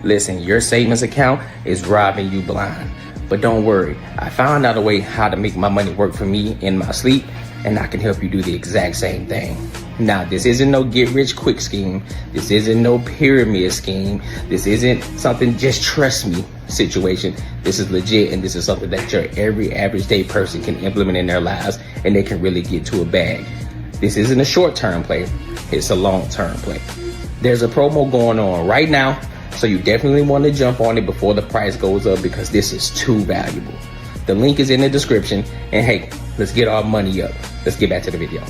Listen, your savings account is robbing you blind. But don't worry, I found out a way how to make my money work for me in my sleep, and I can help you do the exact same thing. Now, this isn't no get rich quick scheme. This isn't no pyramid scheme. This isn't something just trust me situation. This is legit, and this is something that your every average day person can implement in their lives, and they can really get to a bag. This isn't a short-term play. It's a long-term play. There's a promo going on right now, so you definitely want to jump on it before the price goes up because this is too valuable. The link is in the description, and hey, let's get our money up. Let's get back to the video.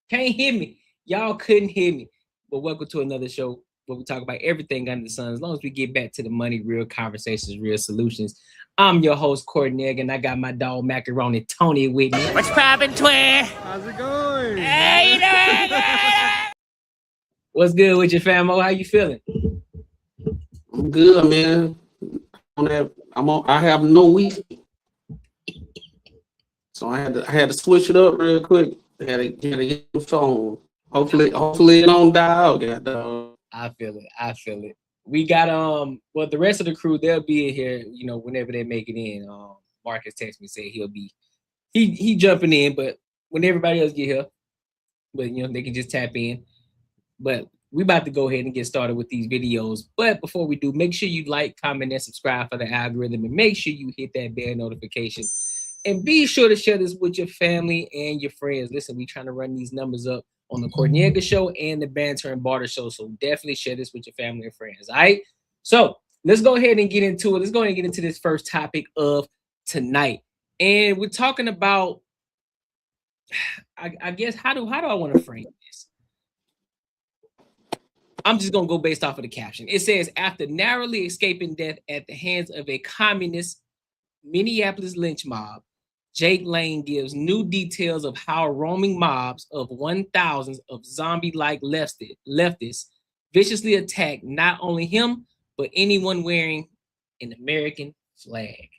Can't hear me. Y'all couldn't hear me. But welcome to another show where we talk about everything under the sun. As long as we get back to the money, real conversations, real solutions. I'm your host, Courtney, and I got my dog Macaroni Tony with me. What's poppin', Twin? How's it going? Hey, you doing? What's good with your famo? How you feeling? I'm good, man. I have no week, so I had to switch it up real quick. I had to get the phone. Hopefully it don't die out. I feel it. We got well, the rest of the crew, they'll be in here, whenever they make it in. Marcus texted me, said he'll be he jumping in, but when everybody else get here, but they can just tap in. But we about to go ahead and get started with these videos. But before we do, make sure you like, comment, and subscribe for the algorithm, and make sure you hit that bell notification. And be sure to share this with your family and your friends. Listen, we trying to run these numbers up on the Courtney Show and the Banter and Barter Show. So definitely share this with your family and friends. All right. So let's go ahead and get into it. Let's go ahead and get into this first topic of tonight. And we're talking about, I guess, how do I want to frame this? I'm just going to go based off of the caption. It says, after narrowly escaping death at the hands of a communist Minneapolis lynch mob, Jake Lane gives new details of how roaming mobs of 1,000s of zombie-like leftists viciously attack not only him, but anyone wearing an American flag.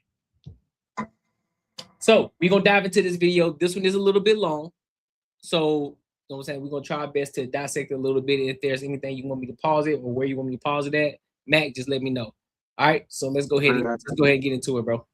So we're going to dive into this video. This one is a little bit long. So, you know what I'm saying? We're going to try our best to dissect it a little bit. If there's anything you want me to pause it or where you want me to pause it at, Mac, just let me know. All right, so let's go ahead and get into it, bro.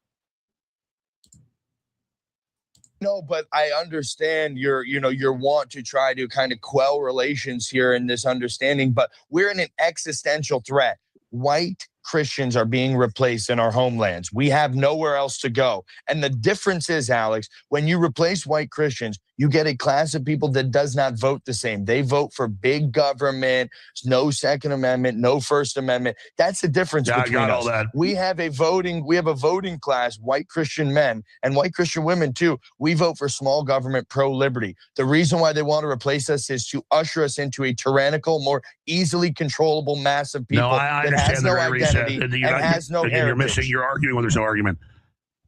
No, but I understand your want to try to kind of quell relations here in this understanding, but we're in an existential threat. White Christians are being replaced in our homelands. We have nowhere else to go. And the difference is, Alex, when you replace white Christians, you get a class of people that does not vote the same. They vote for big government, no Second Amendment, no First Amendment. That's the difference between us. All that. We have a voting class, white Christian men and white Christian women too. We vote for small government, pro-liberty. The reason why they want to replace us is to usher us into a tyrannical, more easily controllable mass of people I that has no identity and has no heritage. You're missing. You're arguing when there's no argument.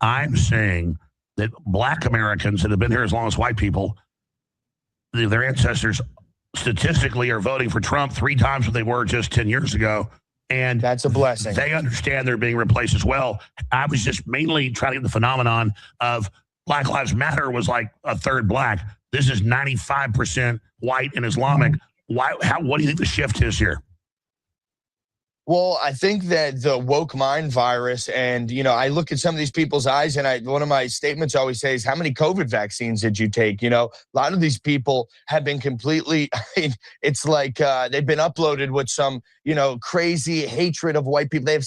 I'm saying that Black Americans that have been here as long as white people, their ancestors statistically are voting for Trump 3 times what they were just 10 years ago. And that's a blessing. They understand they're being replaced as well. I was just mainly trying to get the phenomenon of Black Lives Matter was like a third Black. This is 95% white and Islamic. What do you think the shift is here? Well, I think that the woke mind virus, and, I look at some of these people's eyes, and one of my statements I always say is, how many COVID vaccines did you take? A lot of these people have been completely, it's like they've been uploaded with some, crazy hatred of white people. They have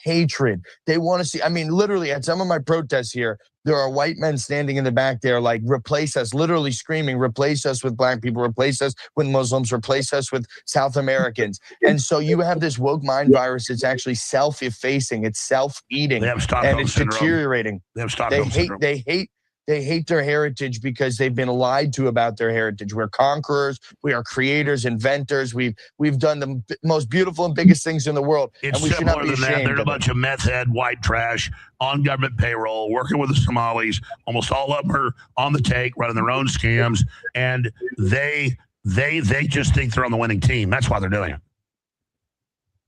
hatred. They want to see, I mean, literally at some of my protests here, there are white men standing in the back there like, replace us, literally screaming, replace us with black people, replace us with Muslims, replace us with South Americans. And so you have this woke mind virus that's actually self-effacing, it's self-eating, They have and Stockholm it's syndrome. deteriorating. They have Stockholm syndrome. They hate their heritage because they've been lied to about their heritage. We're conquerors. We are creators, inventors. We've done the most beautiful and biggest things in the world, It's and we should not be simpler than that. ashamed They're a of it. bunch of meth head white trash on government payroll, working with the Somalis. Almost all of them are on the take, running their own scams, and they just think they're on the winning team. That's why they're doing it.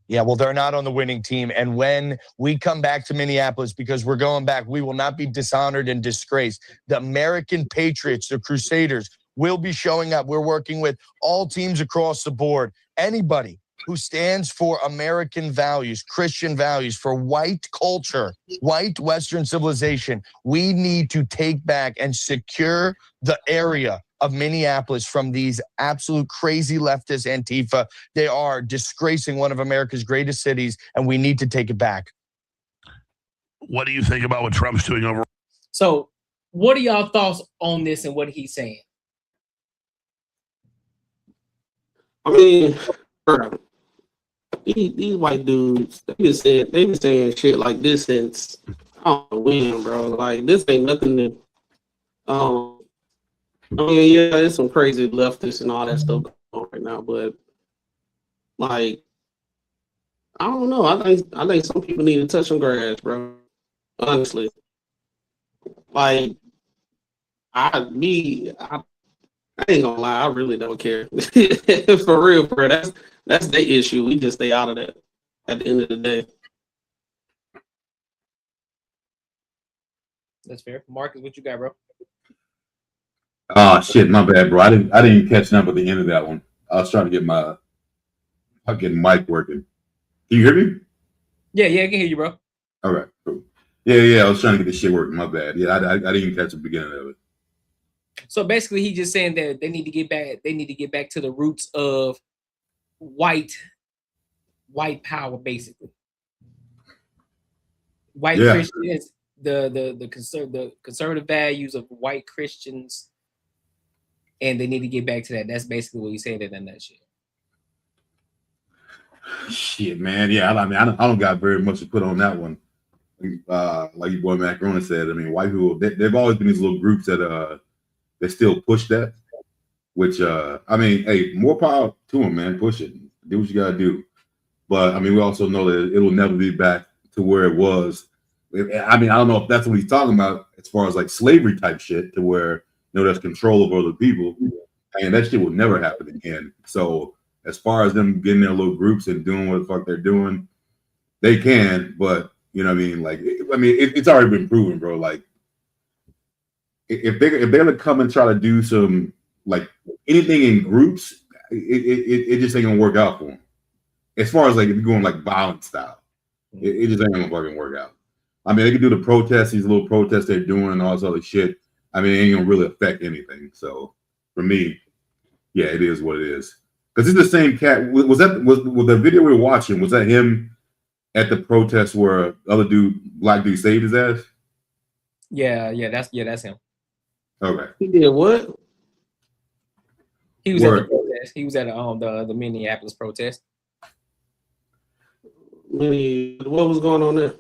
Yeah, well, they're not on the winning team. And when we come back to Minneapolis, because we're going back, we will not be dishonored and disgraced. The American Patriots, the Crusaders, will be showing up. We're working with all teams across the board. Anybody who stands for American values, Christian values, for white culture, white Western civilization, we need to take back and secure the area of Minneapolis from these absolute crazy leftist Antifa. They are disgracing one of America's greatest cities, and we need to take it back. What do you think about what Trump's doing over? So, what are y'all thoughts on this and what he's saying? I mean, bro, these white dudes, they've been saying shit like this since I don't know when, bro. Like, this ain't nothing new. I mean, yeah, there's some crazy leftists and all that stuff going on right now, but like, I don't know. I think some people need to touch some grass, bro. Honestly, like, I ain't gonna lie, I really don't care. For real, bro. That's their issue. We just stay out of that at the end of the day. That's fair. Marcus, what you got, bro? Oh shit, my bad, bro. I didn't even catch up at the end of that one. I was trying to get my mic working. Can you hear me? Yeah, I can hear you, bro. All right, cool. Yeah. I was trying to get this shit working. My bad. Yeah, I didn't even catch the beginning of it. So basically, he's just saying that they need to get back. They need to get back to the roots of white power, basically. White Christians, the conservative values of white Christians, and they need to get back to that. That's basically what he said in that shit. Shit, man. Yeah, I mean, I don't got very much to put on that one. Like your boy Macaroni said, I mean, white people, they've always been these little groups that still push that. Which I mean, hey, more power to them, man. Push it, do what you gotta do. But I mean, we also know that it will never be back to where it was. I mean, I don't know if that's what he's talking about as far as like slavery type shit, to where there's control over other people, and that shit will never happen again. So as far as them getting their little groups and doing what the fuck they're doing, they can. But you know what I mean? Like, it's already been proven, bro. Like, if they're gonna come and try to do some like anything in groups, it just ain't gonna work out for them. As far as like if you're going like violent style, it just ain't gonna fucking work out. I mean, they can do the protests, these little protests they're doing, and all this other shit. I mean, it ain't gonna really affect anything. So for me, yeah, it is what it is. Because it's the same cat. Was the video we were watching? Was that him at the protest where other black dude saved his ass? Yeah, that's him. Okay. He did what? He was at the protest. He was at the Minneapolis protest. What was going on there?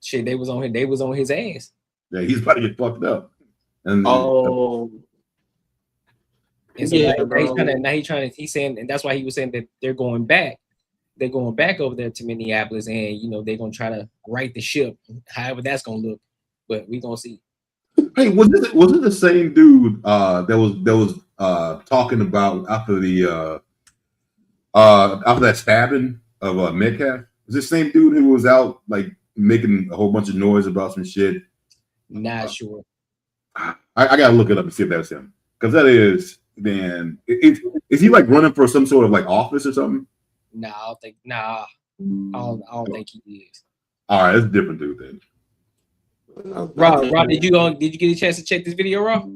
Shit, they was on his ass. Yeah, he's about to get fucked up. And and so he's saying, and that's why he was saying that they're going back. They're going back over there to Minneapolis, and they're gonna try to right the ship, however that's gonna look. But we gonna see. Hey, was it the same dude that was talking about after that stabbing of Metcalf? Was this same dude who was out like making a whole bunch of noise about some shit? Not sure. I gotta look it up and see if that's him, because that is, man. Is he like running for some sort of like office or something? I don't think he is. All right, that's a different dude then. Rob, did you get a chance to check this video, Rob?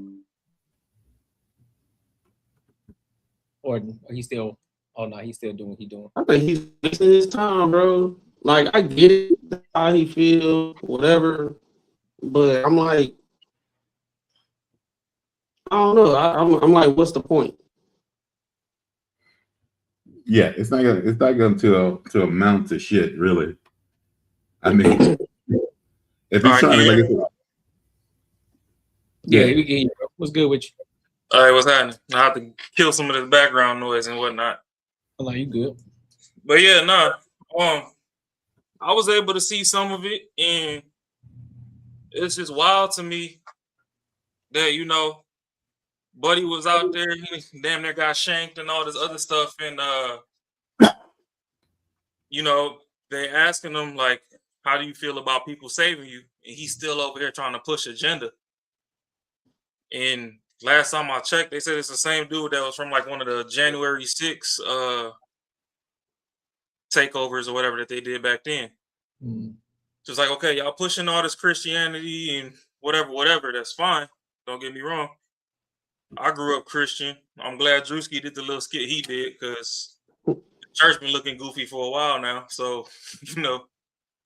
Or he still? Oh no, he's still doing what he's doing. I think he's wasting his time, bro. Like, I get it, how he feel, whatever, but I'm like, I don't know. I'm like, what's the point? Yeah, it's not going to amount to shit, really. I mean, if he's trying to like it, yeah, we get you, bro. What's good with you? All right, what's happening? I have to kill some of this background noise and whatnot. Hold on, you good? But yeah, nah. I was able to see some of it, and it's just wild to me that, you know, Buddy was out there, he damn near got shanked and all this other stuff, and you know, they asking him like, how do you feel about people saving you? And he's still over here trying to push agenda. And last time I checked, they said it's the same dude that was from like one of the January 6 takeovers or whatever that they did back then. Just like, okay, y'all pushing all this Christianity and whatever, that's fine. Don't get me wrong. I grew up Christian. I'm glad Drewski did the little skit he did, because the church been looking goofy for a while now. So, you know,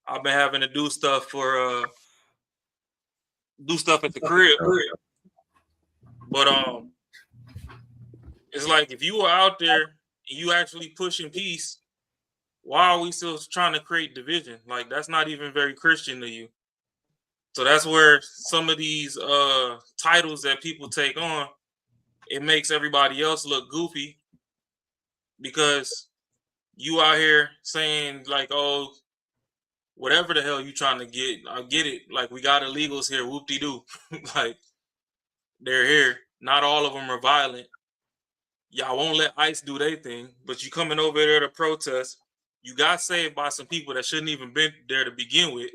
I've been having to do stuff at the crib. But it's like, if you were out there and you actually pushing peace, why are we still trying to create division? Like, that's not even very Christian to you. So that's where some of these titles that people take on, it makes everybody else look goofy, because you out here saying like, oh, whatever the hell you trying to get, I get it. Like, we got illegals here, whoop-de-doo. Like, they're here. Not all of them are violent. Y'all won't let ICE do their thing, but you coming over there to protest. You got saved by some people that shouldn't even been there to begin with.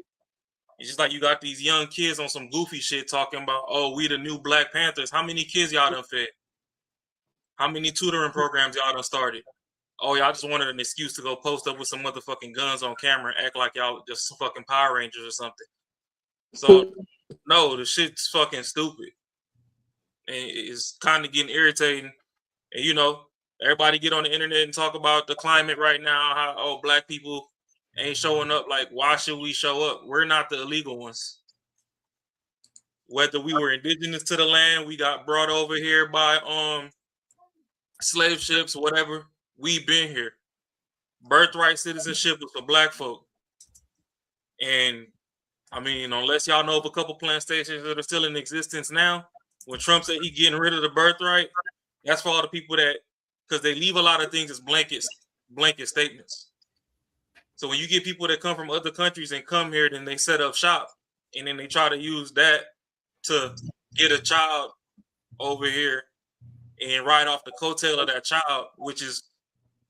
It's just like you got these young kids on some goofy shit talking about, oh, we the new Black Panthers. How many kids y'all done fed? How many tutoring programs y'all done started? Oh, y'all just wanted an excuse to go post up with some motherfucking guns on camera and act like y'all just some fucking Power Rangers or something. So, no, the shit's fucking stupid. And it's kind of getting irritating. And, you know, everybody get on the internet and talk about the climate right now, how, oh, Black people ain't showing up. Like, why should we show up? We're not the illegal ones. Whether we were indigenous to the land, we got brought over here by slave ships, whatever, we've been here. Birthright citizenship was for Black folk. And, I mean, unless y'all know of a couple plantations that are still in existence now, when Trump said he getting rid of the birthright, that's for all the people that, because they leave a lot of things as blanket statements. So when you get people that come from other countries and come here, then they set up shop, and then they try to use that to get a child over here and ride off the coattail of that child, which is,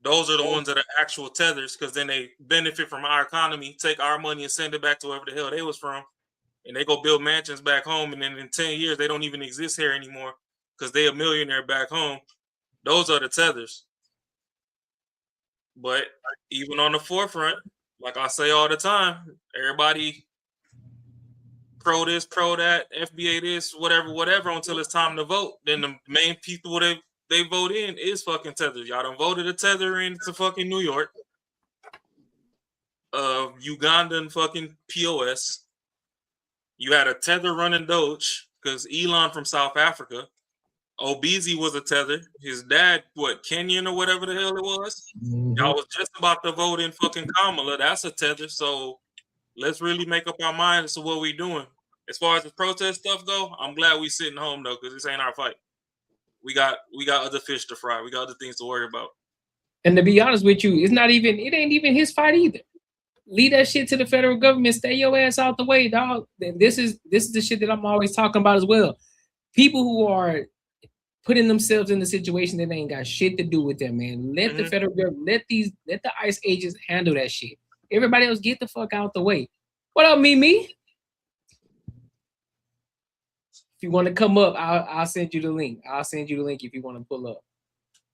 those are the ones that are actual tethers, because then they benefit from our economy, take our money and send it back to wherever the hell they was from, and they go build mansions back home, and then in 10 years, they don't even exist here anymore because they a millionaire back home. Those are the tethers. But even on the forefront, like I say all the time, everybody pro this, pro that, FBA this, whatever, until it's time to vote. Then the main people they vote in is fucking tethers. Y'all done voted a tether into fucking New York, Ugandan fucking POS. You had a tether running Doge because Elon from South Africa. Obeezy was a tether. His dad, Kenyan or whatever the hell it was. Y'all was just about to vote in fucking Kamala. That's a tether. So let's really make up our minds to what we doing. As far as the protest stuff go, I'm glad we sitting home though, because this ain't our fight. We got other fish to fry. We got other things to worry about. And to be honest with you, it ain't even his fight either. Leave that shit to the federal government. Stay your ass out the way, dog. This is the shit that I'm always talking about as well. People who are putting themselves in the situation that ain't got shit to do with them, man. Let the federal government, let the ICE agents handle that shit. Everybody else get the fuck out the way. What up, Mimi? If you want to come up, I'll send you the link. I'll send you the link if you want to pull up.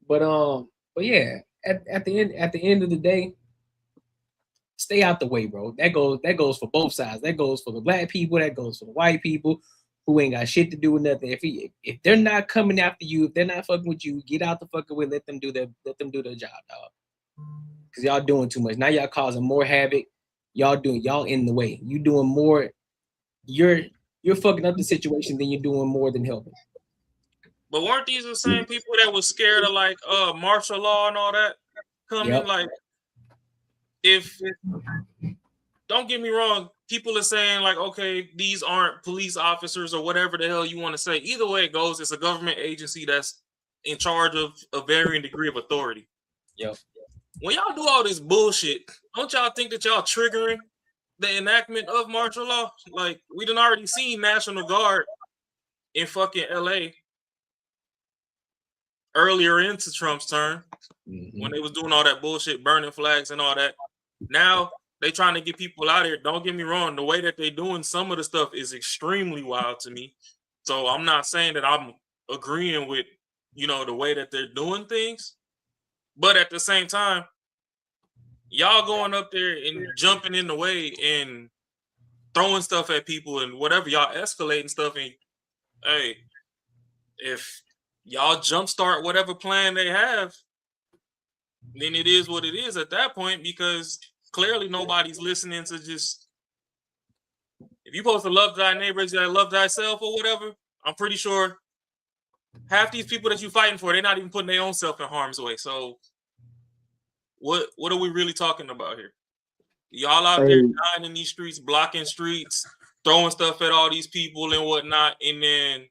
But yeah, at the end of the day, stay out the way, bro. That goes for both sides. That goes for the Black people. That goes for the white people who ain't got shit to do with nothing. If they're not coming after you, if they're not fucking with you, get out the fucking way. Let them do their job, dog. Because y'all doing too much. Now y'all causing more havoc. y'all in the way. You doing more. You're fucking up the situation than you're doing more than helping. But weren't these the same people that was scared of like martial law and all that coming? Yep. Like, if don't get me wrong, people are saying like, okay, these aren't police officers or whatever the hell you want to say. Either way it goes, it's a government agency that's in charge of a varying degree of authority. Yep. When y'all do all this bullshit, don't y'all think that y'all triggering the enactment of martial law? Like, we done already seen National Guard in fucking LA earlier into Trump's term when they was doing all that bullshit, burning flags and all that. Now they trying to get people out here. Don't get me wrong, the way that they doing some of the stuff is extremely wild to me. So I'm not saying that I'm agreeing with, the way that they're doing things. But at the same time, y'all going up there and jumping in the way and throwing stuff at people and whatever, y'all escalating stuff. And hey, if y'all jumpstart whatever plan they have, then it is what it is at that point, because clearly nobody's listening to just, if you're supposed to love thy neighbors, you love thyself or whatever, I'm pretty sure half these people that you're fighting for, they're not even putting their own self in harm's way. So what are we really talking about here? Y'all out there dying in these streets, blocking streets, throwing stuff at all these people and whatnot, and then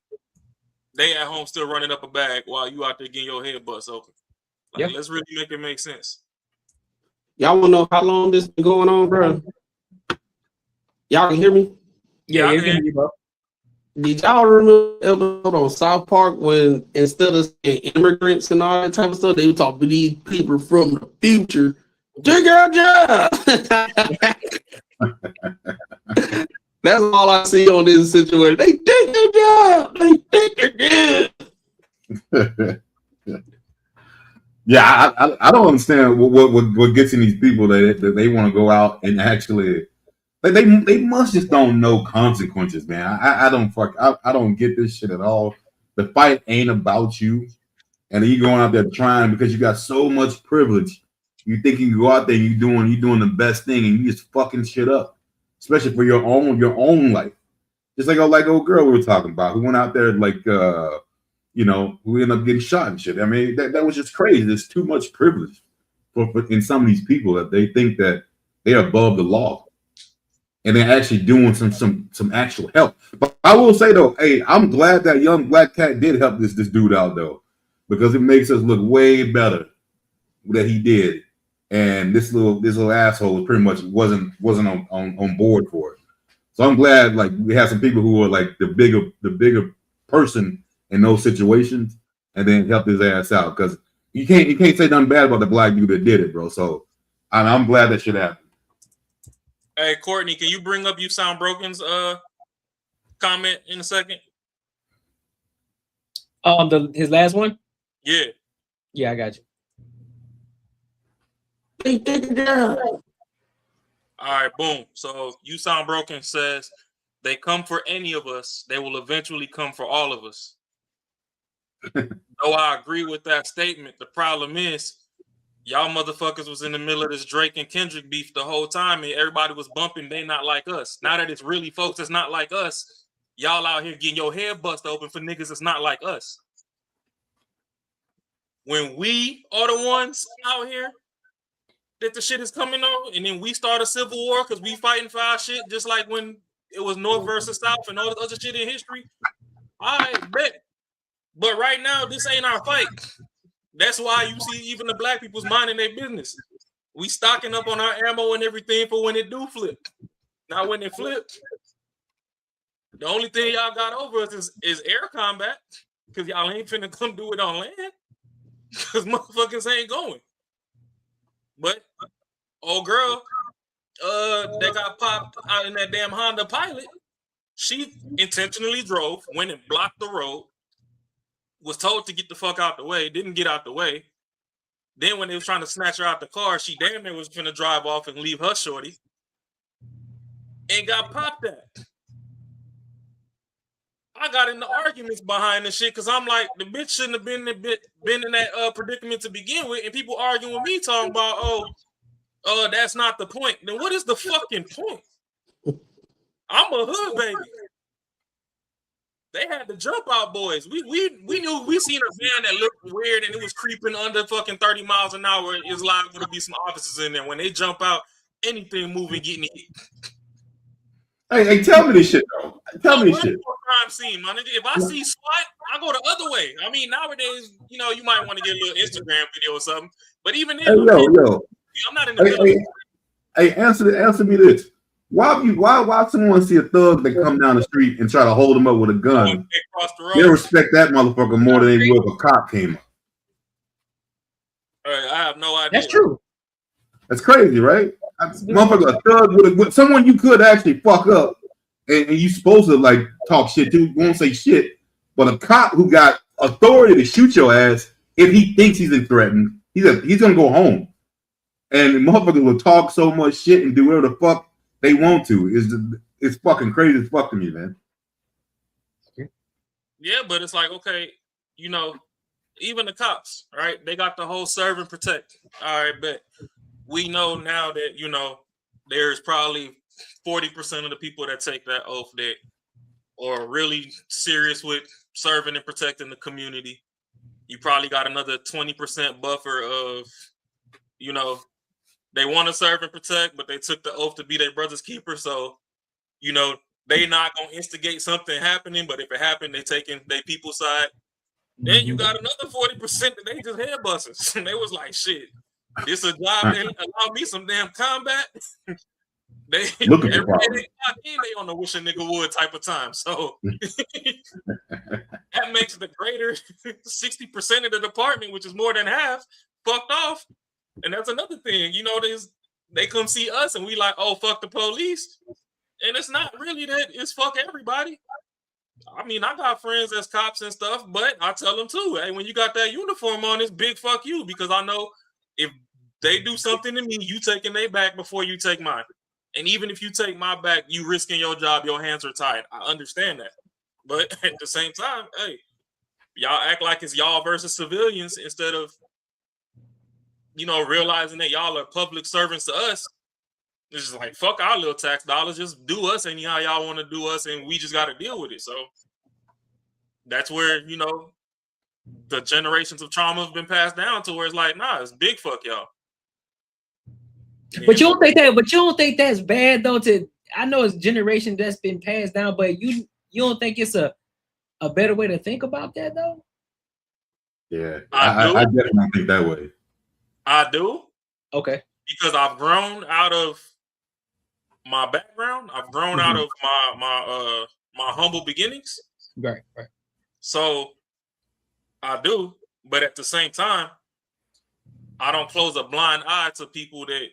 they at home still running up a bag while you out there getting your head bust open. Like, let's really make it make sense. Y'all want to know how long this been going on, bro? Y'all can hear me? Yeah, I can hear you, bro. Did y'all remember the episode on South Park when instead of saying immigrants and all that type of stuff, they were talking to these people from the future? Take our job. That's all I see on this situation. They take their job. They take their job. Yeah, I don't understand what gets in these people that they want to go out and actually, like, they must just don't know consequences, man. I don't get this shit at all. The fight ain't about you, and then you going out there trying because you got so much privilege. You think you can go out there and you doing the best thing, and you just fucking shit up, especially for your own life. Just like old girl we were talking about who went out there like who ended up getting shot and shit. I mean, that was just crazy. There's too much privilege for in some of these people that they think that they're above the law, and they're actually doing some actual help. But I will say though, hey, I'm glad that young black cat did help this dude out though, because it makes us look way better that he did. And this little asshole pretty much wasn't on board for it. So I'm glad like we have some people who are like the bigger person in those situations, and then help his ass out, because you can't say nothing bad about the black dude that did it, bro. So I'm glad that shit happened. Hey Courtney, can you bring up You Sound Broken's comment in a second? His last one? Yeah, I got you. All right, boom. So You Sound Broken says, they come for any of us, they will eventually come for all of us. Though I agree with that statement, the problem is y'all motherfuckers was in the middle of this Drake and Kendrick beef the whole time, and everybody was bumping they not like us. Now that it's really folks that's not like us, y'all out here getting your head bust open for niggas that's not like us. When we are the ones out here that the shit is coming on, and then we start a civil war because we fighting for our shit, just like when it was North versus South and all the other shit in history. I bet. But right now, this ain't our fight. That's why you see even the black people's minding their business. We stocking up on our ammo and everything for when it do flip. Now, when it flips, the only thing y'all got over us is air combat, because y'all ain't finna come do it on land, because motherfuckers ain't going. But old girl, that got popped out in that damn Honda Pilot, she intentionally drove, went and blocked the road, was told to get the fuck out the way, didn't get out the way. Then when they was trying to snatch her out the car, she damn near was finna drive off and leave her shorty, and got popped at. I got into arguments behind this shit because I'm like, the bitch shouldn't have been in that predicament to begin with, and people arguing with me talking about, oh, Oh, that's not the point. Then what is the fucking point? I'm a hood baby. They had the jump out boys. We knew we seen a van that looked weird and it was creeping under fucking 30 miles an hour. It's liable to be some officers in there. When they jump out, anything moving getting hit. Hey, tell me this shit though. Tell me this shit. Crime scene, man. If I see SWAT, I go the other way. I mean, nowadays, you know, you might want to get a little Instagram video or something. But even then, yo, I'm not in the middle. Hey, answer me this. Why someone see a thug that come down the street and try to hold him up with a gun? They respect that motherfucker more than they would if a cop came up. I have no idea. That's true. That's crazy, right? Motherfucker, a thug with someone you could actually fuck up, and you supposed to like talk shit to. You won't say shit, but a cop who got authority to shoot your ass if he thinks he's threatened, he's gonna go home. And the motherfucker will talk so much shit and do whatever the fuck they want to. It's fucking crazy as fuck to me, man. Yeah, but it's like, okay, you know, even the cops, right? They got the whole serve and protect. All right, but we know now that, you know, there's probably 40% of the people that take that oath that are really serious with serving and protecting the community. You probably got another 20% buffer of, you know, they want to serve and protect, but they took the oath to be their brother's keeper. So, you know, they not going to instigate something happening, but if it happened, they taking their people's side. Then you got another 40% that they just head busters. And they was like, shit, this a job. They allow me some damn combat. They look at every day they on the wish a nigga would type of time. So that makes the greater 60% of the department, which is more than half, fucked off. And that's another thing, you know, they come see us and we like, oh, fuck the police. And it's not really that, it's fuck everybody. I mean, I got friends as cops and stuff, but I tell them too, hey, when you got that uniform on, it's big fuck you, because I know if they do something to me, you taking their back before you take mine. And even if you take my back, you risking your job, your hands are tied. I understand that. But at the same time, hey, y'all act like it's y'all versus civilians instead of, you know, realizing that y'all are public servants to us. It's just like, fuck our little tax dollars. Just do us anyhow y'all want to do us, and we just got to deal with it. So that's where, you know, the generations of trauma have been passed down to where it's like, nah, it's big fuck y'all. But you don't think that? But you don't think that's bad though? I know it's generation that's been passed down, but you don't think it's a better way to think about that though? Yeah, I definitely think that way. I do. Okay. Because I've grown out of my background. I've grown out of my humble beginnings. Right. So I do, but at the same time, I don't close a blind eye to people that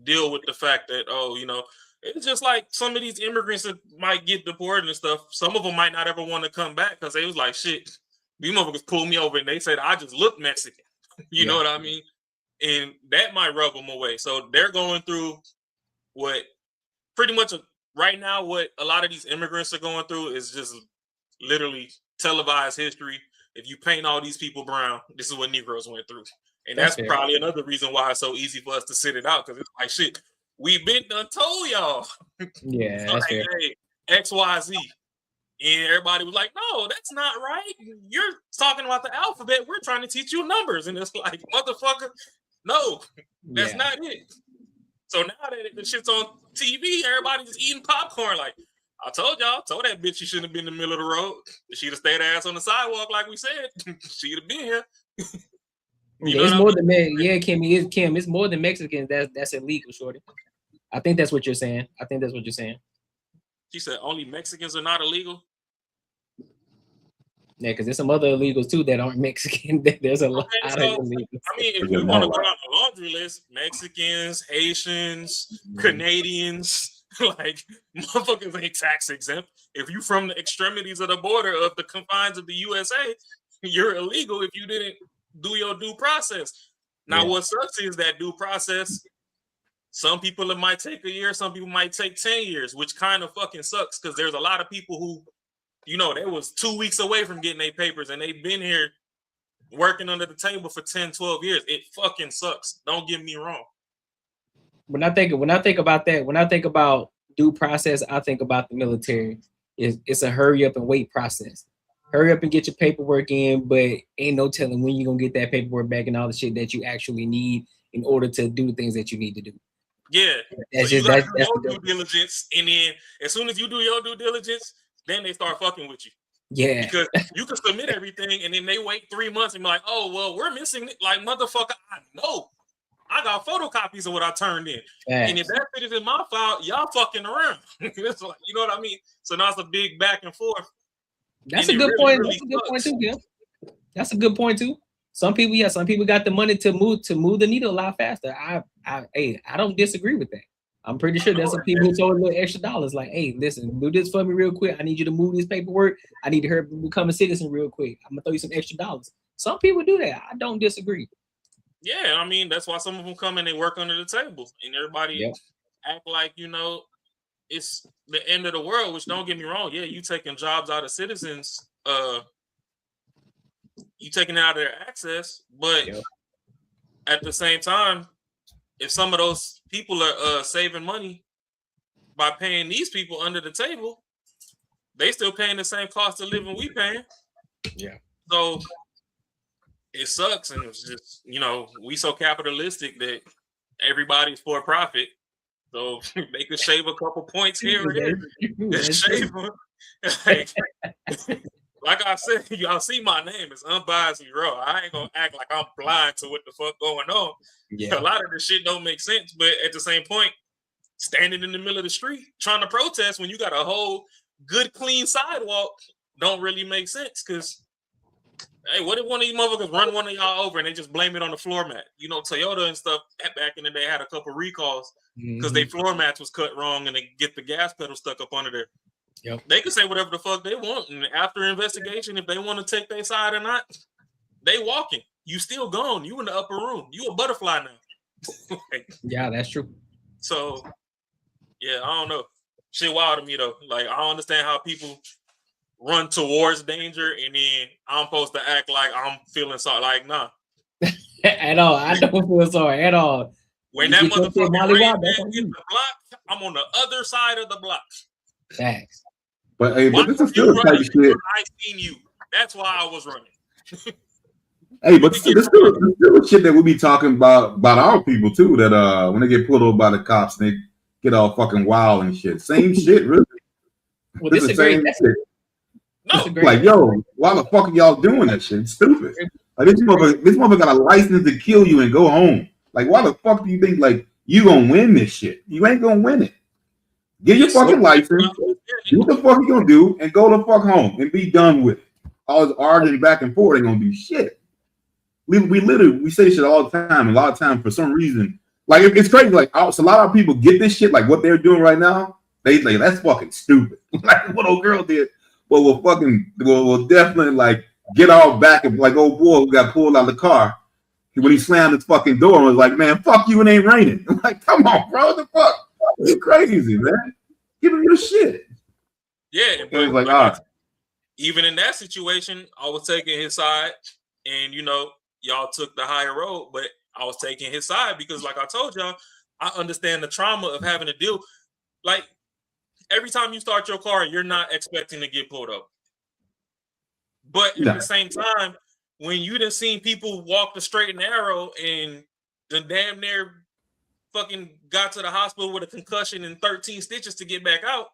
deal with the fact that, oh, you know, it's just like some of these immigrants that might get deported and stuff. Some of them might not ever want to come back because they was like, shit, these motherfuckers pulled me over and they said I just look Mexican. You know what I mean? And that might rub them away. So they're going through what pretty much right now, what a lot of these immigrants are going through is just literally televised history. If you paint all these people brown, this is what Negroes went through. And that's probably another reason why it's so easy for us to sit it out, because it's like, shit, we've been done told y'all. Yeah, so that's like, hey, XYZ. And everybody was like, no, that's not right. You're talking about the alphabet. We're trying to teach you numbers. And it's like, motherfucker, no, that's not it. So now that the shit's on TV, everybody's eating popcorn. Like, I told that bitch she shouldn't have been in the middle of the road. She'd have stayed her ass on the sidewalk like we said. She'd have been here. It's more than Kim. It's more than Mexicans. That's illegal, shorty. I think that's what you're saying. She said only Mexicans are not illegal. Yeah, because there's some other illegals too that aren't Mexican. There's a lot of illegals. I mean, if we want to go down the laundry list, Mexicans, Haitians, Canadians, like motherfuckers ain't tax exempt. If you from the extremities of the border of the confines of the USA, you're illegal if you didn't do your due process. Now, what sucks is that due process. Some people it might take a year, some people might take 10 years, which kind of fucking sucks because there's a lot of people who, you know, they was 2 weeks away from getting their papers and they've been here working under the table for 10, 12 years. It fucking sucks. Don't get me wrong. when I think about that, when I think about due process, I think about the military. It's a hurry up and wait process. Hurry up and get your paperwork in, but ain't no telling when you're gonna get that paperwork back and all the shit that you actually need in order to do the things that you need to do. Yeah. That's So you just got to that's do the your due diligence, and then as soon as you do your due diligence, then they start fucking with you. yeah. Because you can submit everything, and then they wait 3 months and be like, "Oh, well, we're missing it." Like, motherfucker, I know. I got photocopies of what I turned in, and if that shit is in my file, y'all fucking around. It's like, you know what I mean? So now it's a big back and forth. That's and a good it point. really That's a good point sucks. too, Gil. That's a good point too. Some people got the money to move the needle a lot faster. I don't disagree with that. I'm pretty sure there's some people who told a little extra dollars, like, hey, listen, do this for me real quick. I need you to move this paperwork. I need to hurry up and become a citizen real quick. I'm gonna throw you some extra dollars. Some people do that. I don't disagree. Yeah, I mean, that's why some of them come and they work under the table, and everybody Yep. act like, you know, it's the end of the world. Which, don't get me wrong, yeah, you taking jobs out of citizens, you taking it out of their access, but Yep. at the same time, if some of those people are saving money by paying these people under the table, they still paying the same cost of living we paying. Yeah. So it sucks, and it's just, you know, we so capitalistic that everybody's for profit. So they could shave a couple points here or there. Just shave them. Like I said, y'all see my name. It's Unbiasedly Raw. I ain't gonna act like I'm blind to what the fuck going on. Yeah. A lot of this shit don't make sense, but at the same point, standing in the middle of the street trying to protest when you got a whole good, clean sidewalk don't really make sense. Because, hey, what if one of these motherfuckers run one of y'all over and they just blame it on the floor mat? You know, Toyota and stuff back in the day had a couple recalls because their floor mats was cut wrong and they get the gas pedal stuck up under there. Yep. They can say whatever the fuck they want, and after investigation, if they want to take their side or not, they walking. You still gone. You in the upper room. You a butterfly now. Yeah, that's true. So, yeah, I don't know. Shit wild to me though. Like, I don't understand how people run towards danger and then I'm supposed to act like I'm feeling sorry. Like, nah. At all. I don't feel sorry at all. When You that get your shit motherfucker molly Rain wobbed, that's Man on hit you. the block, I'm on the other side of the block. Facts. But hey, Why but this were is still you the type running of shit. I seen you. That's why I was running. Hey, but this is still the shit that we be talking about our people too. That when they get pulled over by the cops, they get all fucking wild and shit. Same shit, really. Well, This this is a the great. same That's, shit. that's a great. Like, yo, why the fuck are y'all doing that shit? It's stupid. Like, this motherfucker got a license to kill you and go home. Like, why the fuck do you think like you gonna win this shit? You ain't gonna win it. Get your fucking license. Do what the fuck you gonna do and go the fuck home and be done with it. All this arguing back and forth ain't gonna do shit. We literally say shit all the time. A lot of time for some reason, like it's crazy. Like, so a lot of people get this shit. Like what they're doing right now, they like that's fucking stupid. Like what old girl did. But we'll definitely like get all back and like old boy who got pulled out of the car when he slammed his fucking door and was like, man, fuck you, it ain't raining. I'm like, come on, bro, what the fuck? It's crazy, man. Give him your shit. Yeah, But but like, even in that situation, I was taking his side, and you know, y'all took the higher road, but I was taking his side because, like I told y'all, I understand the trauma of having to deal. Like every time you start your car, you're not expecting to get pulled up, but at the same time, when you done seen people walk the straight and narrow and the damn near fucking got to the hospital with a concussion and 13 stitches to get back out,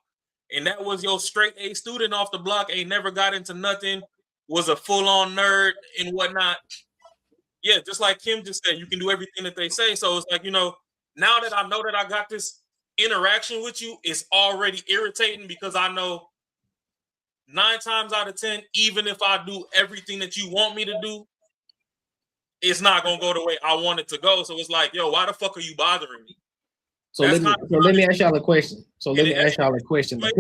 and that was your straight A student off the block, ain't never got into nothing, was a full-on nerd and whatnot. Yeah, just like Kim just said, you can do everything that they say. So it's like, you know, now that I know that I got this interaction with you, it's already irritating because I know 9 times out of 10, even if I do everything that you want me to do, it's not gonna go the way I want it to go. So it's like, yo, why the fuck are you bothering me? So let me ask y'all a question. But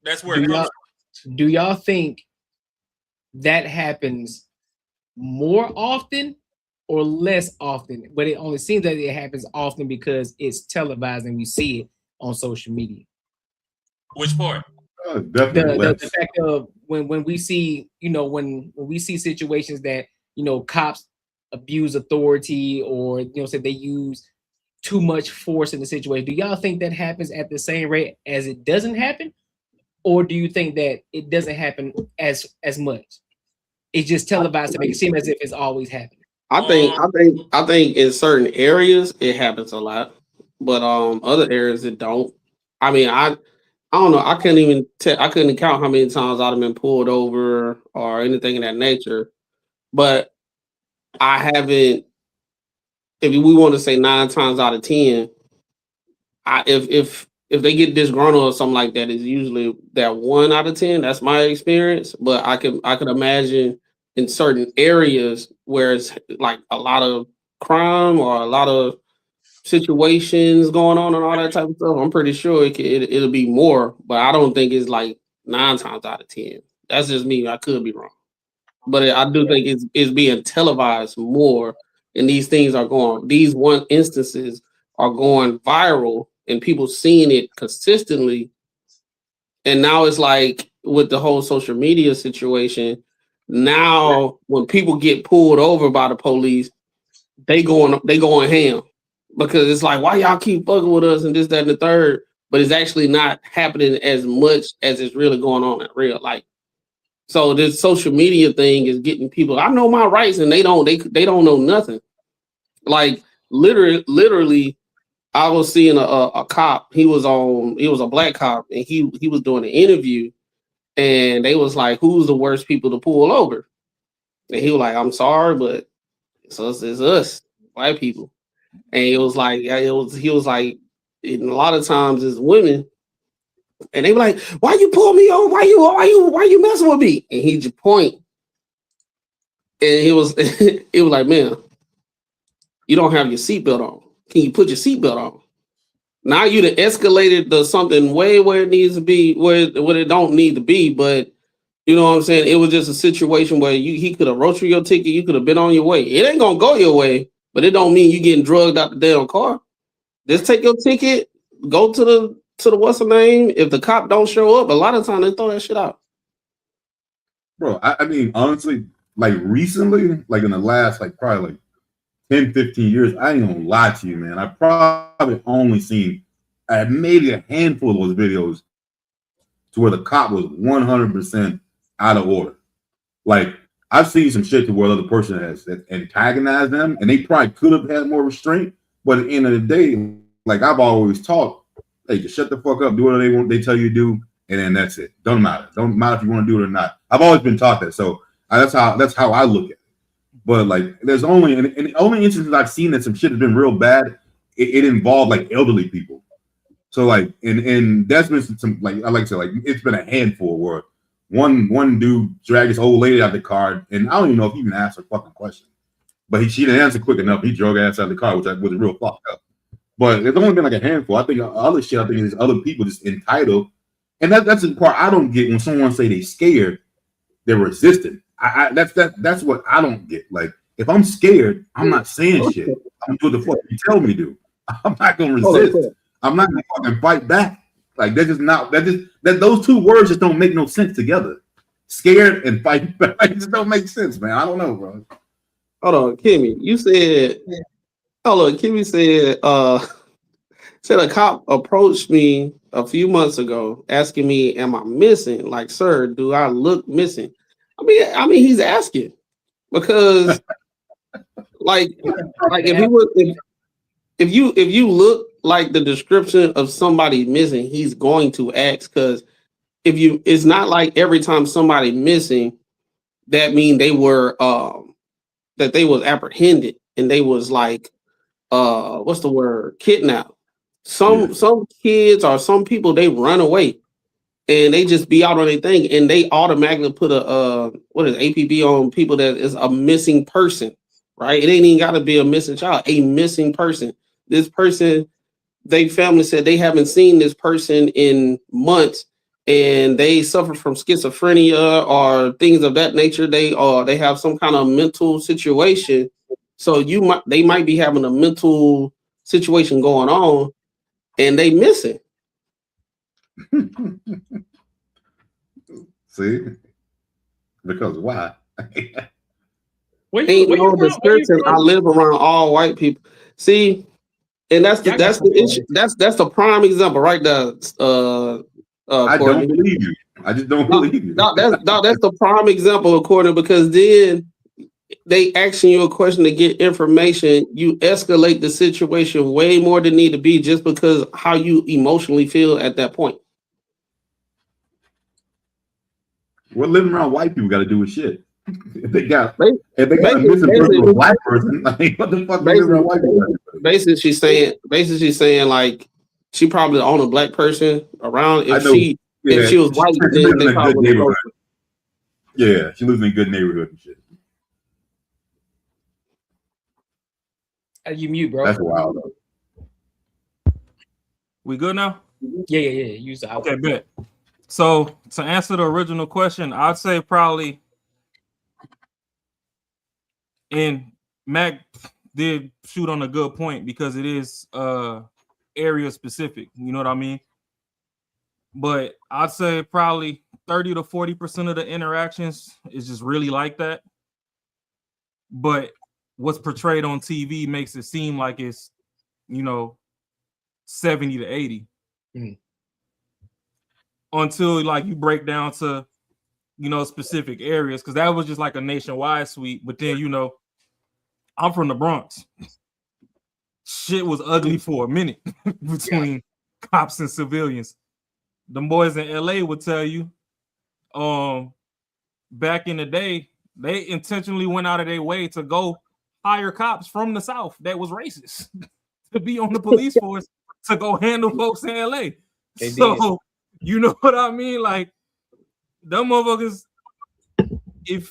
that's where it comes from. Do y'all think that happens more often or less often? But it only seems that it happens often because it's televised and we see it on social media. Which part? The fact of when we see, you know, when we see situations that, you know, cops abuse authority or, you know, say they use too much force in the situation. Do y'all think that happens at the same rate as it doesn't happen, or do you think that it doesn't happen as much? It's just televised to make it seem as if it's always happening. I think in certain areas it happens a lot, but other areas it don't. I mean, I don't know. I couldn't count how many times I've been pulled over or anything of that nature. But I haven't. If we want to say 9 times out of 10, if they get disgruntled or something like that, it's usually that 1 out of 10. That's my experience. But I can imagine in certain areas where it's like a lot of crime or a lot of situations going on and all that type of stuff. I'm pretty sure it'll be more, but I don't think it's like 9 times out of 10. That's just me. I could be wrong, but I do think it's being televised more, and these one instances are going viral, and people seeing it consistently. And now it's like with the whole social media situation. Now, when people get pulled over by the police, they going ham. Because it's like, why y'all keep fucking with us and this, that, and the third, but it's actually not happening as much as it's really going on in real life. So this social media thing is getting people. I know my rights, and they don't know nothing. Like literally, I was seeing a cop. He was a black cop, and he was doing an interview, and they was like, "Who's the worst people to pull over?" And he was like, "I'm sorry, but it's us, white people." And he was like, and a lot of times it's women, and they were like, "Why you pull me over? Why you messing with me?" And he just point, and it was like, "Man, you don't have your seatbelt on. Can you put your seatbelt on?" Now you done escalated to something way where it needs to be, where it don't need to be. But you know what I'm saying? It was just a situation where he could have wrote you your ticket. You could have been on your way. It ain't gonna go your way. But it don't mean you getting drugged out the damn car. Just take your ticket, go to the what's the name. If the cop don't show up, a lot of times they throw that shit out. Bro, I mean, honestly, like recently, like in the last like probably like 10, 15 years, I ain't gonna lie to you, man. I probably only seen maybe a handful of those videos to where the cop was 100% out of order. Like, I've seen some shit to where the other person has antagonized them, and they probably could have had more restraint. But at the end of the day, like I've always taught, hey, just shut the fuck up, do what they tell you to do, and then that's it. Don't matter if you want to do it or not. I've always been taught that, so that's how I look at it. But like, there's only instances I've seen that some shit has been real bad. It involved like elderly people. So like, and that's been some like I like to say like it's been a handful where. One dude dragged his old lady out the car, and I don't even know if he even asked her fucking question. But she didn't answer quick enough. He drove her ass out of the car, which was real fucked up. But it's only been like a handful. I think other shit, is other people just entitled. And that's the part I don't get when someone say they scared, they're resistant. That's what I don't get. Like, if I'm scared, I'm not saying shit. I'm doing the fuck you tell me to do. I'm not gonna resist. I'm not gonna fucking fight back. Like those two words just don't make no sense together. Scared and fight back just don't make sense, man. I don't know, bro. Hold on, Kimmy. You said, Kimmy said a cop approached me a few months ago asking me, "Am I missing?" Like, "Sir, do I look missing?" I mean, he's asking because, like if you look like the description of somebody missing, he's going to ask. Because it's not like every time somebody missing, that mean they were that they was apprehended and they was like what's the word, kidnapped. Some kids or some people, they run away and they just be out on their thing, and they automatically put a APB on people that is a missing person, right? It ain't even got to be a missing child, a missing person. This person, they family said they haven't seen this person in months, and they suffer from schizophrenia or things of that nature. They have some kind of mental situation. So they might be having a mental situation going on, and they miss it. See, because why? Ain't no description. I live around all white people. See, And that's the issue. That's the prime example right there. I Courtney. don't believe you. I just don't believe you. That's the prime example of Courtney, because then they asking you a question to get information. You escalate the situation way more than need to be just because how you emotionally feel at that point. What living around white people got to do with shit? If they got a Basically, missing person with a black person, like what the fuck? Basically, she's saying like she probably own a black person around. If she was white, then they probably would. Yeah, she lives in a good neighborhood and shit. How you mute, bro? That's wild. We good now? Yeah. Use the okay, bet. So to answer the original question, I'd say probably, and Mac did shoot on a good point because it is area specific. You know what I mean? But I'd say probably 30 to 40% of the interactions is just really like that. But what's portrayed on TV makes it seem like it's, 70 to 80. Until like you break down to, specific areas, because that was just like a nationwide sweep. But then, I'm from the Bronx. Shit was ugly for a minute between cops and civilians. The boys in LA would tell you, back in the day, they intentionally went out of their way to go hire cops from the South that was racist to be on the police force to go handle folks in LA. So, you know what I mean? Like, them motherfuckers, if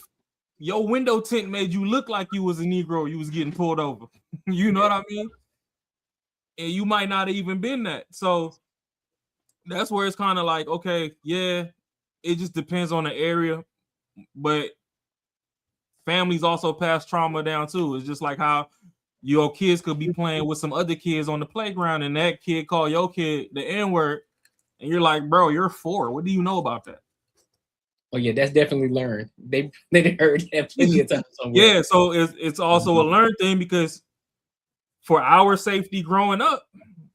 your window tint made you look like you was a Negro, you was getting pulled over. You know what I mean? And you might not have even been that. So that's where it's kind of like, okay, yeah, it just depends on the area. But families also pass trauma down too. It's just like how your kids could be playing with some other kids on the playground and that kid call your kid the N-word. And you're like, bro, you're 4. What do you know about that? Oh yeah, that's definitely learned. They heard that plenty of times somewhere. Yeah, so it's also a learned thing, because for our safety growing up,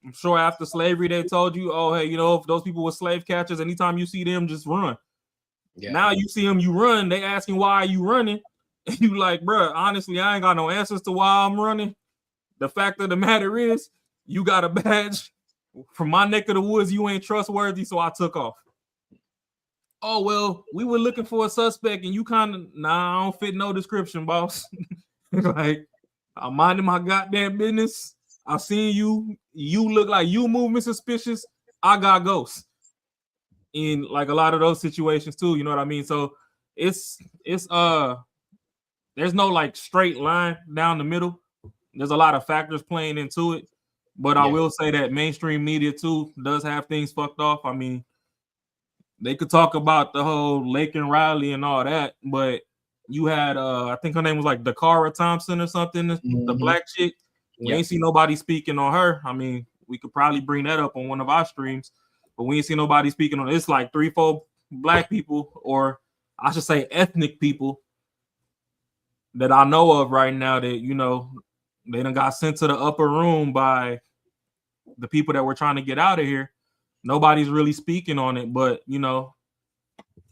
I'm sure after slavery they told you, oh hey, if those people were slave catchers, anytime you see them, just run. Yeah. Now you see them, you run. They asking why are you running, and you like, bro, honestly, I ain't got no answers to why I'm running. The fact of the matter is, you got a badge from my neck of the woods. You ain't trustworthy, so I took off. Oh, well, we were looking for a suspect and you kind of, I don't fit no description, boss. Like, I'm minding my goddamn business. I seen you. You look like you moving suspicious. I got ghosts. In like a lot of those situations too, you know what I mean? So it's there's no like straight line down the middle. There's a lot of factors playing into it. But I will say that mainstream media too does have things fucked off. I mean, they could talk about the whole Lake and Riley and all that, but you had I think her name was like Dakara Thompson or something, the black chick. We ain't see nobody speaking on her. I mean, we could probably bring that up on one of our streams, but we ain't see nobody speaking on it. It's like 3-4 black people, or I should say ethnic people, that I know of right now that, they done got sent to the upper room by the people that were trying to get out of here. Nobody's really speaking on it, but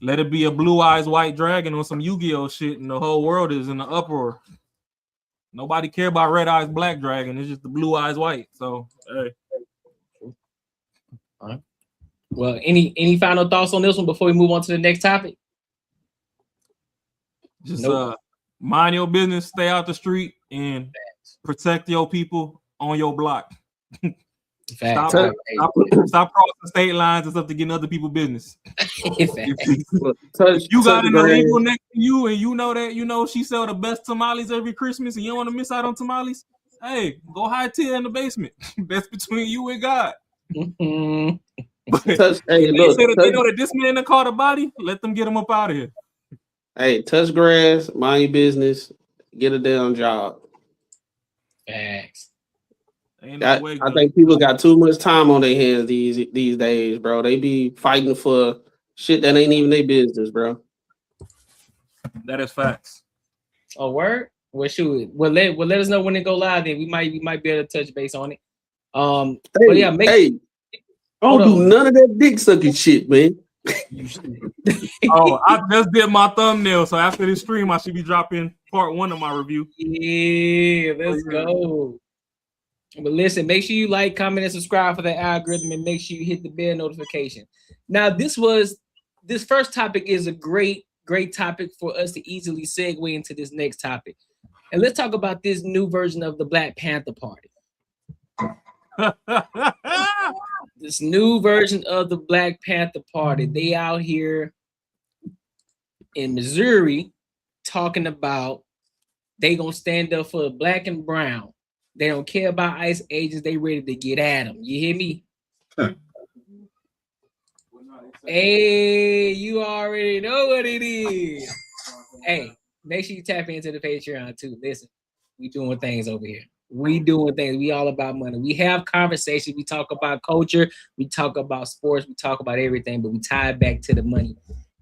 let it be a blue eyes white dragon on some Yu-Gi-Oh shit, and the whole world is in the uproar. Nobody care about red eyes black dragon. It's just the blue eyes white. So, hey. All right. Well, any final thoughts on this one before we move on to the next topic? Just mind your business, stay out the street, and protect your people on your block. Stop crossing state lines and stuff to get in other people's business. If you got an illegal next to you and you know that she sell the best tamales every Christmas and you don't want to miss out on tamales, hey, go high tier in the basement. That's between you and God. But they know that this man that caught a body, let them get him up out of here. Hey, touch grass, mind your business, get a damn job. Facts. I think people got too much time on their hands these days, bro. They be fighting for shit that ain't even their business, bro. That is facts. Oh, word? Well, shoot. Well, let us know when it go live. Then we might be able to touch base on it. But yeah, I don't do none of that dick sucking shit, man. Oh, I just did my thumbnail, so after this stream, I should be dropping part 1 of my review. Yeah, let's go. But listen, make sure you like, comment, and subscribe for the algorithm, and make sure you hit the bell notification. Now, this first topic is a great topic for us to easily segue into this next topic. And let's talk about this new version of the Black Panther Party. This new version of the Black Panther Party. They out here in Missouri talking about they gonna stand up for black and brown. They don't care about ICE agents. They ready to get at them. You hear me? Hey, you already know what it is. Hey, make sure you tap into the Patreon too. Listen, we doing things over here. We doing things. We all about money. We have conversations. We talk about culture. We talk about sports. We talk about everything, but we tie it back to the money.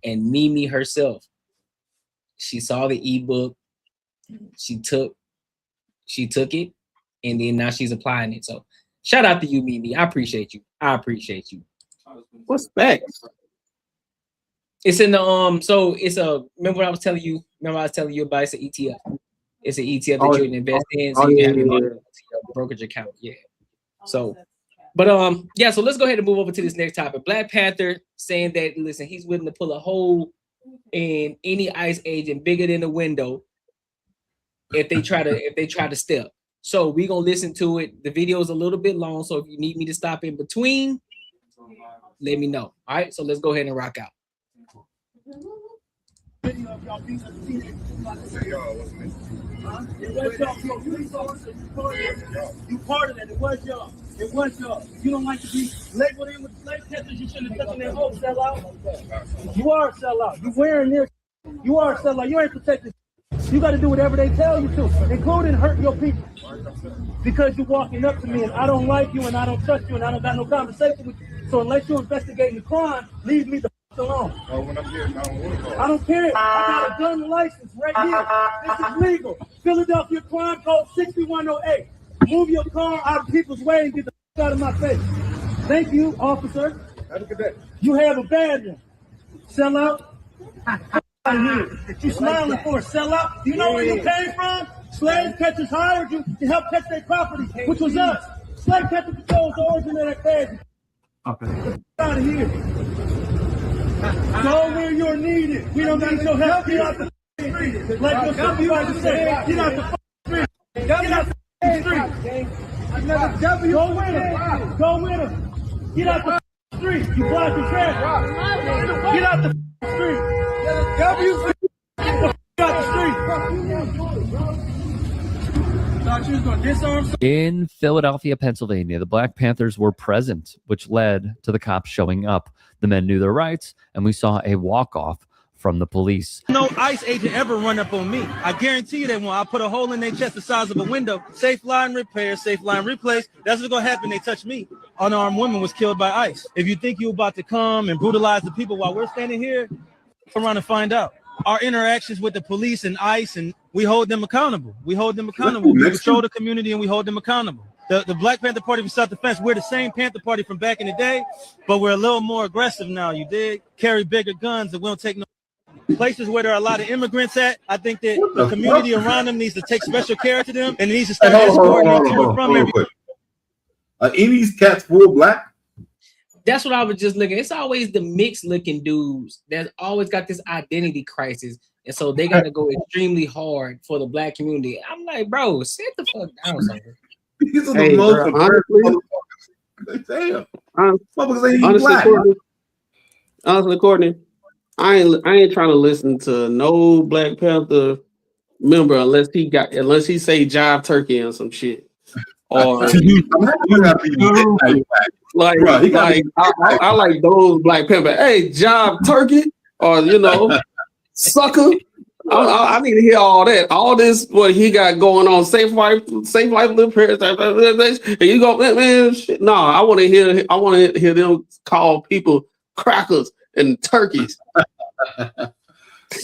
And Mimi herself, she saw the ebook. She took it, and then now she's applying it. So shout out to you, Mimi. I appreciate you. What's back? It's in the so it's a remember I was telling you about it's an ETF. It's an ETF that you can invest in, so you can have your money into your brokerage account. Yeah. So, but yeah, so let's go ahead and move over to this next topic. Black Panther saying that listen, he's willing to pull a hole in any ICE agent bigger than a window if they try to step. So we're gonna listen to it. The video is a little bit long, so if you need me to stop in between, let me know. All right, so let's go ahead and rock out. You part of that. It was y'all. You don't like to be labeled in with slave catchers. You shouldn't have taken that whole sellout. You are a sellout. You wearing this. You are a sellout. You ain't protected. You got to do whatever they tell you to, including hurt your people. Because you're walking up to me and I don't like you and I don't trust you and I don't got no conversation with you. So unless you're investigating the crime, leave me the alone. I don't care. I got a gun license right here. This is legal. Philadelphia Crime Code 6108. Move your car out of people's way and get the out of my face. Thank you, officer. Have a good day. You have a bad one. Sell out. You smiling for a sellout? Do you know where you came from? Slave catchers hired you to help catch their property, which was us. Slave catcher controls the origin of that bag. Okay. Out of here. Go where you're needed. We don't need your help. Get out the street. Like your supervisor said, get out the street. Get out the street. Go with him. Go with him. Get out the street. You blocking traffic. Get out the street. In Philadelphia, Pennsylvania, the Black Panthers were present, which led to the cops showing up. The men knew their rights, and we saw a walk-off from the police. No ICE agent ever run up on me. I guarantee you that when I put a hole in their chest the size of a window, safe line repair, safe line replace, that's what's going to happen. They touch me. Unarmed woman was killed by ICE. If you think you're about to come and brutalize the people while we're standing here, come around and find out. Our interactions with the police and ICE, and we hold them accountable. We control the community and we hold them accountable. The Black Panther Party from South Defense, we're the same Panther Party from back in the day, but we're a little more aggressive now. You dig? Carry bigger guns and we don't take no places where there are a lot of immigrants at. I think that the community around them needs to take special care to them and it needs to start escorting them to and from everywhere. Are any of these cats full black? That's what I was just looking. It's always the mixed looking dudes that always got this identity crisis. And so they got to go extremely hard for the black community. I'm like, bro, sit the fuck down somewhere. These are the most damn. Honestly, Courtney, I ain't trying to listen to no Black Panther member unless he say jive turkey or some shit. Or I like those Black Panther. Hey, jive turkey, or sucker. I need to hear all that. All this what he got going on. Safe life, little parents. And you go, man, shit. No, I want to hear them call people crackers and turkeys.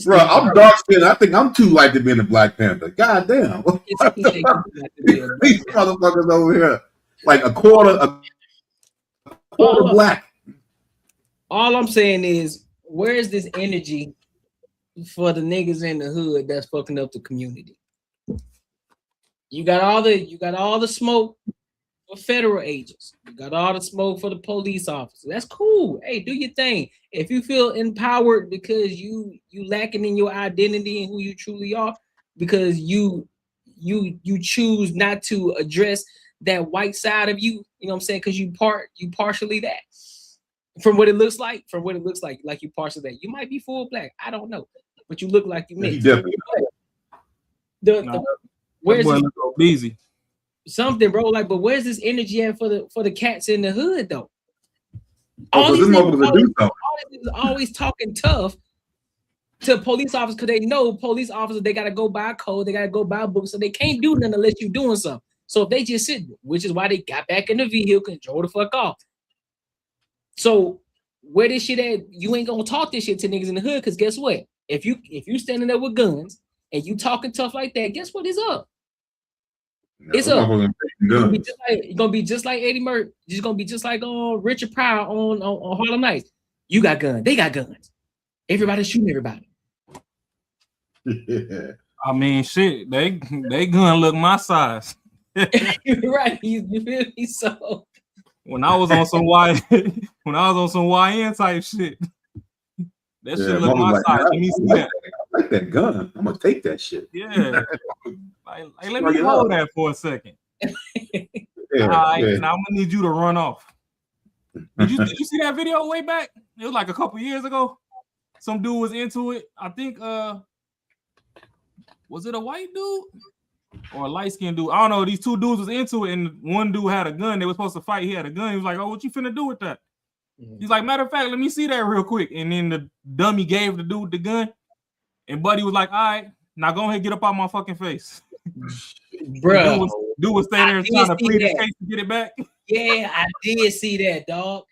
Bro, I'm dark skinned. I think I'm too light to be in the Black Panther. God damn. These motherfuckers over here. like a quarter black. All I'm saying is, where is this energy for the niggas in the hood that's fucking up the community? You got all the smoke for federal agents. You got all the smoke for the police officers. That's cool. Hey, do your thing. If you feel empowered because you lacking in your identity and who you truly are, because you choose not to address that white side of you, you know what I'm saying? Because you partially that. From what it looks like, like you partially that. You might be full black. I don't know. But you look like you mixed. Where's this busy? Something, bro. Like, but where's this energy at for the cats in the hood though? All these niggas always talking tough to police officers because they know police officers, they gotta go by code, they gotta go by books, so they can't do nothing unless you're doing something. So if they just sit, which is why they got back in the vehicle and drove the fuck off. So where this shit at? You ain't gonna talk this shit to niggas in the hood, because guess what? If you standing there with guns and you talking tough like that, guess what is up? It's up. It's gonna be just like Eddie Murphy. It's gonna be just like Richard Pryor on Harlem Nights. You got guns, they got guns. Everybody's shooting everybody. I mean, shit, they gun look my size. Right, you feel me? So when I was on some YN type shit, that shit look my size. Let me see that. I like that gun. I'm gonna take that shit. Yeah. Like, let me hold that for a second. All right, now I'm gonna need you to run off. Did you see that video way back? It was like a couple years ago. Some dude was into it. I think was it a white dude or a light-skinned dude? I don't know. These two dudes was into it, and one dude had a gun. They were supposed to fight. He had a gun. He was like, "Oh, what you finna do with that?" He's like, "Matter of fact, let me see that real quick." And then the dummy gave the dude the gun, and Buddy was like, "All right, now go ahead, get up out my fucking face." Bro, dude was standing there trying to plead his case to get it back. Yeah, I did see that, dog.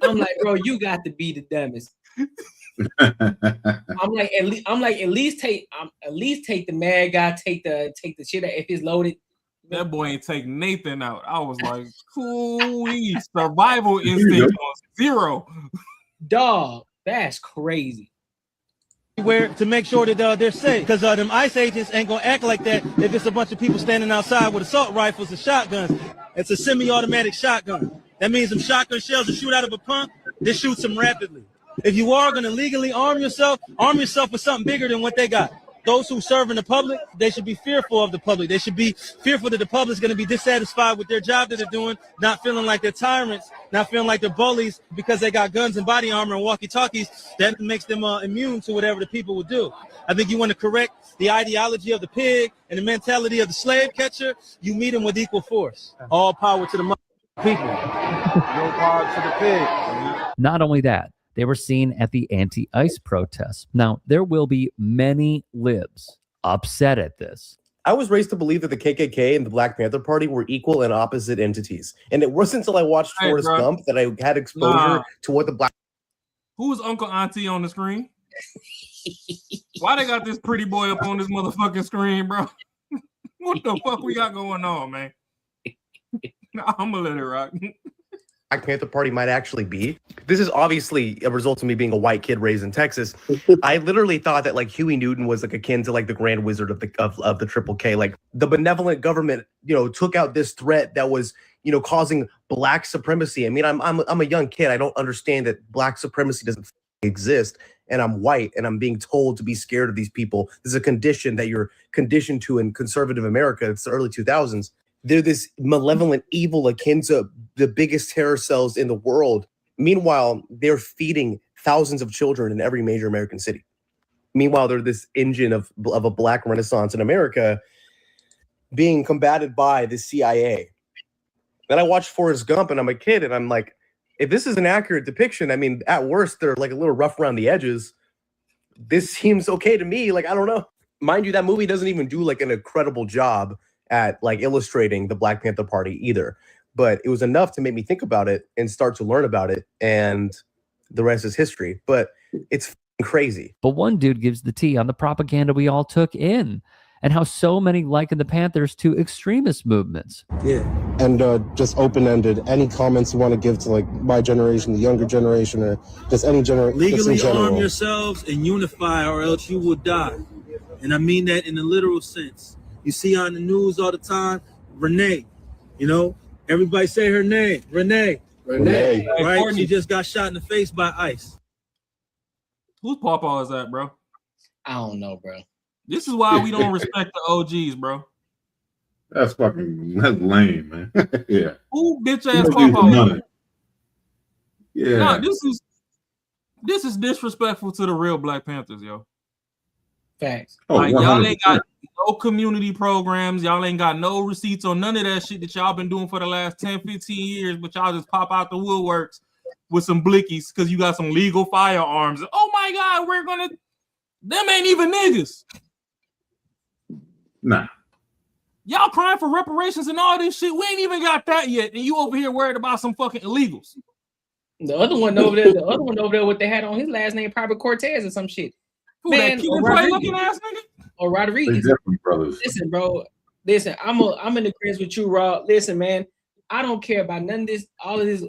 I'm like, bro, you got to be the dumbest. I'm like, at least take the mad guy, take the shit out if it's loaded. That boy ain't take Nathan out. I was like, cool, survival instinct on zero. Dog, that's crazy. Where to make sure that they're safe, because them ICE agents ain't gonna act like that if it's a bunch of people standing outside with assault rifles and shotguns. It's a semi-automatic shotgun. That means them shotgun shells that shoot out of a pump, they shoot them rapidly. If you are gonna legally arm yourself with something bigger than what they got. Those who serve in the public, they should be fearful of the public. They should be fearful that the public is going to be dissatisfied with their job that they're doing, not feeling like they're tyrants, not feeling like they're bullies because they got guns and body armor and walkie-talkies. That makes them immune to whatever the people would do. I think you want to correct the ideology of the pig and the mentality of the slave catcher. You meet them with equal force. All power to the people. No power to the pig. Not only that, they were seen at the anti-ICE protests. Now, there will be many libs upset at this. I was raised to believe that the KKK and the Black Panther Party were equal and opposite entities. And it wasn't until I watched Forrest Gump that I had exposure to what the Black... Who's Uncle Auntie on the screen? Why they got this pretty boy up on this motherfucking screen, bro? What the fuck we got going on, man? I'm gonna let it rock. Black Panther Party might actually be. This is obviously a result of me being a white kid raised in Texas. I literally thought that like Huey Newton was like akin to like the Grand Wizard of the Triple K. Like the benevolent government, took out this threat that was, causing black supremacy. I mean, I'm a young kid. I don't understand that black supremacy doesn't exist, and I'm white, and I'm being told to be scared of these people. This is a condition that you're conditioned to in conservative America. It's the early 2000s. They're this malevolent evil akin to the biggest terror cells in the world. Meanwhile, they're feeding thousands of children in every major American city. Meanwhile, they're this engine of a black renaissance in America being combated by the CIA. Then I watched Forrest Gump and I'm a kid and I'm like, if this is an accurate depiction, I mean, at worst, they're like a little rough around the edges. This seems okay to me. Like, I don't know. Mind you, that movie doesn't even do like an incredible job at like illustrating the Black Panther Party either, but it was enough to make me think about it and start to learn about it, and the rest is history. But it's crazy. But one dude gives the tea on the propaganda we all took in. and how so many liken the Panthers to extremist movements. Yeah. And just open-ended, any comments you want to give to like my generation, the younger generation, or just any generation? Legally arm yourselves and unify, or else you will die. And I mean that in a literal sense. You see on the news all the time, Renee, you know, everybody say her name, Renee. Renee. Right? She just got shot in the face by ICE. Whose pawpaw is that, bro? I don't know, bro. This is why we don't respect the OGs, bro. That's lame, man. Yeah. Who bitch ass pawpaw? Yeah. Nah, this is disrespectful to the real Black Panthers, yo. Facts. Like y'all ain't got no community programs, y'all ain't got no receipts on none of that shit that y'all been doing for the last 10, 15 years, but y'all just pop out the woodworks with some blickies because you got some legal firearms. Oh my God, we're gonna. Them ain't even niggas. Nah. Y'all crying for reparations and all this shit. We ain't even got that yet, and you over here worried about some fucking illegals. The other one over there, what they had on his last name, probably Cortez or some shit. Who, man, that Kid Play looking ass nigga? Or Rodriguez. Brothers. Listen, bro. Listen, I'm in agreement with you, Rob. Listen, man. I don't care about none of this, all of this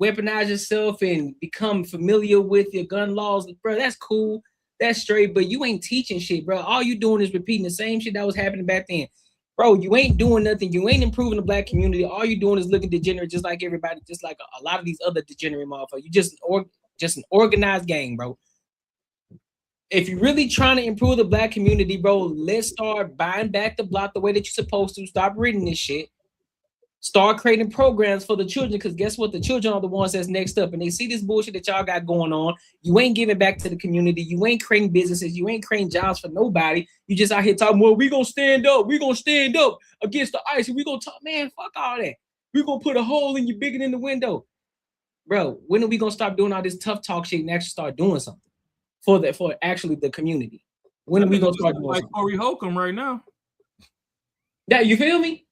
weaponize yourself and become familiar with your gun laws, bro. That's cool. That's straight, but you ain't teaching shit, bro. All you doing is repeating the same shit that was happening back then. Bro, you ain't doing nothing. You ain't improving the Black community. All you doing is looking degenerate just like everybody, just like a lot of these other degenerate motherfuckers. You just an organized gang, bro. If you're really trying to improve the Black community, bro, let's start buying back the block the way that you're supposed to. Stop reading this shit. Start creating programs for the children, because guess what? The children are the ones that's next up, and they see this bullshit that y'all got going on. You ain't giving back to the community. You ain't creating businesses. You ain't creating jobs for nobody. You just out here talking, well, we gonna stand up. We gonna stand up against the ICE. We gonna talk, man, fuck all that. We gonna put a hole in you bigger than the window. Bro, when are we gonna stop doing all this tough talk shit and actually start doing something for actually the community? When are we gonna start doing like something? Corey Holcomb right now? Yeah, you feel me?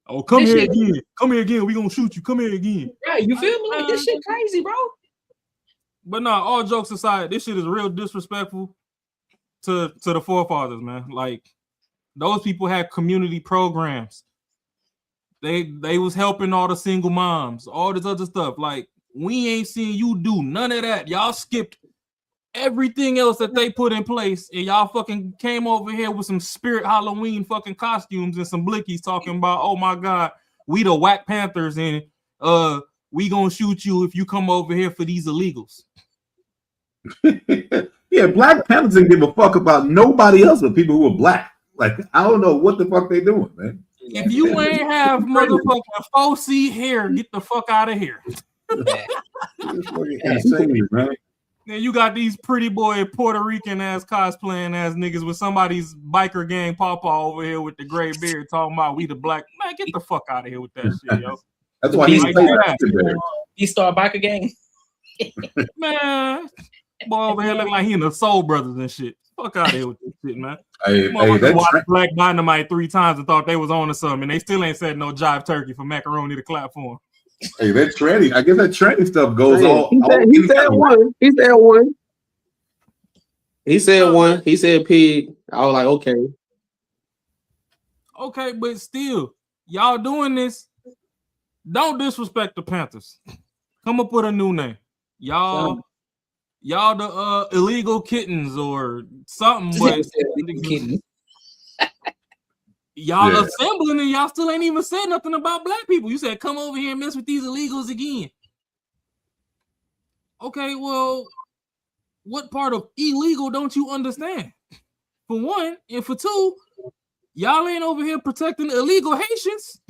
Oh, come here again. Come here again. We gonna shoot you. Come here again. Right, you feel me? Like, this shit crazy, bro. But no, all jokes aside, this shit is real disrespectful to the forefathers, man. Like, those people had community programs. They was helping all the single moms, all this other stuff. Like, we ain't seen you do none of that. Y'all skipped everything else that they put in place, and y'all fucking came over here with some Spirit Halloween fucking costumes and some blickies talking about, oh my God, we the whack Panthers, and we gonna shoot you if you come over here for these illegals. Yeah, Black Panthers didn't give a fuck about nobody else but people who were Black. Like, I don't know what the fuck they doing, man. If you ain't have motherfucking 4C hair, get the fuck out of here. It's fucking insane, man. Then you got these pretty boy Puerto Rican ass cosplaying ass niggas with somebody's biker gang pawpaw over here with the gray beard talking about we the Black. Man, get the fuck out of here with that shit, yo. That's why he's B-Star biker gang. Man, boy over here look like he in the Soul Brothers and shit. Fuck out of here with this shit, man. Hey, watched Black Dynamite 3 times and thought they was on to something, and they still ain't said no jive turkey for macaroni to clap for him. Hey, that tranny, I guess that tranny stuff goes He said one. He said one. He said pig. I was like, okay. Okay, but still, y'all doing this. Don't disrespect the Panthers. Come up with a new name. Y'all the illegal kittens or something, but y'all assembling and y'all still ain't even said nothing about Black people. You said come over here and mess with these illegals again. Okay, well, what part of illegal don't you understand? For one, and for two, y'all ain't over here protecting the illegal Haitians.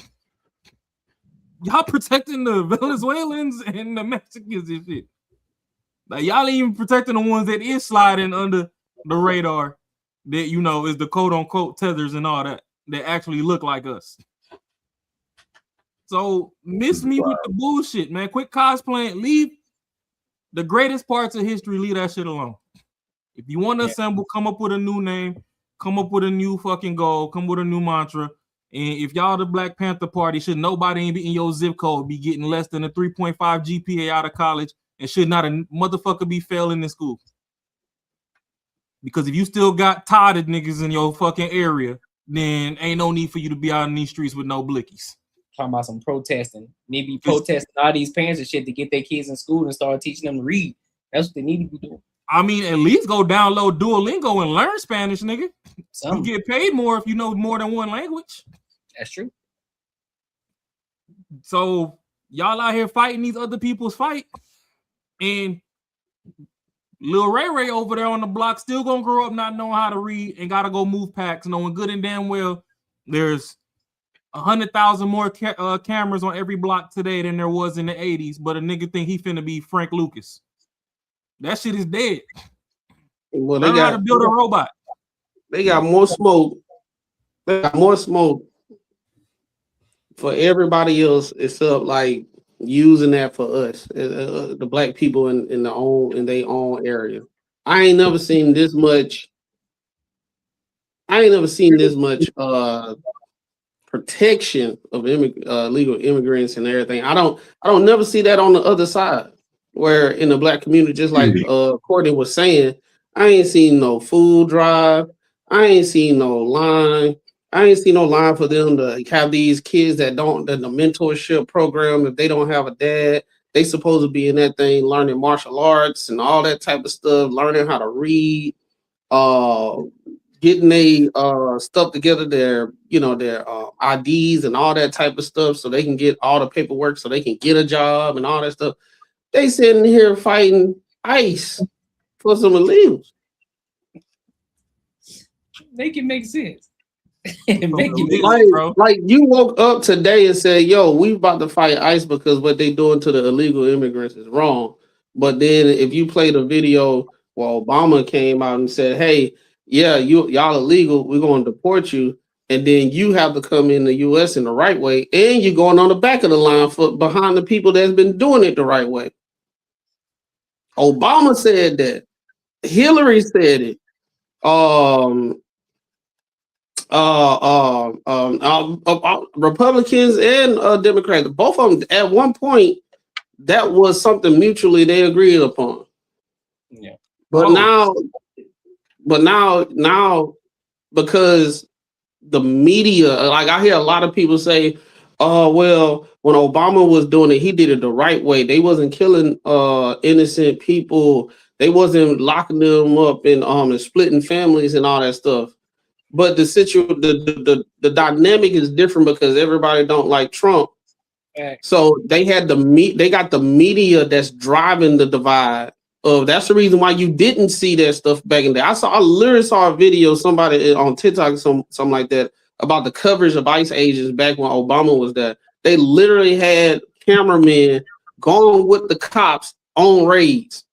Y'all protecting the Venezuelans and the Mexicans and shit. Like, y'all ain't even protecting the ones that is sliding under the radar that, you know, is the quote-unquote tethers and all that actually look like us. So miss me with the bullshit, man. Quit cosplaying. Leave the greatest parts of history, leave that shit alone. If you want to assemble, come up with a new name, come up with a new fucking goal, come with a new mantra. And if y'all the Black Panther Party, should nobody in your zip code be getting less than a 3.5 GPA out of college, and should not a motherfucker be failing in school. Because if you still got totted niggas in your fucking area, then ain't no need for you to be out in these streets with no blickies. Talking about some protesting. Maybe protesting all these parents and shit to get their kids in school and start teaching them to read. That's what they need to be doing. I mean, at least go download Duolingo and learn Spanish, nigga. You get paid more if you know more than one language. That's true. So y'all out here fighting these other people's fight, and Lil Ray Ray over there on the block still gonna grow up not knowing how to read and gotta go move packs, knowing good and damn well there's 100,000 more cameras on every block today than there was in the 80s, but a nigga think he finna be Frank Lucas. That shit is dead. Well, they got to build a robot. They got more smoke. They got more smoke for everybody else except like using that for us, the black people in their own area. I ain't never seen this much. Protection of legal immigrants and everything. I don't never see that on the other side, where in the black community, just like Courtney was saying, I ain't seen no food drive. I ain't seen no line. I ain't seen no line for them to have these kids that the mentorship program, if they don't have a dad, they supposed to be in that thing learning martial arts and all that type of stuff, learning how to read, getting their stuff together, their IDs and all that type of stuff, so they can get all the paperwork, so they can get a job and all that stuff. They sitting here fighting ICE for some illegals. Make it make sense. Like you woke up today and said, "Yo, we about to fight ICE because what they doing to the illegal immigrants is wrong." But then if you play the video where Obama came out and said, "Hey, yeah, y'all illegal, we're going to deport you," and then you have to come in the U.S. in the right way, and you're going on the back of the line behind the people that's been doing it the right way. Obama said that. Hillary said it. Republicans and Democrats, both of them at one point, that was something mutually they agreed upon. Yeah. But now, because the media, like I hear a lot of people say, "Oh, well, when Obama was doing it, he did it the right way. They wasn't killing innocent people. They wasn't locking them up and splitting families and all that stuff." But the dynamic is different because everybody don't like Trump. So they got the media that's driving the divide. That's the reason why you didn't see that stuff back in there. I literally saw a video, somebody on TikTok, something like that, about the coverage of ICE agents back when Obama was there. They literally had cameramen going with the cops on raids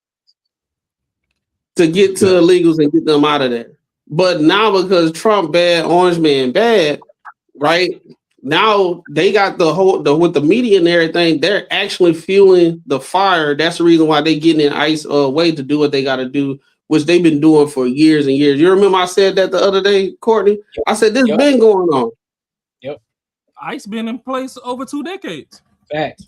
to get to illegals and get them out of there. But now because Trump bad, Orange Man bad, right? Now they got with the media and everything, they're actually fueling the fire. That's the reason why they getting in ICE way to do what they got to do, which they've been doing for years and years. You remember I said that the other day, Courtney? I said this been going on. Yep. ICE been in place over 2 decades. Facts.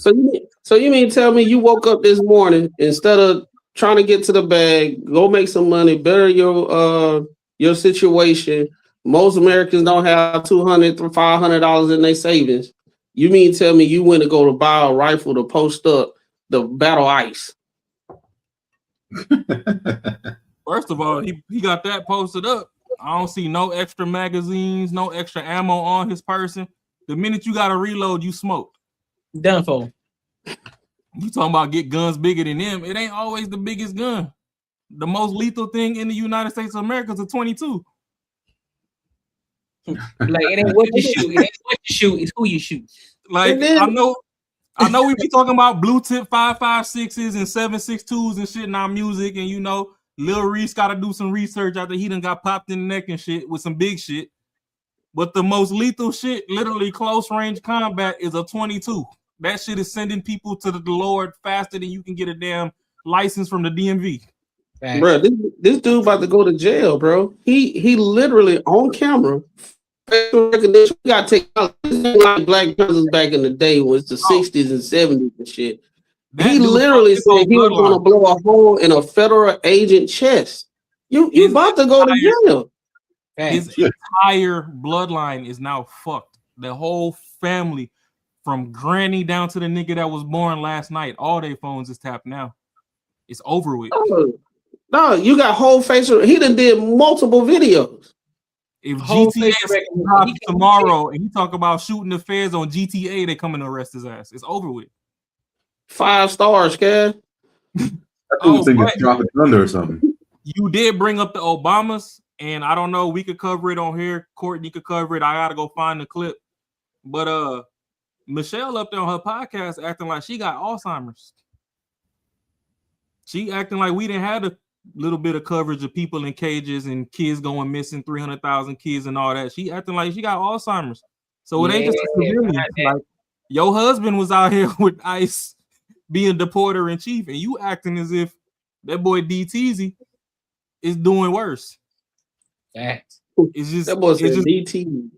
So you mean tell me you woke up this morning, instead of trying to get to the bag, go make some money, better your situation? Most Americans don't have $200 to $500 in their savings. You mean tell me you went to go to buy a rifle to post up the battle ICE? First of all, he got that posted up. I don't see no extra magazines, no extra ammo on his person. The minute you got to reload, you smoked. Done for. You talking about get guns bigger than them? It ain't always the biggest gun. The most lethal thing in the United States of America is a 22. Like it ain't what you shoot, it ain't what you shoot, it's who you shoot. Like I know we be talking about blue tip 5.56s and 7.62s and shit in our music, and Lil Reese got to do some research after he done got popped in the neck and shit with some big shit. But the most lethal shit, literally close range combat, is a 22. That shit is sending people to the Lord faster than you can get a damn license from the DMV. Bro, this dude about to go to jail, bro. He literally on camera. Facial recognition. We gotta take out like Black Panthers back in the day when it's the 60s and 70s and shit. He literally said he was gonna blow a hole in a federal agent chest. You about to go to jail. His entire bloodline is now fucked. The whole family, from granny down to the nigga that was born last night, all their phones is tapped now. It's over with. No, you got whole facial. He done did multiple videos. If GTA drops tomorrow and he talk about shooting the feds on GTA, they coming to arrest his ass. It's over with. 5 stars, Kev. I do think it's dropping thunder or something. You did bring up the Obamas, and I don't know. We could cover it on here. Courtney could cover it. I gotta go find the clip. But Michelle up there on her podcast acting like she got Alzheimer's. She acting like we didn't have a little bit of coverage of people in cages and kids going missing, 300,000 kids and all that. She acting like she got Alzheimer's. So it ain't just a civilian. Like your husband was out here with ICE being the porter in chief, and you acting as if that boy DTZ is doing worse. Facts. It's just that boy said DT.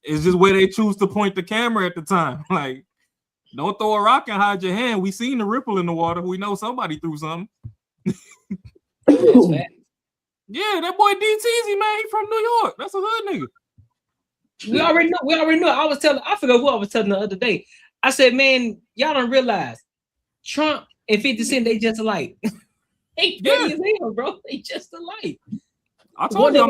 It's just where they choose to point the camera at the time. Like, don't throw a rock and hide your hand. We seen the ripple in the water. We know somebody threw something. Yeah, that boy DTZ, man, he from New York. That's a hood nigga. We already know. I forgot what I was telling the other day. I said, man, y'all don't realize Trump and 50 Cent, they just alike. They funny as hell, bro. They just alike. I told you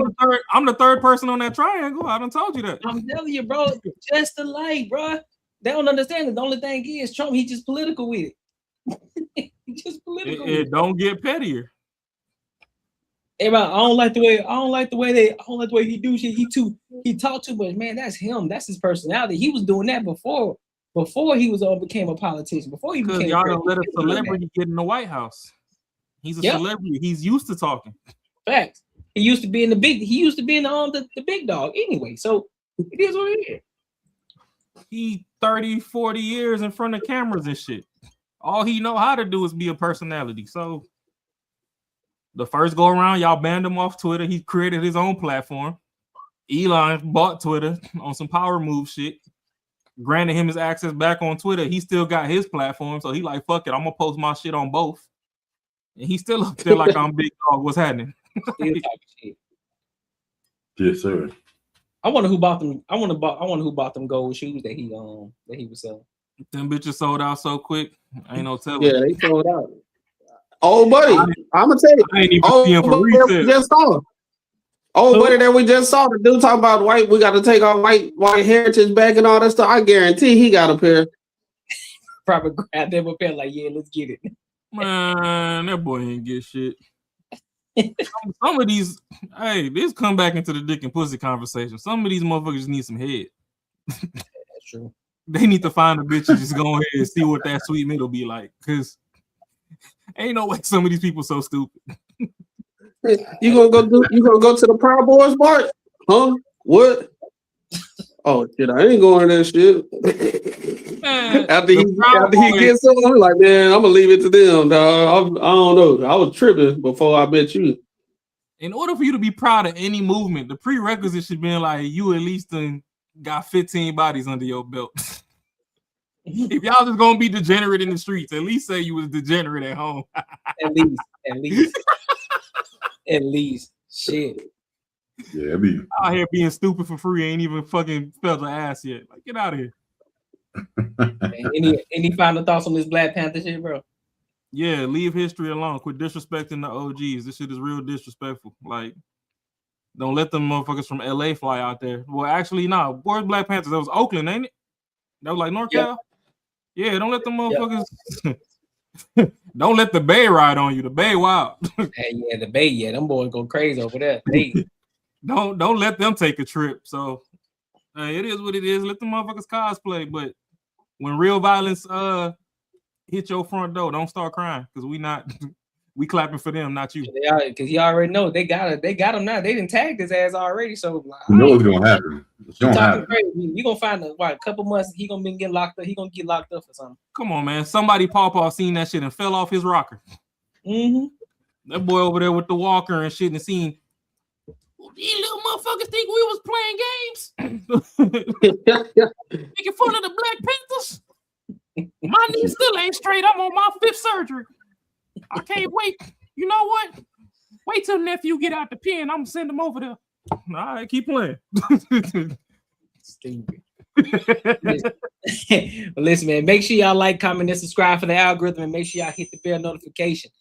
I'm the third person on that triangle. I done told you that. I'm telling you, bro, just alike, bro. They don't understand it. The only thing is Trump, he just political with it. He just political. It don't get pettier. Everybody, I don't like the way he do shit. He talk too much, man. That's him. That's his personality. He was doing that before he was became a politician. Before he became y'all don't let a celebrity get in the White House. He's a celebrity. He's used to talking. Facts. He used to be in the big dog anyway. So it is what it is. He 30, 40 years in front of cameras and shit. All he know how to do is be a personality. So the first go around, y'all banned him off Twitter. He created his own platform. Elon bought Twitter on some power move shit. Granted him his access back on Twitter. He still got his platform. So he like, fuck it, I'm gonna post my shit on both. And he's still up there like I'm big dog. What's happening? Still talking shit. Yes, sir. I wonder who bought them. I wonder who bought them gold shoes that he was selling. Them bitches sold out so quick. Ain't no telling. Yeah, they sold out. Oh, buddy, I'm gonna tell you. I ain't even see him for resale. Just saw. Oh, buddy, that we just saw the dude talking about white. We got to take our white heritage back and all that stuff. I guarantee he got a pair. Probably grabbed them a pair. Like, yeah, let's get it. Man, that boy ain't get shit. Some of these, hey, this come back into the dick and pussy conversation. Some of these motherfuckers need some head. That's true. They need to find a bitch and just go ahead and see what that sweet middle be like. Cause ain't no way some of these people so stupid. You gonna go to the Proud Boys Mart? Huh? What? Oh shit, I ain't going to that shit. Man, after he gets some, I'm like, man, I'm gonna leave it to them, dog. I don't know. I was tripping before I bet you. In order for you to be proud of any movement, the prerequisite should be like you at least got 15 bodies under your belt. If y'all just gonna be degenerate in the streets, at least say you was degenerate at home. At least. Shit. Yeah, I mean, out here being stupid for free, ain't even fucking felt the ass yet. Like, get out of here. Any final thoughts on this Black Panther shit, bro? Yeah, leave history alone. Quit disrespecting the OGs. This shit is real disrespectful. Like, don't let them motherfuckers from LA fly out there. Well, actually, no. Where's Black Panthers? That was Oakland, ain't it? That was like NorCal? Yeah, don't let them motherfuckers. Don't let the Bay ride on you. The Bay wild. Hey, yeah, the Bay, yeah, them boys go crazy over there. Hey. Don't let them take a trip. So it is what it is. Let the motherfuckers cosplay. But when real violence hit your front door, don't start crying because we clapping for them, not you. Because you already know they got him now. They didn't tag his ass already. So like, you know what's gonna happen. It's gonna happen. You gonna find a couple months. He gonna get locked up. He gonna get locked up or something. Come on, man. Somebody Pawpaw seen that shit and fell off his rocker. Mm-hmm. That boy over there with the walker and shit and seen. These little motherfuckers think we was playing games. Making fun of the Black Panthers. My knee still ain't straight. I'm on my 5th surgery. I can't wait. You know what? Wait till nephew get out the pen. I'm gonna send him over there. All right, keep playing. Stupid. Listen, man, make sure y'all like, comment, and subscribe for the algorithm, and make sure y'all hit the bell notification.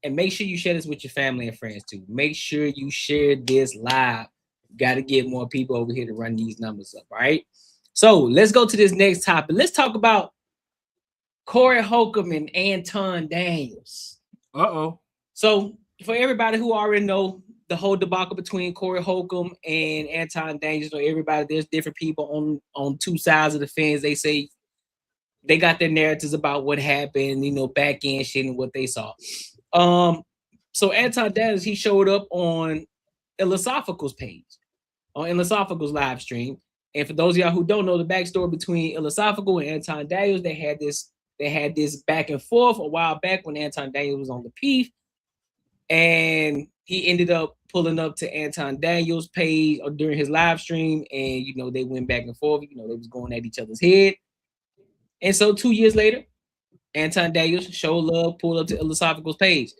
And make sure you share this with your family and friends too. Make sure you share this live. Got to get more people over here to run these numbers up, all right? So let's go to this next topic. Let's talk about Corey Holcomb and Anton Daniels. Uh-oh. So for everybody who already know the whole debacle between Corey Holcomb and Anton Daniels, everybody, there's different people on two sides of the fence. They say they got their narratives about what happened, back end shit and what they saw. So Anton Daniels, he showed up on Philosophical's page, on Philosophical's live stream. And for those of y'all who don't know the backstory between Philosophical and Anton Daniels, they had this back and forth a while back when Anton Daniels was on the Peef. And he ended up pulling up to Anton Daniels' page or during his live stream, and they went back and forth. They was going at each other's head. And so 2 years later, Anton Daniels showed love, pulled up to Philosophical's page.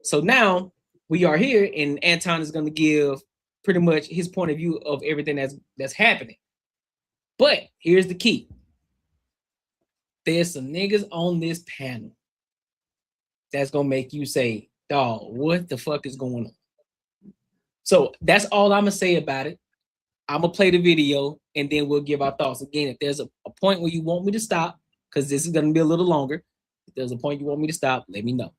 So now we are here, and Anton is going to give pretty much his point of view of everything that's happening. But here's the key. There's some niggas on this panel that's going to make you say, dog, what the fuck is going on? So that's all I'm going to say about it. I'm going to play the video, and then we'll give our thoughts. Again, if there's a point where you want me to stop, because this is going to be a little longer, if there's a point you want me to stop, let me know.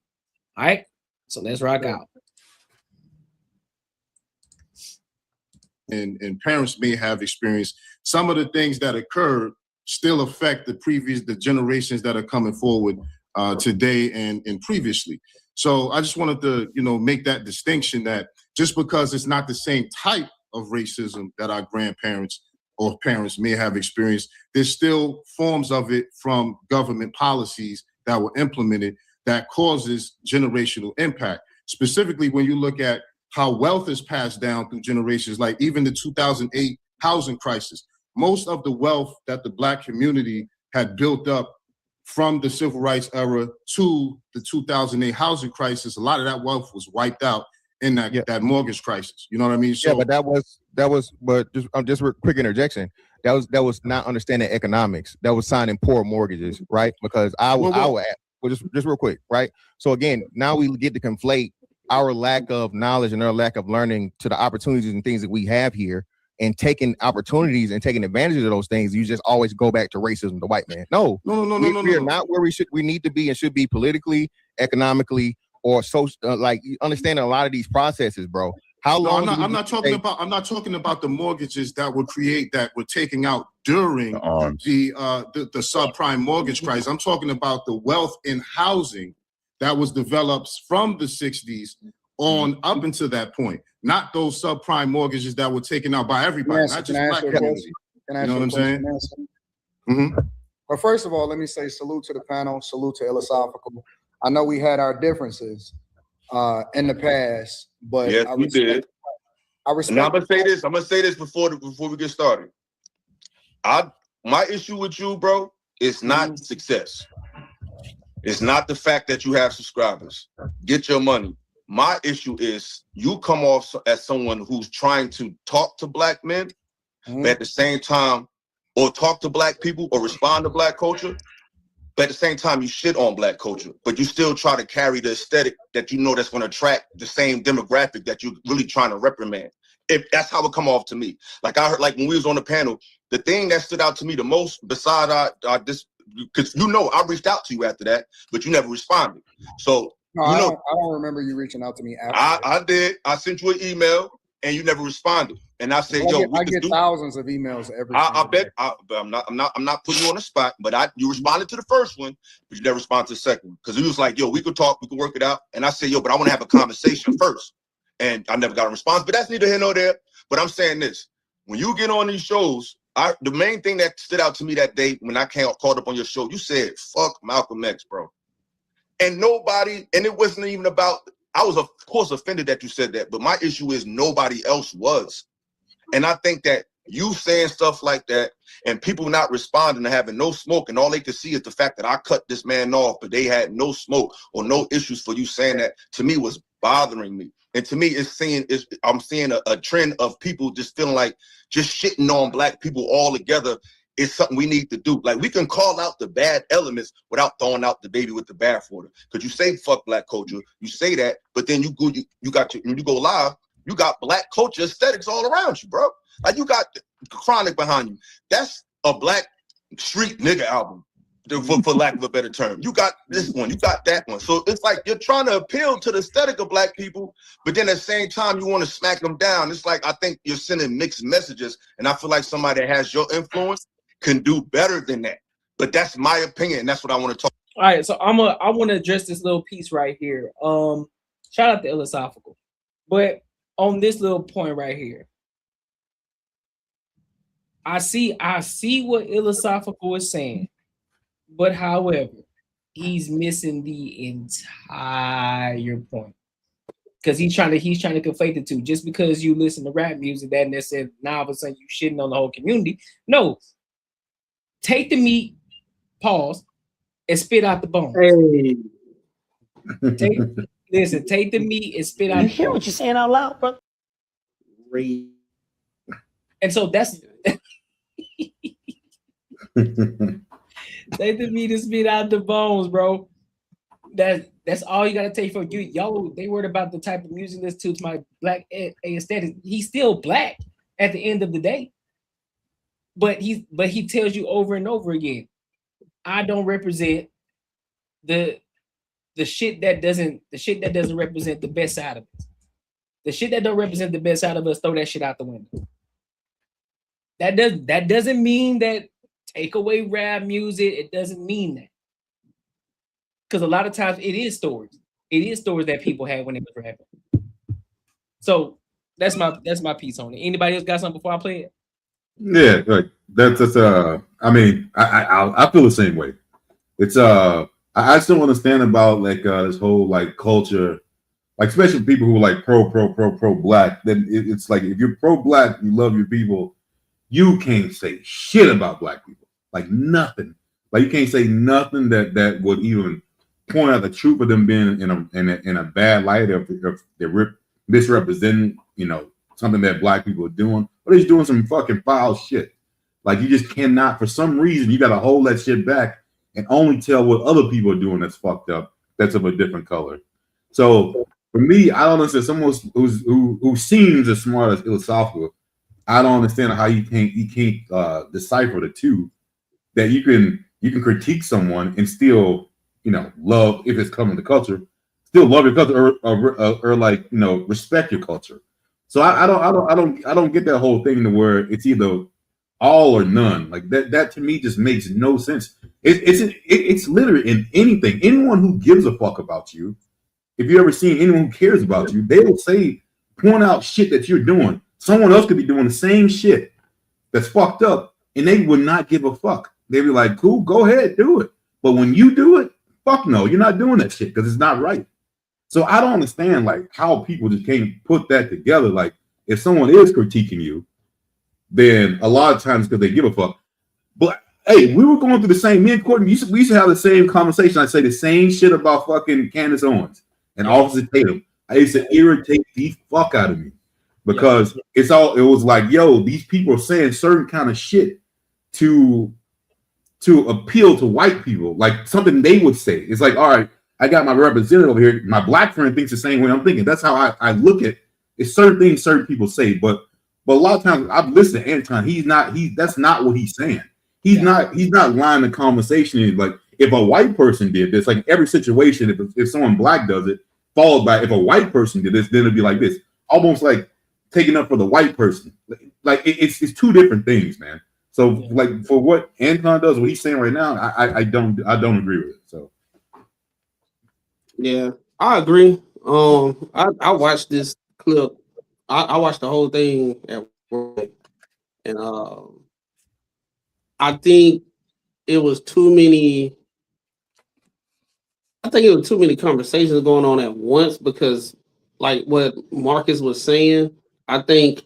All right? So let's rock out. And parents may have experienced some of the things that occurred still affect the generations that are coming forward today and previously. So I just wanted to, make that distinction that just because it's not the same type of racism that our grandparents or parents may have experienced, there's still forms of it from government policies that were implemented that causes generational impact. Specifically, when you look at how wealth is passed down through generations, like even the 2008 housing crisis, most of the wealth that the Black community had built up from the civil rights era to the 2008 housing crisis, a lot of that wealth was wiped out in that mortgage crisis. You know what I mean? So, yeah, but just a quick interjection. That was not understanding economics. That was signing poor mortgages, right? Because just real quick, right? So again, now we get to conflate our lack of knowledge and our lack of learning to the opportunities and things that we have here, and taking opportunities and taking advantage of those things. You just always go back to racism, the white man. No. We are not where we need to be and should be politically, economically, or social. Like understanding a lot of these processes, bro. How long? I'm not talking about the mortgages that were taking out during the subprime mortgage crisis. I'm talking about the wealth in housing that was developed from the 60s on up until that point. Not those subprime mortgages that were taken out by everybody, not just Black community. You know what I'm saying? Mm-hmm. But first of all, let me say salute to the panel, salute to Philosophical. I know we had our differences in the past, but yes, we did. I respect. And I'm gonna say this before we get started. My issue with you, bro, is not success. It's not the fact that you have subscribers. Get your money. My issue is you come off as someone who's trying to talk to Black men, but at the same time, or talk to Black people or respond to Black culture, but at the same time you shit on Black culture, but you still try to carry the aesthetic that you know that's going to attract the same demographic that you're really trying to reprimand. If that's how it come off to me. Like I heard, like when we was on the panel, the thing that stood out to me the most, besides this, because I reached out to you after that, but you never responded. So no, I don't remember you reaching out to me after. I did. I sent you an email and you never responded. And I said, I get thousands of emails every day. I bet I'm not putting you on the spot, but you responded to the first one, but you never responded to the second one. Because he was like, we could talk, we could work it out. And I said, but I want to have a conversation first. And I never got a response. But that's neither here nor there. But I'm saying this. When you get on these shows, the main thing that stood out to me that day when I caught up on your show, you said, fuck Malcolm X, bro. And it wasn't even about, I was of course offended that you said that, but my issue is nobody else was. And I think that you saying stuff like that and people not responding and having no smoke, and all they could see is the fact that I cut this man off, but they had no smoke or no issues for you saying that, to me was bothering me. And to me, I'm seeing a trend of people just feeling like just shitting on black people all together is something we need to do. Like, we can call out the bad elements without throwing out the baby with the bathwater. Because you say fuck black culture, you say that, but then when you go live, you got black culture aesthetics all around you, bro. Like, you got Chronic behind you. That's a black street nigga album, for lack of a better term. You got this one, you got that one. So it's like you're trying to appeal to the aesthetic of black people, but then at the same time you want to smack them down. It's like, I think you're sending mixed messages, and I feel like somebody that has your influence can do better than that. But that's my opinion, and that's what I want to talk. All right, so I want to address this little piece right here. Shout out to Philosophical, but on this little point right here, I see what Philosophical is saying, but however, he's missing the entire point, because he's trying to conflate the two. Just because you listen to rap music, that necessarily now all of a sudden you shitting on the whole community. No, take the meat, pause, and spit out the bones. Hey. Take the meat and spit out. You hear what you're saying out loud, bro? And so that's take the meat and spit out the bones, bro. That's all you gotta take for you. Y'all, they worried about the type of music listen to my black aesthetic. He's still black at the end of the day. But he tells you over and over again, I don't represent the shit that doesn't represent the best side of us. The shit that don't represent the best side of us, throw that shit out the window. That doesn't mean that take away rap music. It doesn't mean that. Because a lot of times it is stories. It is stories that people had when it was rapping. So that's my piece on it. Anybody else got something before I play it? Yeah, like that's I mean, I feel the same way. It's I still understand about like this whole like culture, like especially people who are like pro black. Then it's like, if you're pro black, you love your people, you can't say shit about black people, like nothing. Like you can't say nothing that would even point out the truth of them being in a bad light, if they're misrepresenting, something that black people are doing, or they're just doing some fucking foul shit. Like, you just cannot, for some reason, you got to hold that shit back and only tell what other people are doing that's fucked up, that's of a different color. So for me, I don't understand someone who seems as smart as philosophical. I don't understand how you can't decipher the two, that you can critique someone and still love, if it's coming to culture, still love your culture or like respect your culture. So I don't get that whole thing to where it's either all or none. Like that to me just makes no sense. It's literally in anything. Anyone who gives a fuck about you, if you ever seen anyone who cares about you, they will point out shit that you're doing. Someone else could be doing the same shit that's fucked up, and they would not give a fuck. They'd be like, cool, go ahead, do it. But when you do it, fuck no, you're not doing that shit because it's not right. So I don't understand like how people just can't put that together. Like, if someone is critiquing you, then a lot of times because they give a fuck. But hey, we were going through the same, me and Courtney, we used to have the same conversation. I say the same shit about fucking Candace Owens and Officer Tatum. I used to irritate the fuck out of me because it was like, yo, these people are saying certain kind of shit to appeal to white people, like something they would say. It's like, all right, I got my representative over here. My black friend thinks the same way I'm thinking. That's how I look at it. It's certain things certain people say, but a lot of times I've listened to Anton. That's not what he's saying. He's not lying the conversation. Like, if a white person did this, like every situation, if someone black does it, followed by if a white person did this, then it'd be like this, almost like taking up for the white person. Like it's two different things, man. So like for what Anton does, what he's saying right now, I don't agree with it. So yeah, I agree. I watched this clip. I watched the whole thing at work, and I think it was too many. I think it was too many conversations going on at once, because, like what Marcus was saying, I think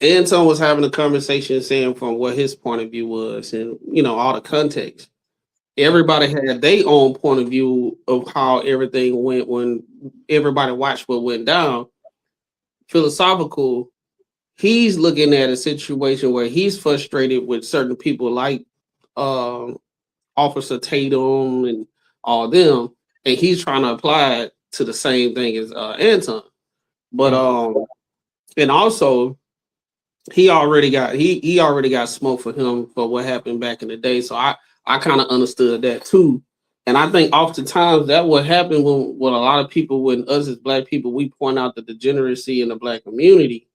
Anton was having a conversation saying from what his point of view was, and all the context. everybody had their own point of view of how everything went when everybody watched what went down. Philosophical, he's looking at a situation where he's frustrated with certain people like Officer Tatum and all them, and he's trying to apply it to the same thing as Anton. But and also he already got smoke for him for what happened back in the day. So I kind of understood that too. And I think oftentimes that what happened when a lot of people, when us as black people, we point out the degeneracy in the black community.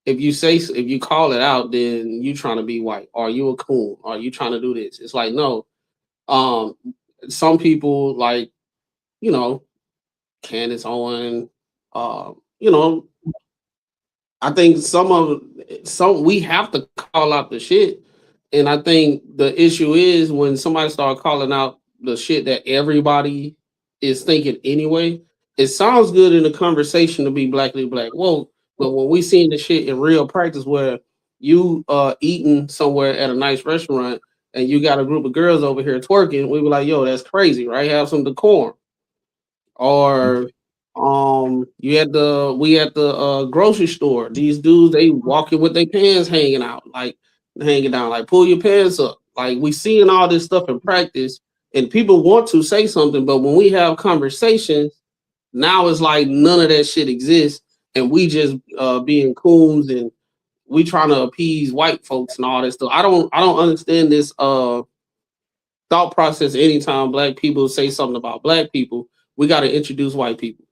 If you call it out, then you trying to be white, or you a coon, or you trying to do this. It's like, no. Some people like, you know, Candace Owen, you know, I think some we have to call out the shit. And I think the issue is when somebody start calling out the shit that everybody is thinking anyway, it sounds good in the conversation to be blackly black woke, but when we seeing the shit in real practice where you eating somewhere at a nice restaurant and you got a group of girls over here twerking, we were like, yo, that's crazy, right? Have some decorum. Or we at the grocery store, these dudes, they walking with their pants hanging down, like pull your pants up. Like we seeing all this stuff in practice, and people want to say something, but when we have conversations, now it's like none of that shit exists, and we just being coons, and we trying to appease white folks and all that stuff. I don't understand this thought process. Anytime black people say something about black people, we got to introduce white people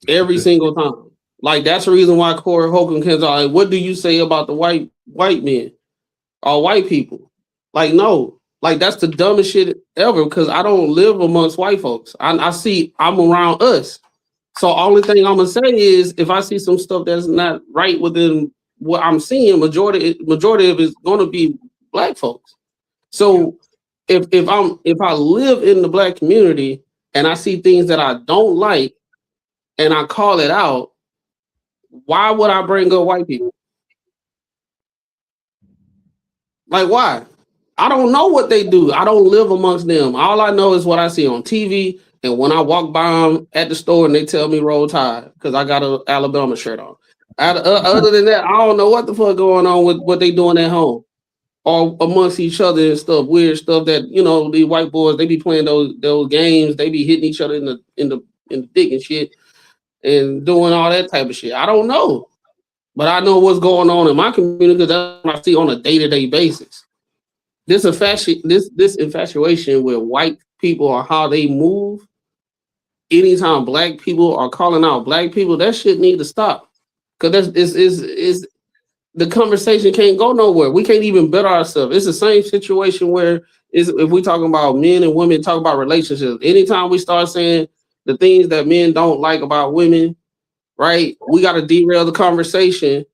every single time. Like that's the reason why Corey Holcomb comes out. Like, what do you say about the white men or white people? Like, no, like that's the dumbest shit ever, because I don't live amongst white folks. I'm around us. So only thing I'm gonna say is if I see some stuff that's not right within what I'm seeing, majority of it's gonna be black folks. So if I live in the black community and I see things that I don't like and I call it out, why would I bring up white people? Like, why? I don't know what they do. I don't live amongst them. All I know is what I see on TV. And when I walk by them at the store and they tell me roll tide because I got an Alabama shirt on. Other than that, I don't know what the fuck going on with what they doing at home or amongst each other and stuff, weird stuff that, you know, the white boys, they be playing those games. They be hitting each other in the dick and shit and doing all that type of shit. I don't know. But I know what's going on in my community because that's what I see on a day-to-day basis. This infatuation with white people or how they move, anytime black people are calling out black people, that shit need to stop. Because is the conversation can't go nowhere. We can't even better ourselves. It's the same situation where if we talking about men and women, talk about relationships. Anytime we start saying the things that men don't like about women, right? We got to derail the conversation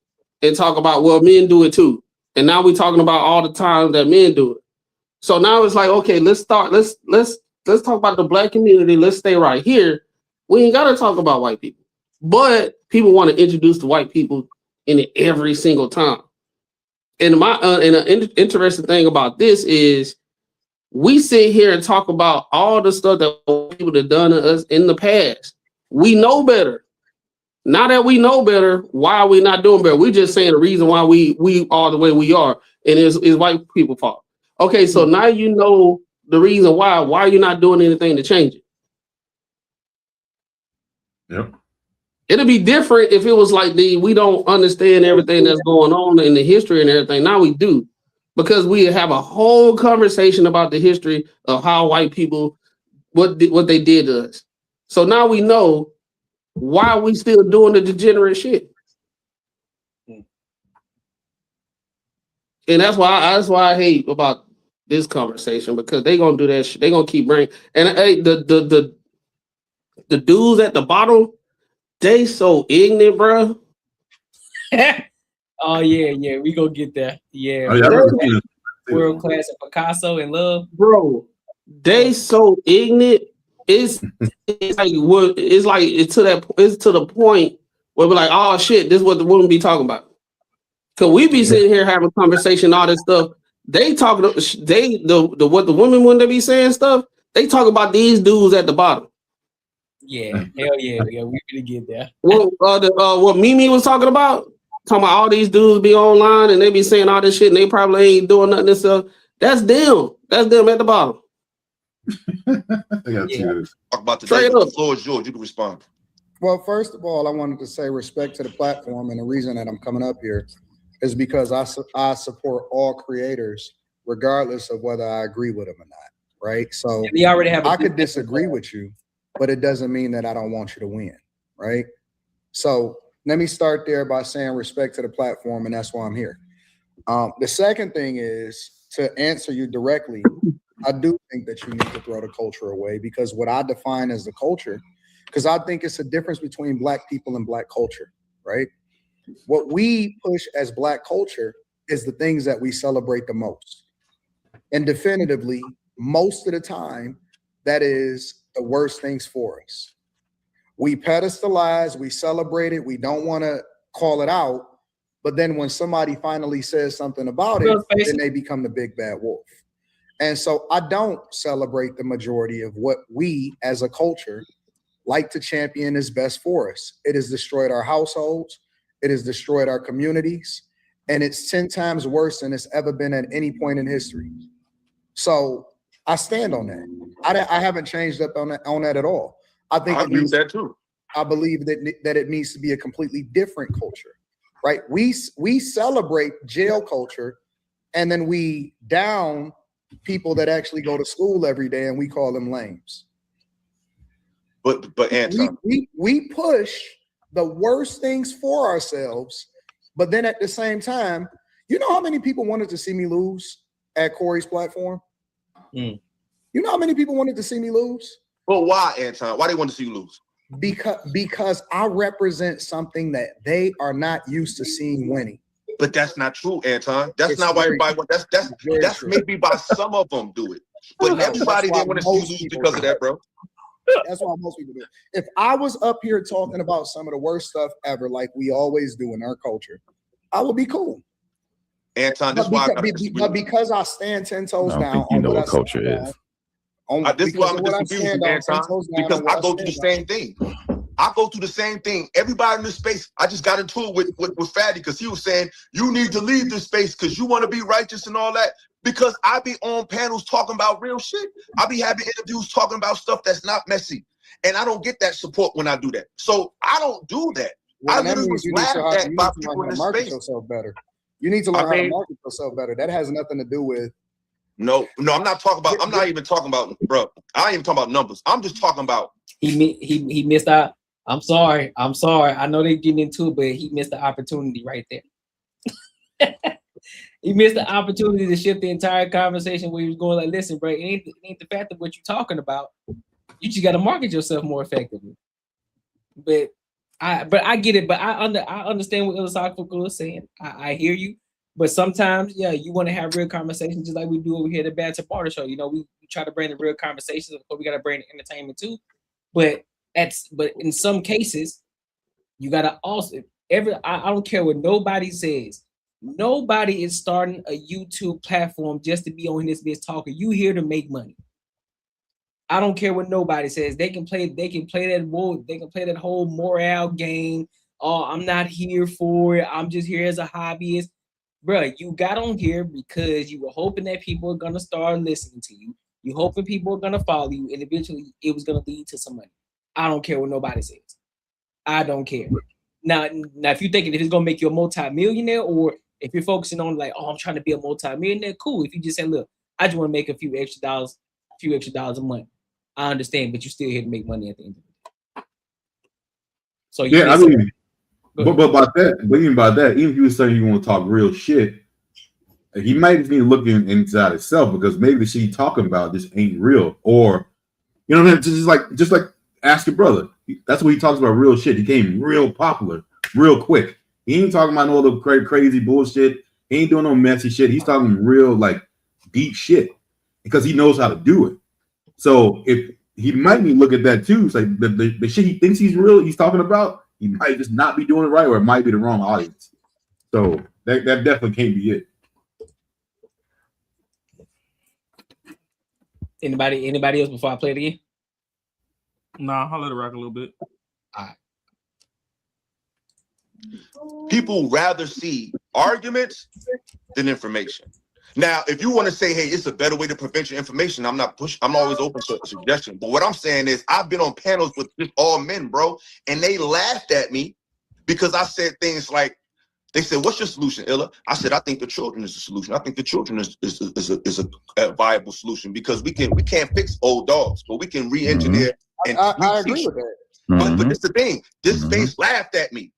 and talk about, well, men do it too. And now we're talking about all the time that men do it. So now it's like, okay, let's talk about the black community. Let's stay right here. We ain't got to talk about white people. But people want to introduce the white people in it every single time. And an interesting thing about this is we sit here and talk about all the stuff that people have done to us in the past. We know better. Now that we know better, why are we not doing better? We're just saying the reason why we are the way we are, and it's white people's fault. Okay, so now you know the reason why. Why are you not doing anything to change it? Yep. It'd be different if it was like we don't understand everything that's going on in the history and everything. Now we do, because we have a whole conversation about the history of how white people, what they did to us. So now we know why are we still doing the degenerate shit. And that's why I hate about this conversation, because they gonna do that shit. They gonna keep bringing, and hey, the dudes at the bottom, they so ignorant, bro. Oh yeah, we gonna get that. Yeah, world class of Picasso and love, bro. They so ignorant. It's to the point where we're like, oh shit, this is what the women be talking about. Cause we be sitting here having a conversation, all this stuff, they talking. The what the women when they be saying stuff. They talk about these dudes at the bottom. Yeah, hell yeah, we really get there. What Mimi was talking about about all these dudes be online and they be saying all this shit and they probably ain't doing nothing and stuff. That's them. That's them at the bottom. Talk about today. The floor is yours. You can respond. Well, first of all, I wanted to say respect to the platform, and the reason that I'm coming up here is because I support all creators, regardless of whether I agree with them or not. Right? So we already have. I could disagree with you, but it doesn't mean that I don't want you to win. Right? So let me start there by saying respect to the platform, and that's why I'm here. The second thing is to answer you directly. I do think that you need to throw the culture away, because what I define as the culture, because I think it's a difference between Black people and Black culture, right? What we push as Black culture is the things that we celebrate the most. And definitively, most of the time, that is the worst things for us. We pedestalize, we celebrate it, we don't want to call it out, but then when somebody finally says something about it, then they become the big bad wolf. And so I don't celebrate the majority of what we as a culture like to champion is best for us. It has destroyed our households. It has destroyed our communities. And it's 10 times worse than it's ever been at any point in history. So I stand on that. I haven't changed up on that at all. I think I agree with that too. I believe that it needs to be a completely different culture, right? We celebrate jail culture, and then we down people that actually go to school every day, and we call them lames. But Anton, we push the worst things for ourselves, but then at the same time, you know how many people wanted to see me lose at Corey's platform? You know how many people wanted to see me lose? Well, why, Anton? Why they want to see you lose? Because I represent something that they are not used to seeing winning. But that's not true, Anton. That's not why everybody wants. That's maybe by some of them do it, but everybody didn't want to see you lose because of that, bro. That's why most people do. If I was up here talking about some of the worst stuff ever, like we always do in our culture, I would be cool. Anton, this but because I stand 10 toes down. I don't think you know what culture is. This is why I'm disagreeing with you, Anton, because I go through the same thing. I go through the same thing. Everybody in this space, I just got into it with Fatty because he was saying, you need to leave this space because you want to be righteous and all that. Because I be on panels talking about real shit. I be having interviews talking about stuff that's not messy. And I don't get that support when I do that. So I don't do that. Well, I literally was laughed at by people in this space. Yourself better. You need to learn how to market yourself better. That has nothing to do with. No, I'm not talking about. I'm not even talking about, bro. I ain't even talking about numbers. I'm just talking about. He missed out. I'm sorry. I know they're getting into it, but he missed the opportunity right there. He missed the opportunity to shift the entire conversation where he was going like, listen, bro, it ain't the fact of what you're talking about. You just got to market yourself more effectively. But I get it. But I understand what Philosophical is saying. I hear you. But sometimes, yeah, you want to have real conversations just like we do over here at the Banter Barter show. You know, we try to bring the real conversations, but we got to bring the entertainment too. But in some cases, you got to also I don't care what nobody says. Nobody is starting a YouTube platform just to be on this bitch talking. You here to make money. I don't care what nobody says. They can play that whole morale game. Oh, I'm not here for it. I'm just here as a hobbyist. Bruh, you got on here because you were hoping that people are gonna start listening to you. You hoping people are gonna follow you, and eventually it was gonna lead to some money. I don't care what nobody says. I don't care. Now if you're thinking if it's gonna make you a multi-millionaire, or if you're focusing on like, oh, I'm trying to be a multi-millionaire, cool. If you just say, look, I just want to make a few extra dollars a month, I understand, but you're still here to make money at the end of the day. So yeah, I mean, but even about that, even if you were saying you want to talk real shit, he might just need to look inside himself, because maybe the shit he's talking about just ain't real, or you know what I mean? Just like ask your brother. That's what he talks about, real shit. He became real popular real quick. He ain't talking about no other crazy bullshit. He ain't doing no messy shit. He's talking real, like, deep shit because he knows how to do it. So if he might need to look at that too. It's like the shit he thinks he's talking about, he might just not be doing it right, or it might be the wrong audience. So that definitely can't be it. Anybody else before I play it again? Nah, I'll let it rock a little bit. All right. People rather see arguments than information. Now, if you want to say, hey, it's a better way to prevent your information, I'm always open to a suggestion. But what I'm saying is I've been on panels with just all men, bro, and they laughed at me because I said things like, they said, what's your solution, Illa? I said, I think the children is the solution. I think the children is a viable solution because we can't fix old dogs, but we can re-engineer and I agree with that. But it's the thing, this space laughed at me.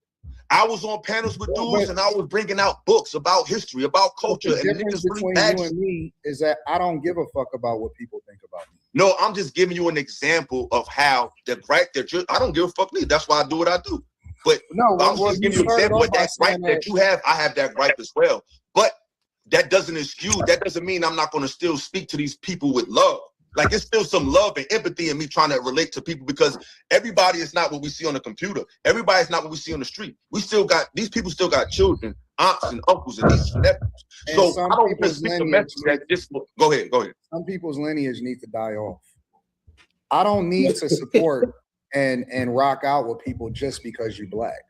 I was on panels with dudes and I was bringing out books about history, about culture. The And the difference niggas between really you and me is that I don't give a fuck about what people think about me. No, I'm just giving you an example of how the gripe that I don't give a fuck me. That's why I do what I do. But no, I'm just giving you an example of that gripe that you have. I have that gripe as well. But that doesn't excuse, that doesn't mean I'm not going to still speak to these people with love. Like it's still some love and empathy in me trying to relate to people because everybody is not what we see on the computer. Everybody's not what we see on the street. These people still got children, aunts and uncles and nieces and nephews. So I don't even speak the message that just go ahead. Some people's lineage need to die off. I don't need to support and rock out with people just because you're black.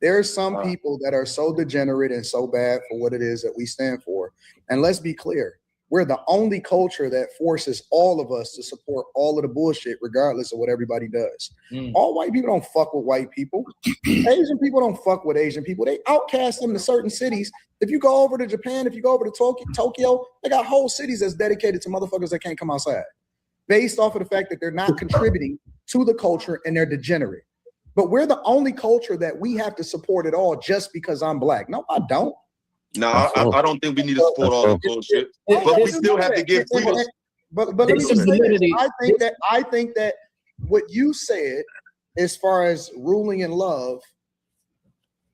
There's some people that are so degenerate and so bad for what it is that we stand for. And let's be clear. We're the only culture that forces all of us to support all of the bullshit, regardless of what everybody does. All white people don't fuck with white people. Asian people don't fuck with Asian people. They outcast them to certain cities. If you go over to Japan, if you go over to Tokyo, they got whole cities that's dedicated to motherfuckers that can't come outside, based off of the fact that they're not contributing to the culture and they're degenerate. But we're the only culture that we have to support it all just because I'm black. No, I don't. No, I don't think we need to support all the bullshit, but we still have to give freedom. But let me just say this. I think that what you said, as far as ruling in love,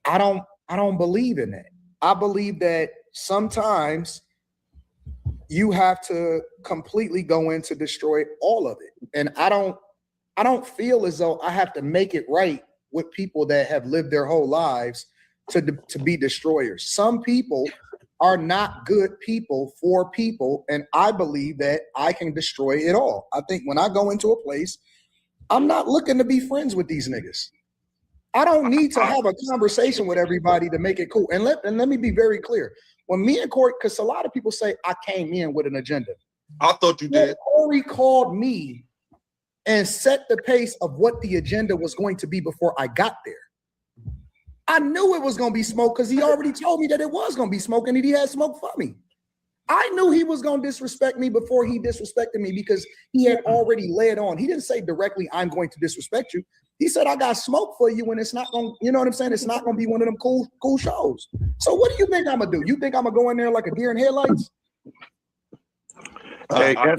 I don't believe in that. I believe that sometimes you have to completely go in to destroy all of it, and I don't feel as though I have to make it right with people that have lived their whole lives to be destroyers. Some people are not good people for people, and I believe that I can destroy it all. I think when I go into a place, I'm not looking to be friends with these niggas. I don't need to have a conversation with everybody to make it cool. And let me be very clear. When me and Corey, because a lot of people say I came in with an agenda. I thought you did. Corey called me and set the pace of what the agenda was going to be before I got there. I knew it was going to be smoke because he already told me that it was going to be smoke and that he had smoke for me. I knew he was going to disrespect me before he disrespected me because he had already led on. He didn't say directly, I'm going to disrespect you. He said, I got smoke for you and it's not going to, you know what I'm saying? It's not going to be one of them cool shows. So what do you think I'm going to do? You think I'm going to go in there like a deer in headlights? Hey, I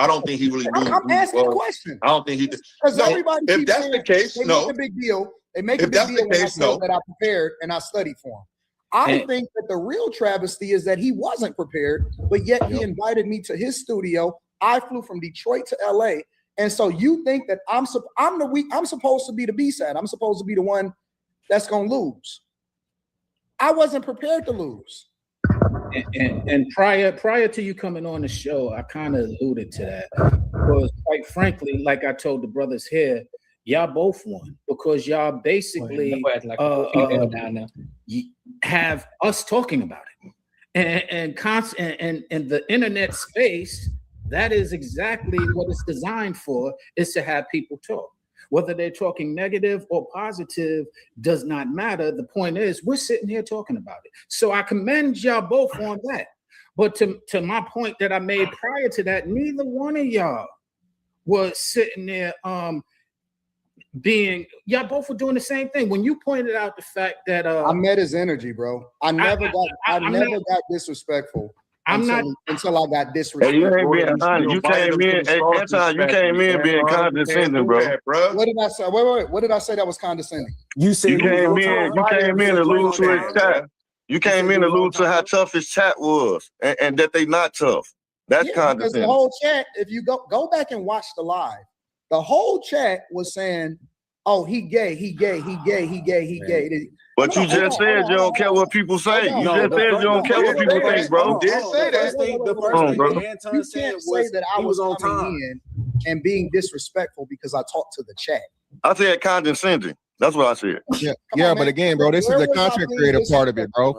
don't think he really knew. I'm asking a question. I don't think he did. Because everybody if that's saying, the case, they no. make a big deal. They make a big deal when I said that I prepared and I studied for him. I think that the real travesty is that he wasn't prepared, but yet he invited me to his studio. I flew from Detroit to LA. And so you think that I'm supposed to be the B-side. I'm supposed to be the one that's going to lose. I wasn't prepared to lose. And prior to you coming on the show, I kind of alluded to that. Because quite frankly, like I told the brothers here, y'all both won because y'all basically have us talking about it. And the internet space, that is exactly what it's designed for, is to have people talk. Whether they're talking negative or positive does not matter. The point is, we're sitting here talking about it. So I commend y'all both on that. But to my point that I made prior to that, neither one of y'all was sitting there y'all both were doing the same thing. When you pointed out the fact that I met his energy, bro. I never got disrespectful. Until I got disrespectful. Hey, you ain't being honest. You came in, you came in being condescending, bro. What did I say? Wait. What did I say that was condescending? You said you came in to lose to his chat. You came in to lose to how tough his chat was, and that they not tough. That's condescending. Because the whole chat, if you go back and watch the live, the whole chat was saying, oh, he gay, he gay, he gay, he gay, he gay. But you just said you don't care what people say. You just said you don't care what people think, bro. The first thing that Anton said was that I was coming in and being disrespectful because I talked to the chat. I said condescending. That's what I said. Yeah, but again, bro, this is the content creator part of it, bro.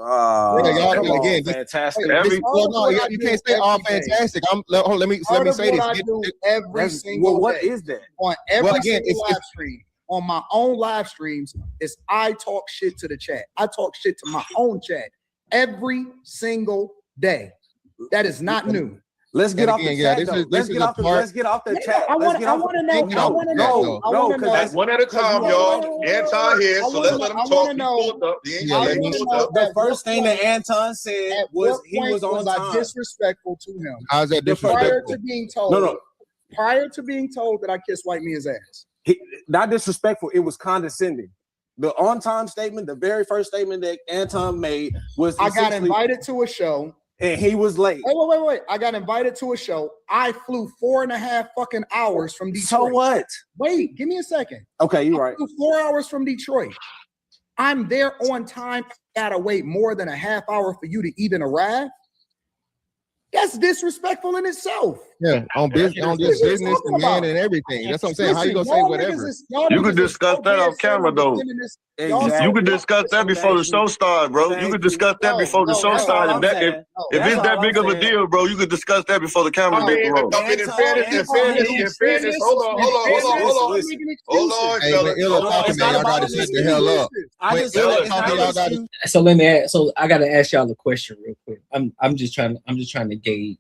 Again, fantastic. You can't say all fantastic. Let me say this. I do every single day. What is that? On every single live stream, on my own live streams, is I talk shit to the chat. I talk shit to my own chat every single day. That is not new. Let's get off the chat. Let's get off the chat. I want to know. No, because one at a time, y'all. Anton here, so let's let him talk. The first thing that Anton said was he was on time. Disrespectful to him. How's that disrespectful? Prior to being told. Prior to being told that I kissed white man's ass. Not disrespectful. It was condescending. The on-time statement, the very first statement that Anton made was I got invited to a show. And he was late. Wait. I got invited to a show. I flew 4.5 fucking hours from Detroit. So what? Wait, give me a second. Okay, you're right. I flew 4 hours from Detroit. I'm there on time. Gotta wait more than a half hour for you to even arrive. That's disrespectful in itself. Yeah, on business, the man, and everything. That's what I'm saying. How you gonna say whatever? You could discuss that on camera, though. Exactly. You could discuss that before the show started, bro. You could discuss that before the show started. If it's that big of a deal, bro, you could discuss that before the camera get rolling. In fairness, hold on. Y'all gotta shut the hell up. So let me ask, so I gotta ask y'all a question real quick. I'm just trying to gauge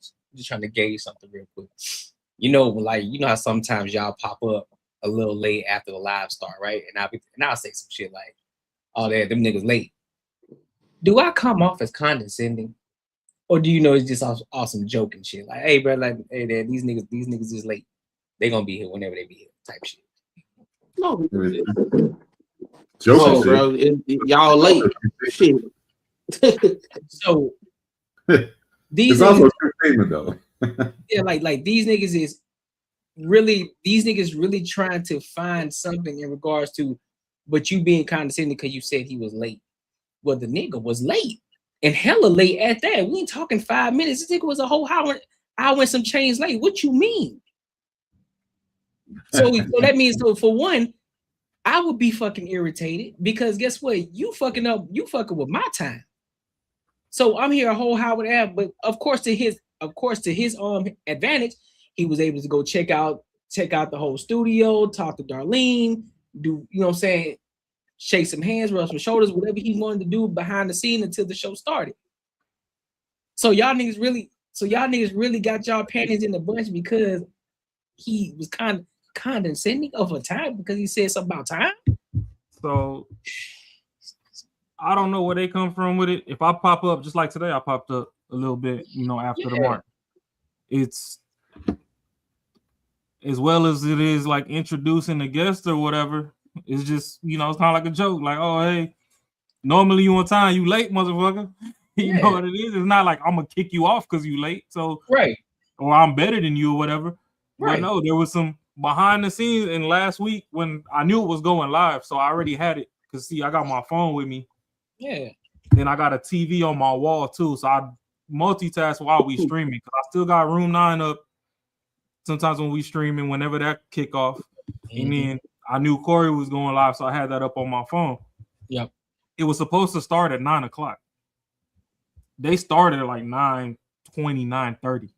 something real quick. You know how sometimes y'all pop up a little late after the live start, right? And I'll say some shit like, "Oh, them niggas late." Do I come off as condescending, or do you know it's just awesome joking shit? Like, "Hey, bro, like, hey, these niggas is late. They gonna be here whenever they be here," type shit. No, bro, y'all late. Shit. So these it's also a true statement, though. Yeah, like these niggas really trying to find something in regards to, but you being condescending because you said he was late. Well, the nigga was late and hella late at that. We ain't talking 5 minutes. This nigga was a whole hour and some change late. What you mean? So that means, so for one, I would be fucking irritated because guess what? You fucking with my time. So I'm here a whole hour and a half, but of course to his advantage, he was able to go check out the whole studio, talk to Darlene, do, you know what I'm saying, shake some hands, rub some shoulders, whatever he wanted to do behind the scene until the show started. So y'all niggas really got y'all panties in the bunch because he was condescending of a time because he said something about time. So I don't know where they come from with it. If I pop up just like today, I popped up a little bit, after the mark. It's as well as it is like introducing a guest or whatever. It's just, it's kind of like a joke. Like, oh, hey, normally you on time, you late, motherfucker. You know what it is? It's not like I'm gonna kick you off because you late. So right, or I'm better than you or whatever. Right. But no, there was some behind the scenes in last week when I knew it was going live, so I already had it. Cause see, I got my phone with me. Yeah. Then I got a TV on my wall too, so I multitask while we streaming. Cause I still got Room 9 up. Sometimes when we streaming, whenever that kick off, and then I knew Corey was going live, so I had that up on my phone. Yep. It was supposed to start at 9:00. They started at like 9:20, 9:30.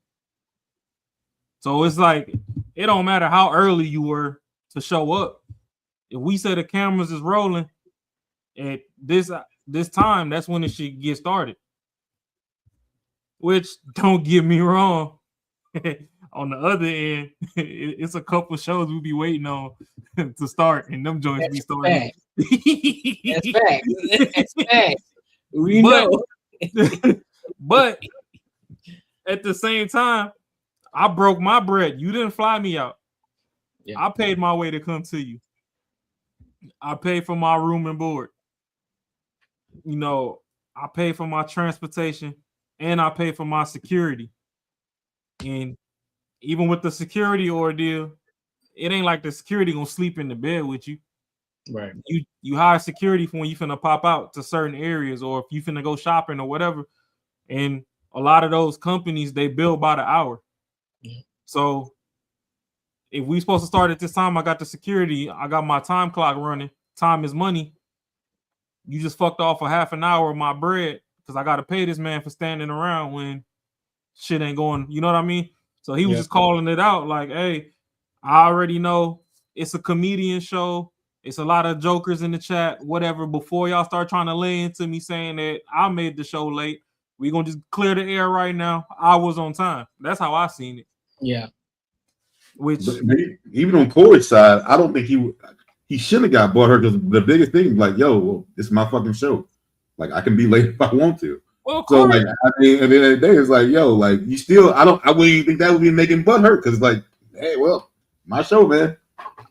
So it's like it don't matter how early you were to show up. If we say the cameras is rolling at this time, that's when it should get started. Which, don't get me wrong, on the other end, it's a couple shows we be waiting on to start, and them joints be starting. That's fact. That's fact. We know. But at the same time, I broke my bread. You didn't fly me out. Yeah. I paid my way to come to you. I paid for my room and board. I paid for my transportation and I paid for my security. And even with the security ordeal, it ain't like the security gonna sleep in the bed with you. Right. You hire security for when you finna pop out to certain areas, or if you finna go shopping or whatever. And a lot of those companies, they bill by the hour. So if we supposed to start at this time, I got the security, I got my time clock running. Time is money. You just fucked off a half an hour of my bread because I got to pay this man for standing around when shit ain't going. You know what I mean? So he was just calling it out like, hey, I already know it's a comedian show. It's a lot of jokers in the chat, whatever. Before y'all start trying to lay into me saying that I made the show late, we're going to just clear the air right now. I was on time. That's how I seen it. Yeah. But even on Corey's side, I don't think he shouldn't have got butthurt because the biggest thing, like, yo, well, this is my fucking show. Like, I can be late if I want to. Well, so like, I mean, at the end of the day, it's like, yo, like, you still, I wouldn't even think that would be making butthurt because, like, hey, well, my show, man.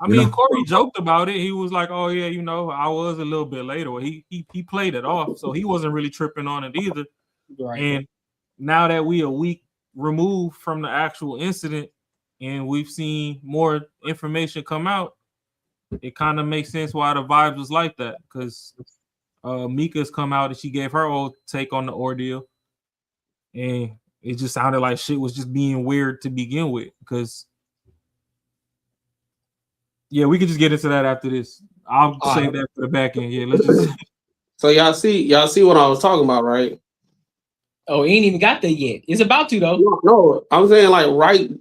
I mean, Corey joked about it. He was like, "Oh yeah, you know, I was a little bit later." He played it off, so he wasn't really tripping on it either. Right. And now that we a week removed from the actual incident, and we've seen more information come out, it kind of makes sense why the vibes was like that. Because Mika's come out and she gave her old take on the ordeal, and it just sounded like shit was just being weird to begin with. Because yeah, we can just get into that after this. I'll save that for the back end. Yeah, let's just. So y'all see what I was talking about, right? Oh, he ain't even got there yet. It's about to though. No, I'm saying like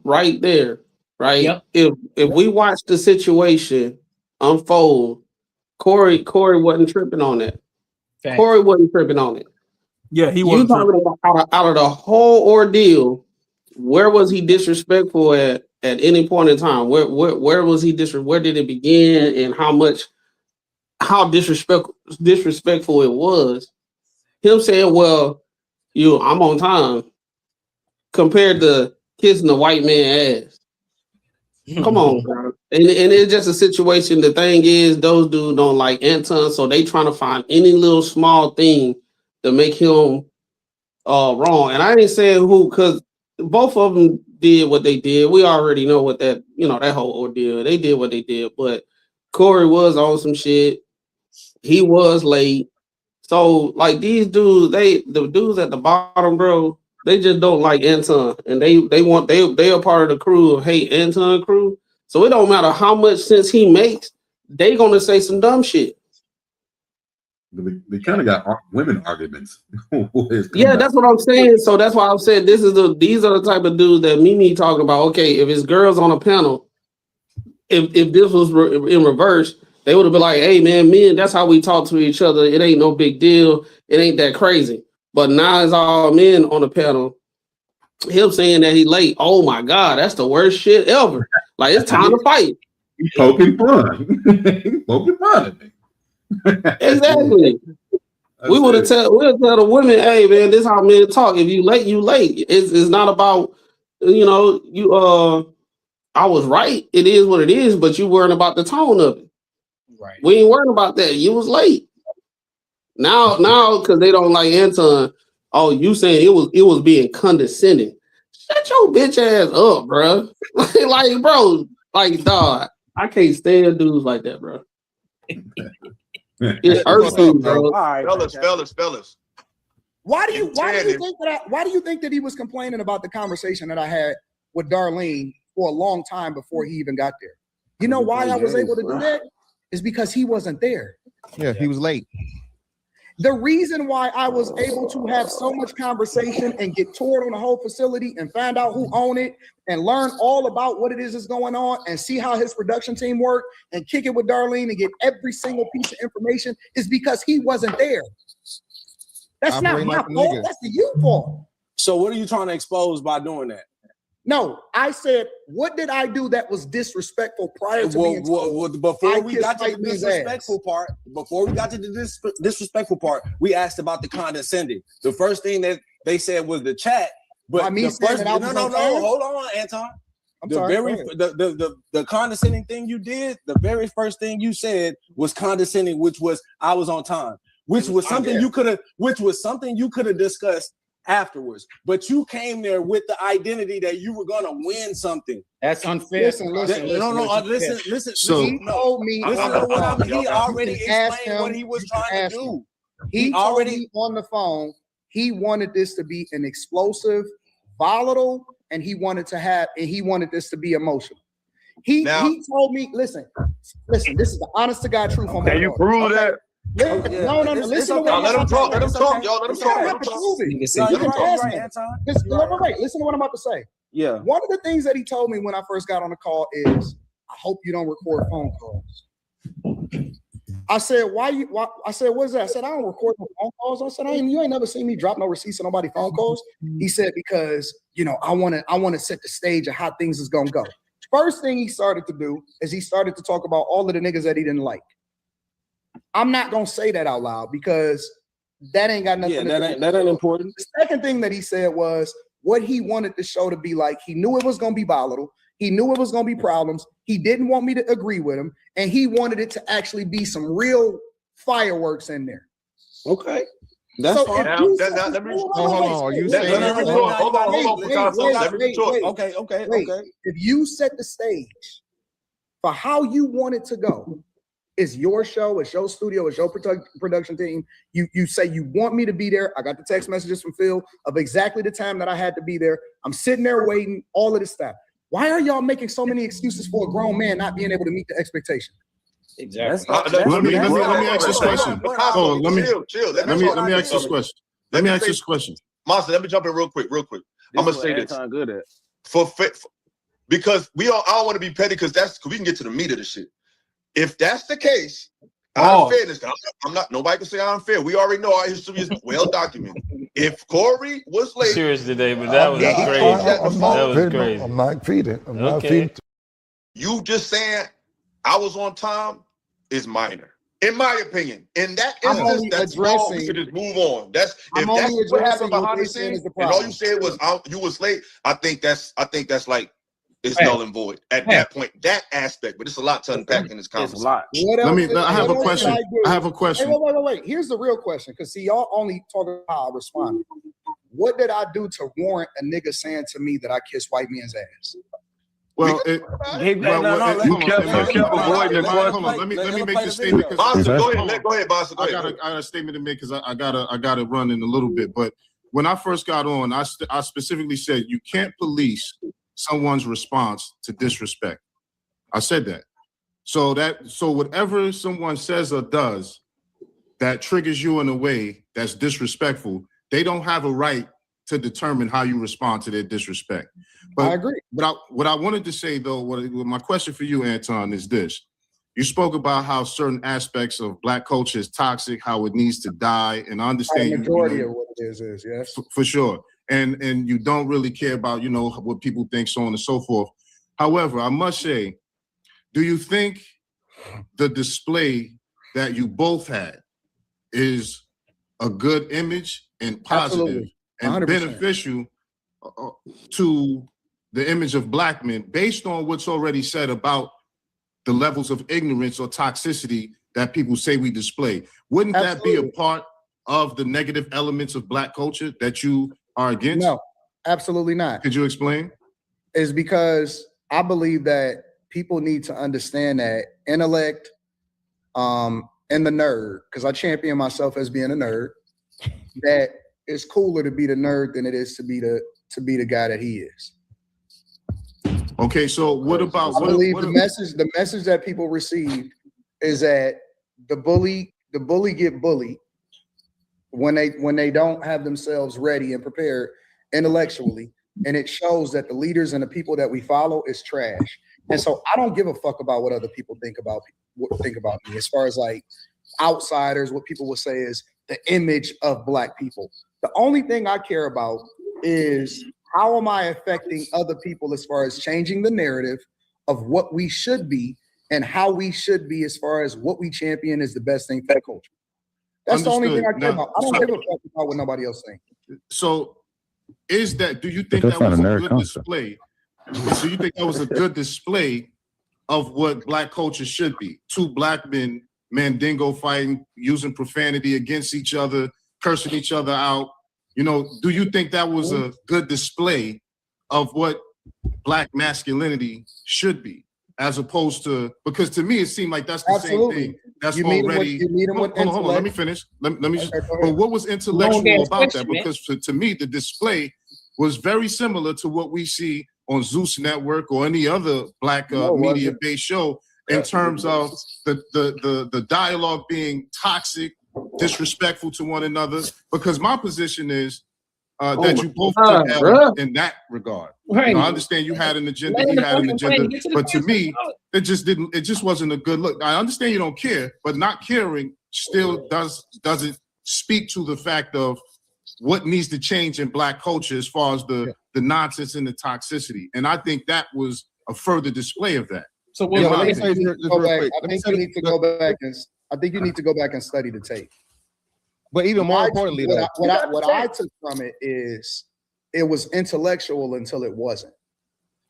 right there, right? Yep. If we watch the situation unfold, Corey wasn't tripping on that. Fact. Corey wasn't tripping on it. Yeah, he wasn't. You talking about out of the whole ordeal, where was he disrespectful at any point in time? Where was he where did it begin, and how disrespectful it was? Him saying, well, I'm on time, compared to kissing the white man ass. Come on, bro. And it's just a situation. The thing is, those dudes don't like Anton, so they trying to find any little small thing to make him wrong. And I ain't saying who, because both of them did what they did. We already know what that whole ordeal. They did what they did, but Corey was on some shit. He was late. So like these dudes, the dudes at the bottom, bro, they just don't like Anton, and they are part of the crew of Hate Anton crew. So it don't matter how much sense he makes, they gonna say some dumb shit. They kind of got women arguments. Yeah, that's what I'm saying. So that's why I'm saying these are the type of dudes that Mimi talking about. Okay, if it's girls on a panel, if this was in reverse, they would have been like, hey man, men, that's how we talk to each other. It ain't no big deal. It ain't that crazy. But now it's all men on the panel. Him saying that he late. Oh my God, that's the worst shit ever. Like, it's time to fight. He's poking fun. Poking fun at me. Exactly. We'll tell the women, hey man, this is how men talk. If you late, you late. It's not about, I was right. It is what it is, but you worrying about the tone of it. Right. We ain't worrying about that. You was late. Now, because they don't like Anton. Oh, you saying it was being condescending? Shut your bitch ass up, bro. like, bro, like, dog. I can't stand dudes like that, bro. It hurts me, bro. All right, fellas. Why do you think that he was complaining about the conversation that I had with Darlene for a long time before he even got there? You know why I was able to do that? Is because he wasn't there. Yeah, he was late. The reason why I was able to have so much conversation and get toured on the whole facility and find out who owned it and learn all about what it is that's going on and see how his production team worked and kick it with Darlene and get every single piece of information is because he wasn't there. That's not my fault. That's the you fault. So what are you trying to expose by doing that? No, I said, what did I do that was disrespectful prior to being told? Before we got to the disrespectful part, we asked about the condescending. The first thing that they said was the chat. But hold on, Anton. The condescending thing you did, the very first thing you said was condescending, which was I was on time, which was something you could have discussed afterwards. But you came there with the identity that you were gonna win something. That's unfair. Listen. So he told me. Listen to what I'm. He already explained what he was trying to do. He already on the phone. He wanted this to be an explosive, volatile, and he wanted this to be emotional. He told me, listen. This is the honest to God truth. Can you prove that? No. Listen to what let him talk. Let him talk, y'all. Let him talk. Listen to what I'm about to say. Yeah. One of the things that he told me when I first got on the call is, I hope you don't record phone calls. I said, I said, what is that? I said, I don't record no phone calls. I said, you ain't never seen me drop no receipts on nobody's phone calls. He said, because, I want to set the stage of how things is going to go. First thing he started to do is he started to talk about all of the niggas that he didn't like. I'm not going to say that out loud because that ain't got nothing to do. That ain't important. The second thing that he said was what he wanted the show to be like. He knew it was going to be volatile. He knew it was going to be problems. He didn't want me to agree with him. And he wanted it to actually be some real fireworks in there. Okay. That's fine. Let me talk. Okay. If you set the stage for how you want it to go, it's your show, it's your studio, it's your production team. You say you want me to be there. I got the text messages from Phil of exactly the time that I had to be there. I'm sitting there waiting, all of this stuff. Why are y'all making so many excuses for a grown man not being able to meet the expectation? Exactly. Let me ask this question. Let me ask this question. Let me ask this question. Monster, let me jump in real quick. I'm gonna say this. Good at. Because I don't want to be petty because we can get to the meat of the shit. If that's the case, unfairness. I'm not. Nobody can say I'm unfair. We already know our history is well documented. If Corey was late, serious today, but that was crazy. I'm not feeding. I'm not feeding. You just saying I was on time is minor, in my opinion. In that instance, that's wrong. We should just move on. That's what happened behind the scenes, and all you said was you was late. I think that's like. It's null and void at that point, that aspect, but it's a lot to unpack in this conversation. I have a question. Wait. Here's the real question, because see, y'all only talk about how I responded. What did I do to warrant a nigga saying to me that I kiss white man's ass? Well, let me make this statement. Go ahead, Boss. I got a statement to make because I gotta run in a little bit. But when I first got on, I specifically said you can't police someone's response to disrespect. I said that. So whatever someone says or does that triggers you in a way that's disrespectful, they don't have a right to determine how you respond to their disrespect. But I agree. But what I wanted to say though, my question for you, Anton, is this. You spoke about how certain aspects of Black culture is toxic, how it needs to die, and I understand the majority of what it is yes. For sure. And you don't really care about, what people think, so on and so forth. However, I must say, do you think the display that you both had is a good image and positive and beneficial to the image of Black men based on what's already said about the levels of ignorance or toxicity that people say we display? Wouldn't that be a part of the negative elements of Black culture that you are against? No, absolutely not. Could you explain? It's because I believe that people need to understand that intellect and the nerd, because I champion myself as being a nerd, that it's cooler to be the nerd than it is to be the guy that he is. Okay, so what about the message that people receive is that the bully get bullied when they don't have themselves ready and prepared intellectually, and it shows that the leaders and the people that we follow is trash. And so I don't give a fuck about what other people think about me. As far as like outsiders, what people will say is the image of Black people. The only thing I care about is how am I affecting other people as far as changing the narrative of what we should be and how we should be as far as what we champion is the best thing for the culture. That's the only thing I care about. I don't give a fuck about what nobody else thinks. So do you think that was a good display? Do you think that was a good display of what Black culture should be? Two Black men, mandingo fighting, using profanity against each other, cursing each other out, You know, do you think that was a good display of what Black masculinity should be, as opposed to, because to me it seemed like that's the same thing. That's already. Hold on. Let me finish. Let me. But what was intellectual about that? Because to me, the display was very similar to what we see on Zeus Network or any other Black media-based show, in terms of the dialogue being toxic, disrespectful to one another. Because my position is that you both took L in that regard. Right. You know, I understand you had an agenda, he had an agenda, but to me, it just wasn't a good look. I understand you don't care, but not caring still doesn't speak to the fact of what needs to change in Black culture as far as the nonsense and the toxicity. And I think that was a further display of that. So I think you need to go back and study the tape. But even more importantly, what I took from it is it was intellectual until it wasn't.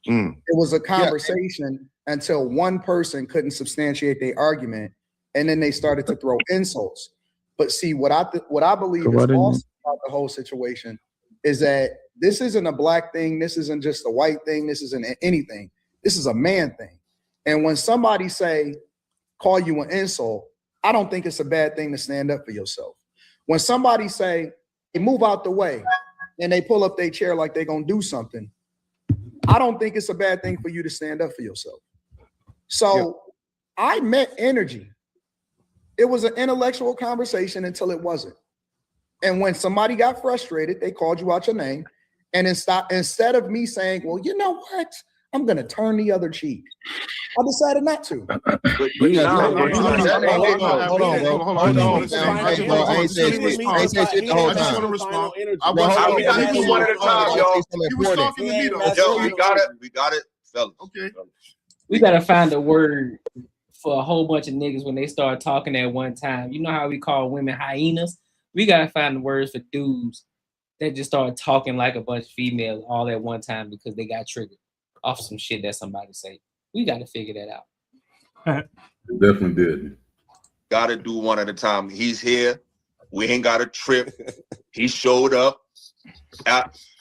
It was a conversation until one person couldn't substantiate their argument, and then they started to throw insults. But see, what I believe is also about the whole situation is that this isn't a Black thing. This isn't just a white thing. This isn't anything. This is a man thing. And when somebody call you an insult, I don't think it's a bad thing to stand up for yourself. When somebody say, hey, move out the way, and they pull up their chair like they're going to do something, I don't think it's a bad thing for you to stand up for yourself. So I met energy. It was an intellectual conversation until it wasn't. And when somebody got frustrated, they called you out your name. And instead of me saying, well, you know what? I'm going to turn the other cheek, I decided not to. Hold on, bro. I ain't said shit the whole time. I just want to respond. We got to do one at a time, y'all. You was talking to me, though. Yo, we got it, fellas. Okay. We gotta find a word for a whole bunch of niggas when they start talking at one time. You know how we call women hyenas? We gotta find the words for dudes that just start talking like a bunch of females all at one time because they got triggered off some shit that somebody say. We got to figure that out. It definitely did. Got to do one at a time. He's here. We ain't got a trip. He showed up.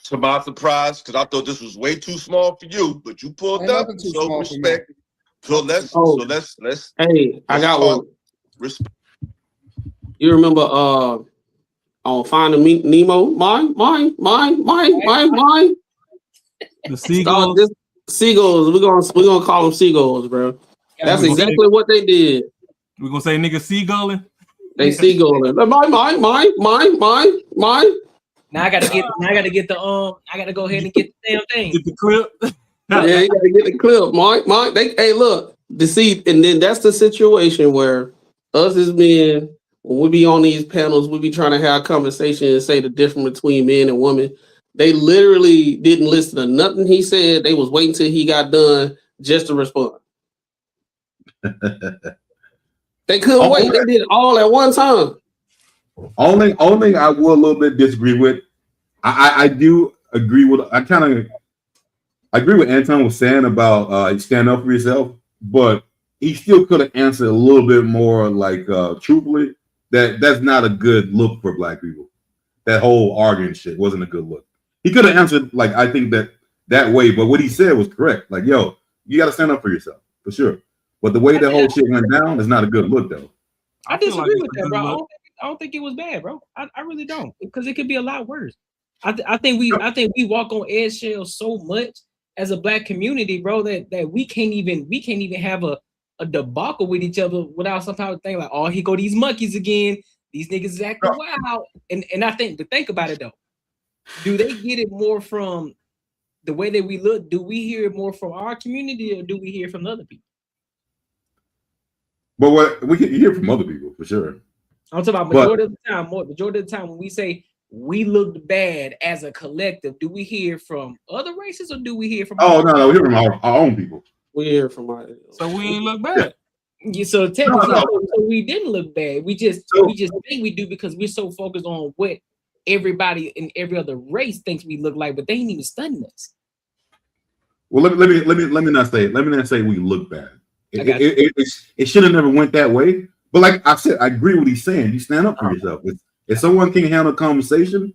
To my surprise, because I thought this was way too small for you, but you pulled up. So respect. So let's. Hey, I got one. Respect. You remember on Finding Nemo? Mine. The seagulls. Seagulls. We're gonna call them seagulls, bro. That's exactly what they did. We're gonna say niggas seagulling. They seagulling. Mine. Now I gotta get the I gotta go ahead and get the damn thing. Get the clip. Yeah, you gotta get the clip. Mine. Hey, look, deceit, and then that's the situation where us as men, when we be on these panels, we be trying to have a conversation and say the difference between men and women. They literally didn't listen to nothing he said. They was waiting till he got done just to respond. They couldn't wait. They did it all at one time. Only thing I will a little bit disagree with. I do agree with. I agree with Anton was saying about stand up for yourself, but he still could have answered a little bit more like truthfully. That's not a good look for Black people. That whole arguing shit wasn't a good look. He could have answered like I think that way, but what he said was correct. Like, yo, you got to stand up for yourself for sure. But the way that whole shit went down is not a good look, though. I disagree with that, bro. I don't think it was bad, bro. I really don't, because it could be a lot worse. I think we walk on eggshells so much as a Black community, bro, that we can't even have a debacle with each other without some type of thing like, oh, here go these monkeys again. These niggas is acting wild. And I think about it though. Do they get it more from the way that we look? Do we hear it more from our community, or do we hear from other people? But what we can hear from other people for sure. I'm talking about majority of the time when we say we looked bad as a collective, do we hear from other races or do we hear from? Oh no, we hear from our own people. We hear from our. So we ain't look bad. Yeah, so technically, so we didn't look bad. We just think we do because we're so focused on what everybody in every other race thinks we look like, but they ain't even studying us. Well, let me not say we look bad. It should have never went that way. But like I said, I agree with what he's saying. You stand up for yourself. If someone can handle a conversation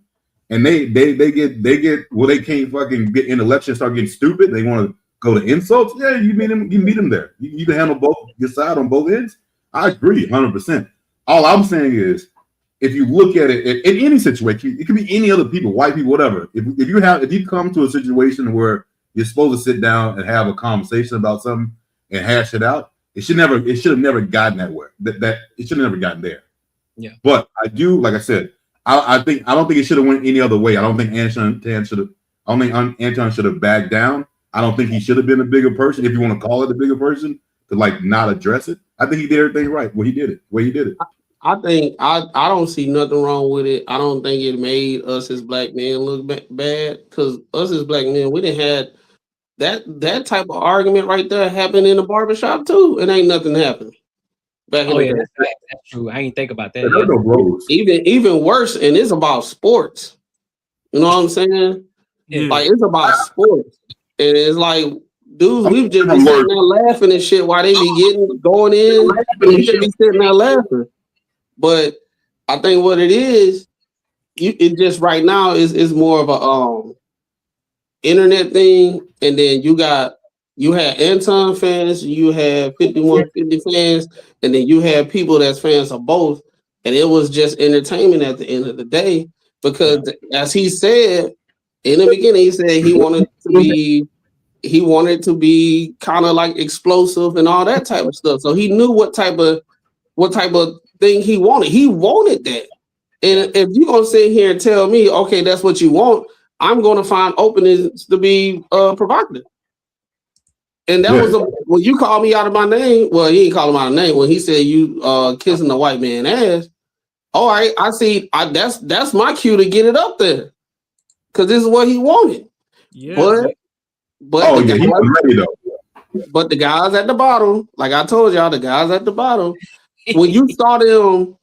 and they get well, they can't fucking get in election, start getting stupid. They want to go to insults. Yeah, you meet them there. You can handle both, your side on both ends. I agree 100%. All I'm saying is, if you look at it in any situation, it can be any other people, white people, whatever. If you come to a situation where you're supposed to sit down and have a conversation about something and hash it out, it should have never gotten that way. That it should have never gotten there. Yeah. But I do, like I said, I don't think it should have went any other way. I don't think Anton should have backed down. I don't think he should have been a bigger person, if you want to call it a bigger person, to like not address it. I think he did everything right. He did it. I think I don't see nothing wrong with it. I don't think it made us as black men look bad, because us as black men, we didn't have that type of argument right there happen in the barbershop too. It ain't nothing happened back in the day. That's true. I ain't think about that. Even worse, and it's about sports. You know what I'm saying? Yeah. Like, it's about sports, and it's like, dudes, we've just been sitting there laughing and shit while they be going in. We should be sitting there laughing. But I think what it is, it just right now is more of a internet thing, and then you had Anton fans, you had 5150 fans, and then you had people that's fans of both, and it was just entertainment at the end of the day, because as he said in the beginning, he said he wanted to be kind of like explosive and all that type of stuff. So he knew what type of thing he wanted. He wanted that. And if you're gonna sit here and tell me, okay, that's what you want, I'm gonna find openings to be provocative. And that was when you called me out of my name. Well, he ain't call him out of name when he said you kissing the white man ass. All right, I see. That's my cue to get it up there, because this is what he wanted. Yeah. But the guys at the bottom, like I told y'all, the guys at the bottom, when you saw them,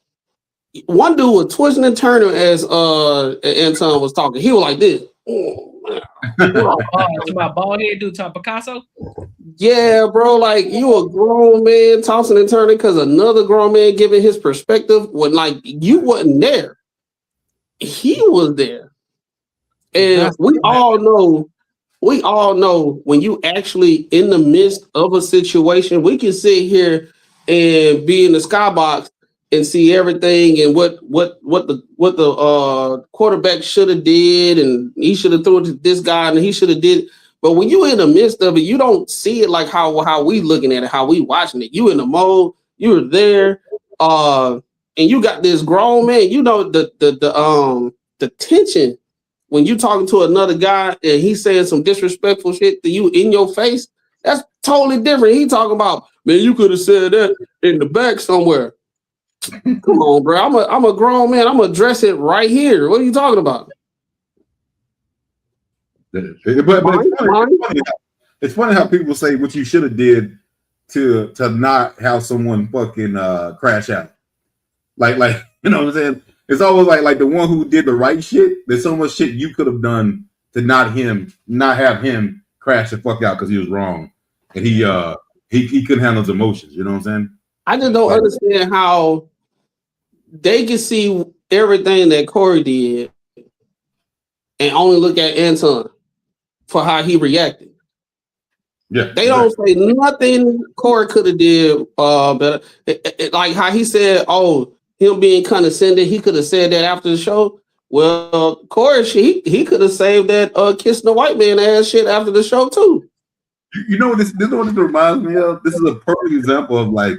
one dude was twisting and turning as Anton was talking. He was like this. To my bald head dude, talking Picasso. Yeah, bro, like, you a grown man tossing and turning because another grown man giving his perspective when, like, you wasn't there. He was there. And we all know when you actually in the midst of a situation, we can sit here and be in the skybox and see everything and what the quarterback should have did, and he should have threw it to this guy and he should have did. But when you in the midst of it, you don't see it like how we looking at it, how we watching it. You in the mode, you were there, and you got this grown man. You know the tension when you talking to another guy and he's saying some disrespectful shit to you in your face. That's totally different. He talking about, man, you could have said that in the back somewhere. Come on, bro. I'm a grown man. I'm gonna address it right here. What are you talking about? But it's funny how people say what you should have did to not have someone fucking crash out. Like you know what I'm saying? It's always like the one who did the right shit. There's so much shit you could have done to not have him crash the fuck out because he was wrong, and he couldn't handle his emotions. You know what I'm saying? I just don't understand how they can see everything that Corey did and only look at Anton for how he reacted. Yeah, they don't say nothing Corey could have did better. Like how he said, "Oh, him being condescending," he could have said that after the show. Well, Corey, he could have saved that kissing the white man ass shit after the show too. You know what this reminds me of? This is a perfect example of like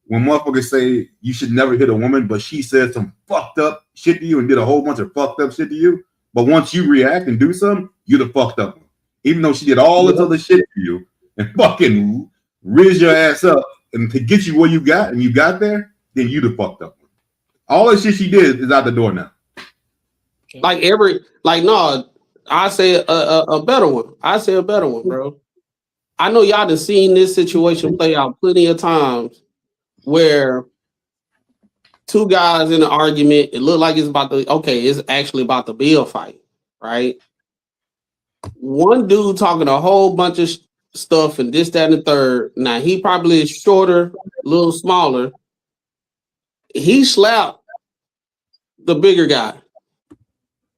when motherfuckers say you should never hit a woman, but she said some fucked up shit to you and did a whole bunch of fucked up shit to you. But once you react and do something, you're the fucked up one. Even though she did all this other shit to you and fucking riz your ass up and to get you where you got and you got there, then you the fucked up one. All that shit she did is out the door now. I say a better one. I say a better one, bro. I know y'all done seen this situation play out plenty of times where two guys in an argument, it looked like it's actually about to be a fight, right? One dude talking a whole bunch of stuff and this, that, and the third. Now, he probably is shorter, a little smaller. He slapped the bigger guy.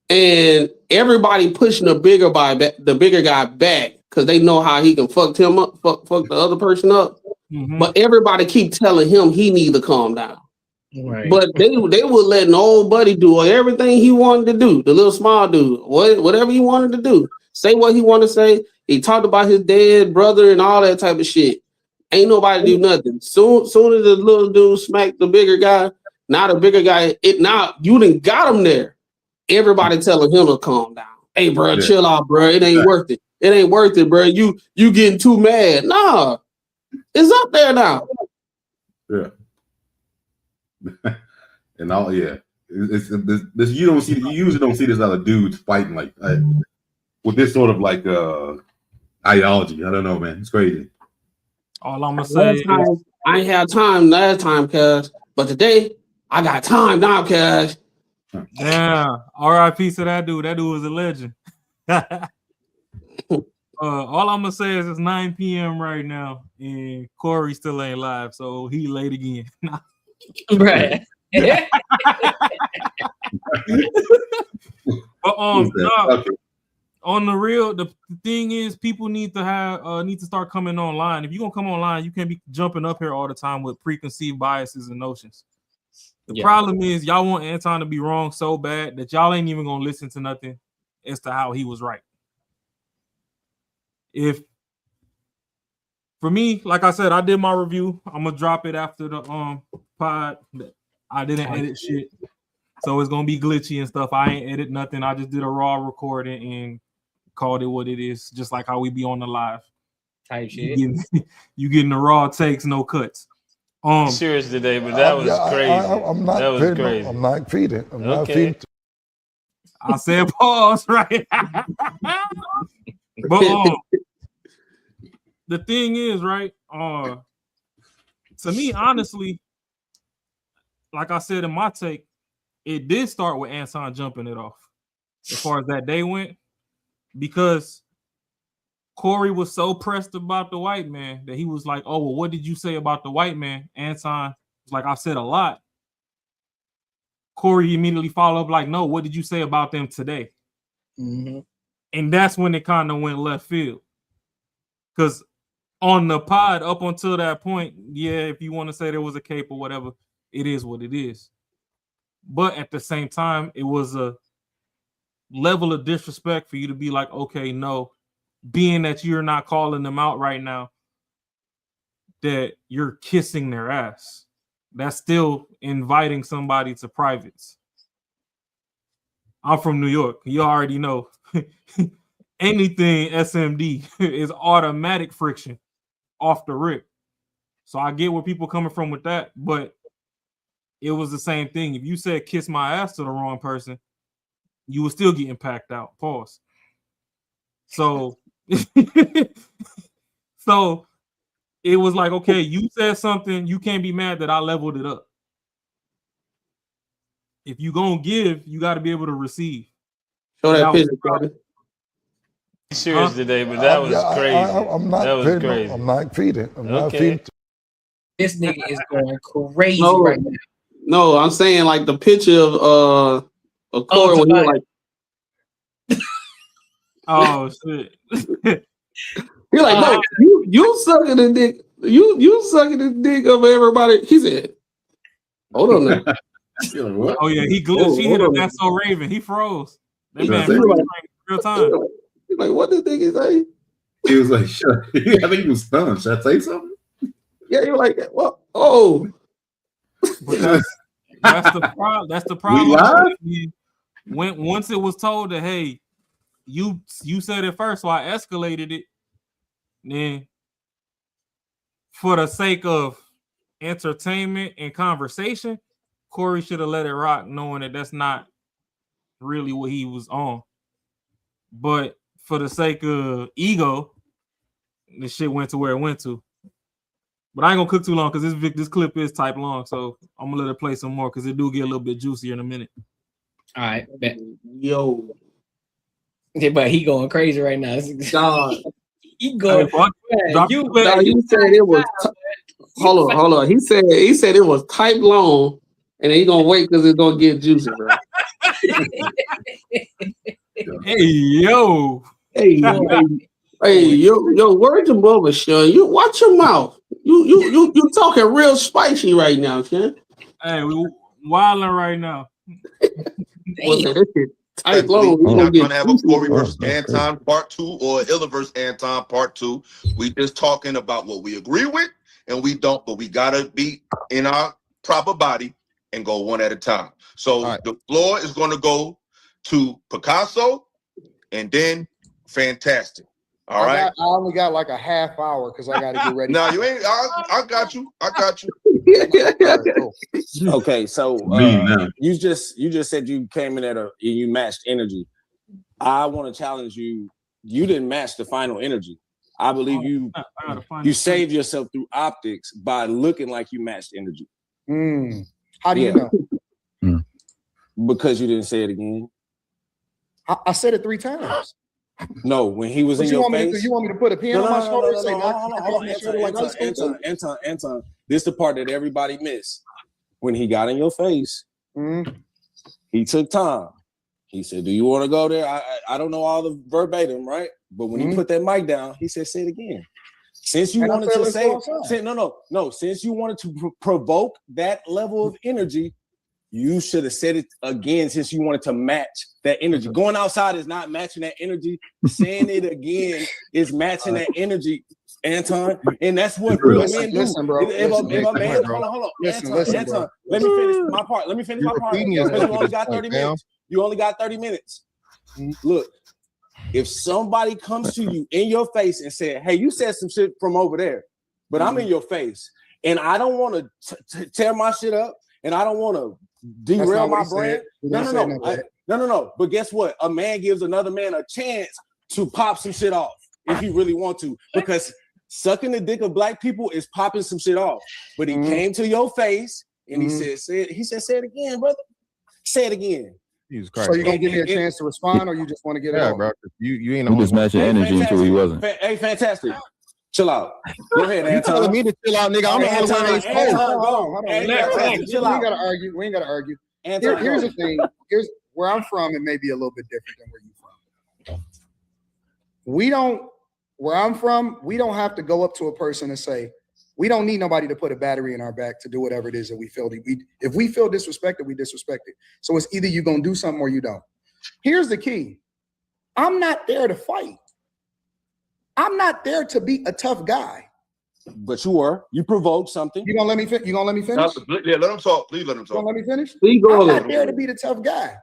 and everybody pushing the bigger guy back because they know how he can fuck him up, fuck the other person up. But everybody keep telling him he need to calm down. Right. But they were letting old buddy do everything he wanted to do. The little small dude, whatever he wanted to do, say what he wanted to say. He talked about his dead brother and all that type of shit. Ain't nobody do nothing. Soon as the little dude smacked the bigger guy, now the bigger guy, now you done got him there. Everybody telling him to calm down. Hey, bro, chill out, bro. It ain't worth it. It ain't worth it, bro. You getting too mad. Nah, it's up there now. Yeah. And all, yeah. It's this you usually don't see this other dudes fighting like with this sort of like ideology. I don't know, man. It's crazy. All I'm gonna say is I ain't had time last time, cuz, but today I got time now, cuz. Yeah, R.I.P. to that dude. That dude was a legend. All I'm gonna say is it's 9 p.m. right now, and Corey still ain't live, so he late again. Right. But on the real, the thing is, people need to start coming online. If you're gonna come online, you can't be jumping up here all the time with preconceived biases and notions. The problem is y'all want Anton to be wrong so bad that y'all ain't even gonna listen to nothing as to how he was right. If for me, like I said, I did my review. I'm gonna drop it after the pod. I didn't edit shit, so it's gonna be glitchy and stuff. I ain't edit nothing. I just did a raw recording and called it what it is, just like how we be on the live type shit. You getting the raw takes, no cuts. Serious today, but that was crazy. I'm not that was feeding. crazy. I'm not feeding. I'm not feeding. I said pause, right? But the thing is, right? To me, honestly, like I said in my take, it did start with Anton jumping it off as far as that day went, because Corey was so pressed about the white man that he was like, oh, well, what did you say about the white man? Anton was like, I said a lot. Corey immediately followed up like, no, what did you say about them today? Mm-hmm. And that's when it kind of went left field. Because on the pod, up until that point, yeah, if you want to say there was a cape or whatever, it is what it is. But at the same time, it was a level of disrespect for you to be like, okay, no, being that you're not calling them out right now, that you're kissing their ass. That's still inviting somebody to privates. I'm from New York. You already know. Anything SMD is automatic friction off the rip. So I get where people coming from with that, but it was the same thing. If you said kiss my ass to the wrong person, you were still getting packed out. Pause. So so it was like, okay, you said something, you can't be mad that I leveled it up. If you gonna give, you got to be able to receive. Show that picture, brother. Serious today, but that was crazy. I'm not that was feeding. crazy. I'm not feeding. I'm not feeding. This nigga is going crazy right now. No, I'm saying like the picture of Corey when he was like, oh shit. He's like, no, you sucking the dick. You sucking the dick of everybody. He said, hold on now. Like, what? Oh yeah, he glitched. He hit a That's So Raven. He froze. That man froze real time. He's like, what did nigga say? He was like, sure. I think he was stunned. Should I say something? Yeah, you're like, what? Oh. But that's the problem. That's the problem. Once it was told that, hey, you said it first, so I escalated it. Then, for the sake of entertainment and conversation, Corey should have let it rock, knowing that that's not really what he was on. But for the sake of ego, the shit went to where it went to. But I ain't gonna cook too long because this clip is type long, so I'm gonna let it play some more because it do get a little bit juicier in a minute. All right, bet. Yo. Yeah, but he going crazy right now. God. He going. You said it was. Hold on. He said it was type long, and then he gonna wait because it's gonna get juicy, bro. Hey yo. Hey, yo, word to Bubba, Sean. You watch your mouth. You talking real spicy right now, Sean. Hey, we wilding right now. We're not gonna have a Corey versus Anton part 2 or Illa versus Anton part 2. We just talking about what we agree with and we don't, but we gotta be in our proper body and go one at a time. So the floor is gonna go to Picasso and then Fantastic. All right. I only got like a half hour because I got to get ready. No, you ain't. I got you. I got you. Right, cool. Okay, so you just said you came in you matched energy. I want to challenge you. You didn't match the final energy. I believe you saved yourself through optics by looking like you matched energy. How do you know? Because you didn't say it again. I said it 3 times. No, when he was in your face. You want me to put a pen on my shoulder and say, Anton, this is the part that everybody missed. When he got in your face, he took time. He said, do you want to go there? I don't know all the verbatim, right? But when he put that mic down, he said, say it again. Since you wanted to say, since you wanted to provoke that level of energy, you should have said it again since you wanted to match that energy. Going outside is not matching that energy. Saying it again is matching that energy, Anton. And that's what real men do. Listen, bro. If a man, hold on. Anton, let me finish my part. Because you only got 30 minutes. You only got 30 minutes. Look, if somebody comes to you in your face and said, hey, you said some shit from over there, but I'm in your face and I don't want to tear my shit up and I don't want to derail my brand. No. But guess what? A man gives another man a chance to pop some shit off if he really want to, because sucking the dick of black people is popping some shit off. But he came to your face and he said, say it again, brother. Say it again. Jesus Christ. So you gonna give me a chance to respond, or you just want to get it off? Bro. You ain't. We just matching energy until he wasn't. Hey, Fantastic. Chill out. Go ahead, Anton. You telling me to chill out, nigga? I'm the only one that's Hold on. We ain't gotta argue. Here's the thing. Here's where I'm from. It may be a little bit different than where you're from. Where I'm from, we don't have to go up to a person and say, we don't need nobody to put a battery in our back to do whatever it is that we feel. If we feel disrespected, we disrespect it. So it's either you're gonna do something or you don't. Here's the key. I'm not there to fight. I'm not there to be a tough guy. But you were. You provoked something. You gonna let me finish? Yeah, let him talk. Please let him talk. You gonna let me finish? I'm not there to be the tough guy.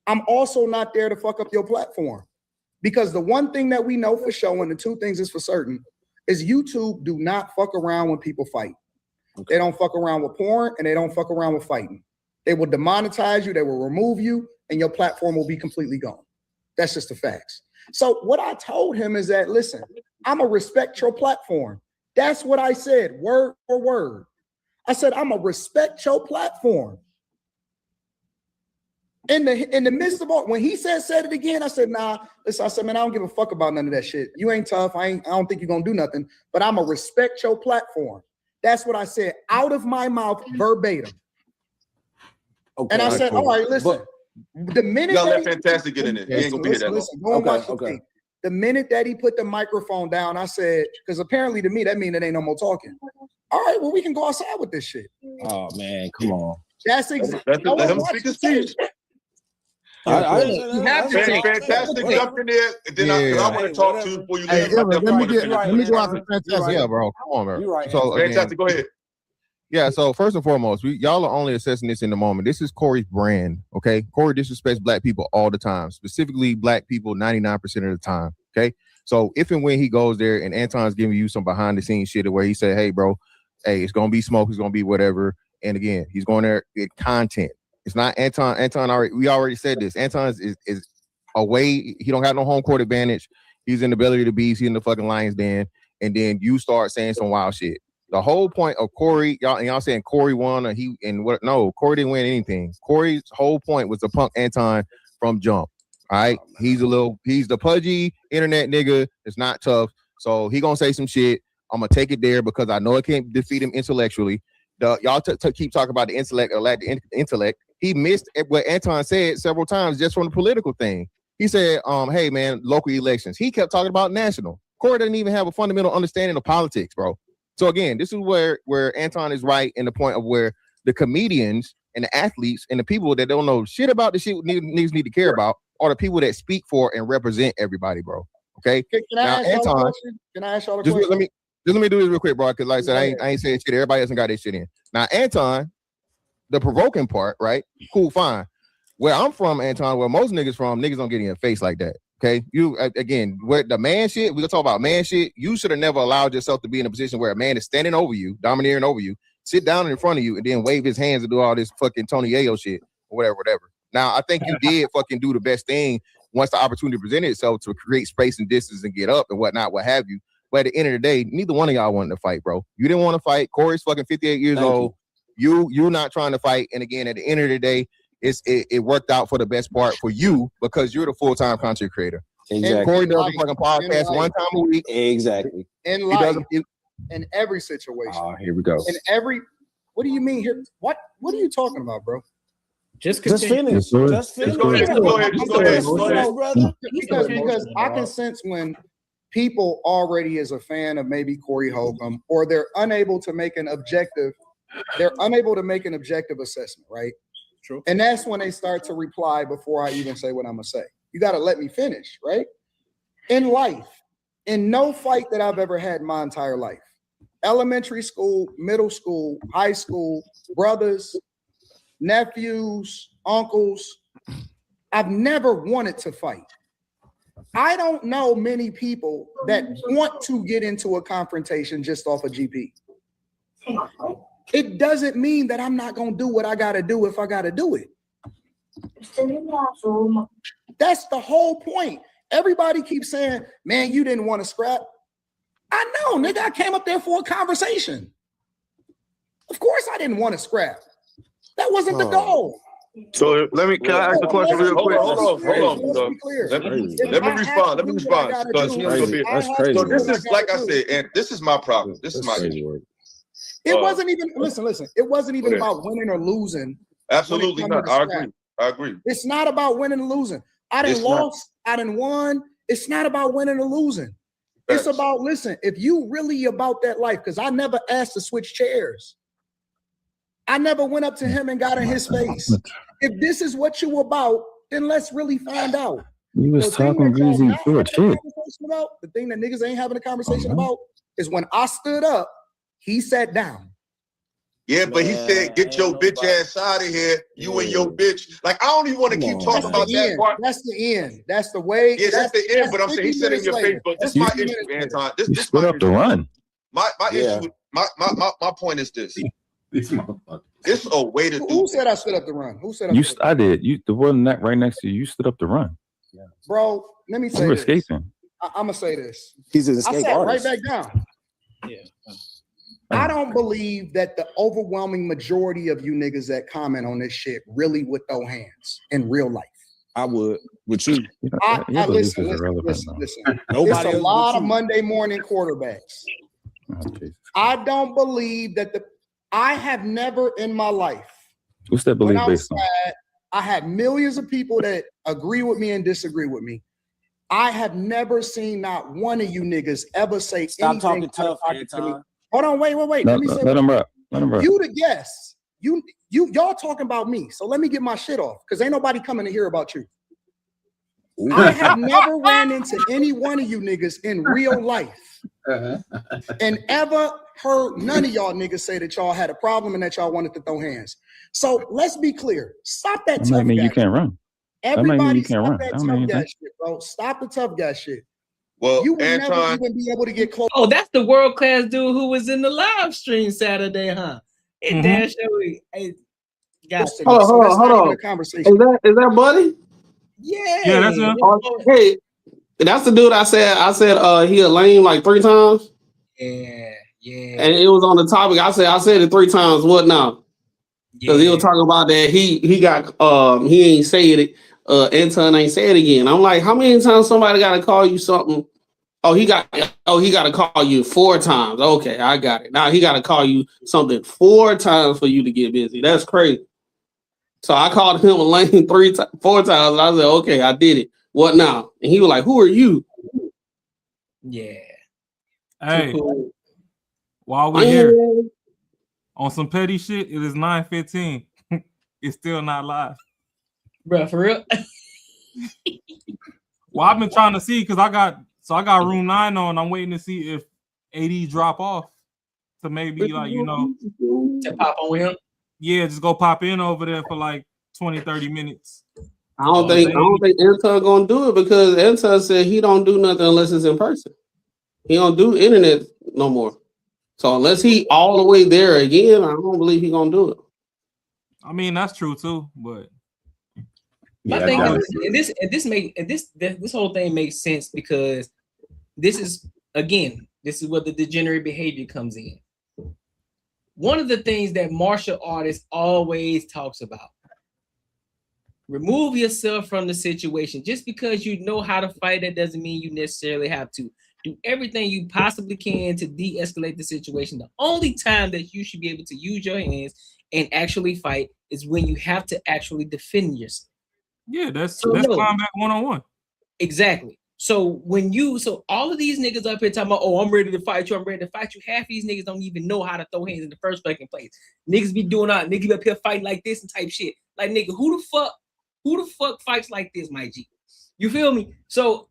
I'm also not there to fuck up your platform. Because the one thing that we know for sure, and the 2 things is for certain, is YouTube do not fuck around when people fight. Okay. They don't fuck around with porn and they don't fuck around with fighting. They will demonetize you, they will remove you, and your platform will be completely gone. That's just the facts. So what I told him is that, listen, I'm gonna respect your platform. That's what I said, word for word. I said, I'm gonna respect your platform. In the midst of all, when he said it again, I said, nah, listen, I said, man, I don't give a fuck about none of that shit. You ain't tough. I don't think you're gonna do nothing, but I'm gonna respect your platform. That's what I said out of my mouth, verbatim. Okay, and I said, all right, listen. The minute you gotta let Fantastic get in there. He ain't gonna be here that long. Okay. The minute that he put the microphone down, I said, because apparently to me, that means it ain't no more talking. All right, well, we can go outside with this shit. Oh man, come on. That's exactly. Let him speak his speech. Fantastic jump in there. And then I want to talk to you before you leave. Let me go out to Fantastic. Yeah, bro. Come on, bro. Right. So, Fantastic, go ahead. Yeah, so first and foremost, y'all are only assessing this in the moment. This is Corey's brand, okay? Corey disrespects black people all the time, specifically black people 99% of the time, okay? So if and when he goes there and Anton's giving you some behind-the-scenes shit where he said, hey, bro, hey, it's going to be smoke, it's going to be whatever. And again, he's going there with content. It's not Anton. We already said this. Anton is away. He don't have no home court advantage. He's in the belly of the beast. He's in the fucking lion's den. And then you start saying some wild shit. The whole point of Corey, y'all saying Corey won or he and what? No, Corey didn't win anything. Corey's whole point was to punk Anton from jump. All right, he's the pudgy internet nigga. It's not tough, so he gonna say some shit. I'm gonna take it there because I know it can't defeat him intellectually. Y'all keep talking about the intellect or lack the intellect. he missed what Anton said several times just from the political thing. He said, hey man, local elections. He kept talking about national. Corey doesn't even have a fundamental understanding of politics, bro. So again, this is where Anton is right in the point of where the comedians and the athletes and the people that don't know shit about the shit niggas need to care about are the people that speak for and represent everybody, bro. Okay. Can I ask y'all a question? Can I ask y'all a question? Let me do this real quick, bro. Because like I said, I ain't saying shit. Everybody hasn't got their shit in. Now, Anton, the provoking part, right? Cool, fine. Where I'm from, Anton, where most niggas from, niggas don't get in your face like that. Okay. You again, where the man shit, we gonna talk about man shit. You should have never allowed yourself to be in a position where a man is standing over you, domineering over you, sit down in front of you, and then wave his hands and do all this fucking Tony Yayo shit or whatever. Now, I think you did fucking do the best thing once the opportunity presented itself to create space and distance and get up and whatnot, what have you. But at the end of the day, neither one of y'all wanted to fight, bro. You didn't want to fight. Corey's fucking 58 years old. You're not trying to fight. And again, at the end of the day, it worked out for the best part for you because you're the full-time content creator. Exactly. And Corey does a fucking podcast one time a week. Exactly. In life, in every situation. Oh, here we go. In every, what do you mean here? What are you talking about, bro? Just finish. Just finish. Go ahead, brother. Because I can sense when people already is a fan of maybe Corey Holcomb, or they're unable to make an objective assessment, right? True. And that's when they start to reply before I even say what I'm gonna say. You got to let me finish, right? In life, in no fight that I've ever had in my entire life, elementary school, middle school, high school, brothers, nephews, uncles, I've never wanted to fight. I don't know many people that want to get into a confrontation just off of GP. It doesn't mean that I'm not going to do what I got to do if I got to do it. That's the whole point. Everybody keeps saying, man, you didn't want to scrap. I know, nigga, I came up there for a conversation. Of course I didn't want to scrap. That wasn't the goal. So can I ask the question real quick? Hold on. Let me respond. That's crazy. So this is, like I said, and this is my problem. This is my issue. It wasn't even, listen, it wasn't even about winning or losing. Absolutely not. I agree. It's not about winning or losing. I done lost, I done won. It's not about winning or losing. It's about, listen, if you really about that life, because I never asked to switch chairs. I never went up to him and got in his face. If this is what you about, then let's really find out. You was talking greasy for shit. The thing that niggas ain't having a conversation about is when I stood up, he sat down. Yeah, but he said, get your bitch ass out of here. You and your bitch. Like, I don't even want to keep talking about that part. That's the end. That's the way. Yeah, that's the end, but I'm saying he said in your face, but this is my issue, Anton. This is my issue. My issue, my point is this. It's a way to do. Who said I stood up to run? Who said I did. You, the one that right next to you, you stood up to run. Bro, let me say you were this. escaping. I'm gonna say this. He's an escape artist. Right back down. Yeah. I don't believe that the overwhelming majority of you niggas that comment on this shit really would throw hands in real life. I would. With you. Listen. It's a lot of Monday morning quarterbacks. I don't believe that I have never in my life. What's that belief based on? I have millions of people that agree with me and disagree with me. I have never seen not one of you niggas ever say Stop anything talking tough, Anton. Hold on, wait. Let me say let him rap. You the guest. Y'all talking about me. So let me get my shit off because ain't nobody coming to hear about you. I have never ran into any one of you niggas in real life and ever heard none of y'all niggas say that y'all had a problem and that y'all wanted to throw hands. So let's be clear. Stop that tough guy. You can't run. Everybody stop that tough guy shit, bro. Stop the tough guy shit. Well, you would Anton, never even be able to get close. Oh, that's the world class dude who was in the live stream Saturday, huh? And Dan Shelley, hey, guys, hold on. Is that Buddy? Yeah, that's him. Hey, that's the dude I said he a lame like 3 times. Yeah. And it was on the topic. I said it 3 times. What now? Because he was talking about that he got he ain't said it. Anton ain't say it again. I'm like, how many times somebody got to call you something? Oh, he got to call you 4 times. Okay, I got it. Now he got to call you something 4 times for you to get busy. That's crazy. So I called him a lame 4 times. And I said, okay, I did it. What now? And he was like, who are you? Yeah. Hey, Cool. while we're here on some petty shit, it is 9:15. It's still not live. Bro, for real? Well, I've been trying to see because I got room 9 on. I'm waiting to see if AD drop off to maybe like, you know, to pop on with him. Yeah, just go pop in over there for like 20-30 minutes. I don't think Intel gonna do it because Intel said he don't do nothing unless it's in person. He don't do internet no more. So unless he all the way there again, I don't believe he gonna do it. I mean, that's true too, but My thing is, this whole thing makes sense because this is where the degenerate behavior comes in. One of the things that martial artists always talks about: remove yourself from the situation. Just because you know how to fight, that doesn't mean you necessarily have to. Do everything you possibly can to de-escalate the situation. The only time that you should be able to use your hands and actually fight is when you have to actually defend yourself. Yeah, that's combat 1-on-1. Exactly. So all of these niggas up here talking about, oh, I'm ready to fight you, I'm ready to fight you. Half these niggas don't even know how to throw hands in the first fucking place. Niggas be doing out, niggas up here fighting like this and type shit. Like, nigga, who the fuck fights like this, my G? You feel me? So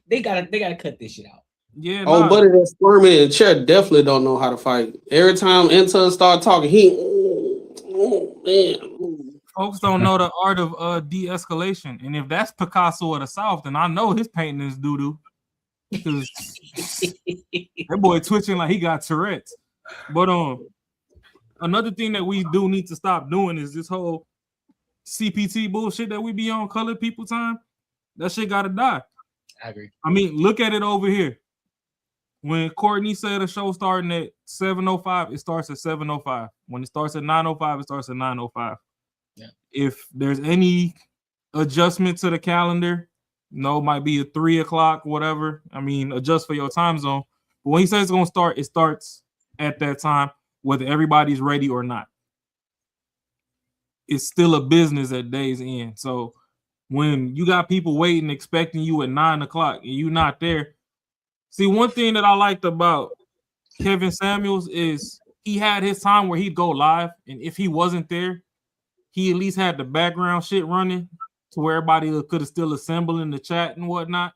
they gotta cut this shit out. Yeah. Oh, buddy, that squirming in the chair definitely don't know how to fight. Every time Intel start talking, Folks don't know the art of de-escalation, and if that's Picasso of the South, then I know his painting is doo-doo. Because that boy twitching like he got Tourette's. But another thing that we do need to stop doing is this whole CPT bullshit that we be on, colored people time. That shit gotta die. I agree. I mean, look at it over here. When Courtney said a show starting at 7:05, it starts at 7:05. When it starts at 9:05, it starts at 9:05. Yeah. If there's any adjustment to the calendar, it might be a 3 o'clock, whatever. I mean, adjust for your time zone. But when he says it's gonna start, it starts at that time, whether everybody's ready or not. It's still a business at day's end. So when you got people waiting, expecting you at 9 o'clock and you not there. See, one thing that I liked about Kevin Samuels is he had his time where he'd go live, and if he wasn't there, he at least had the background shit running to where everybody could have still assembled in the chat and whatnot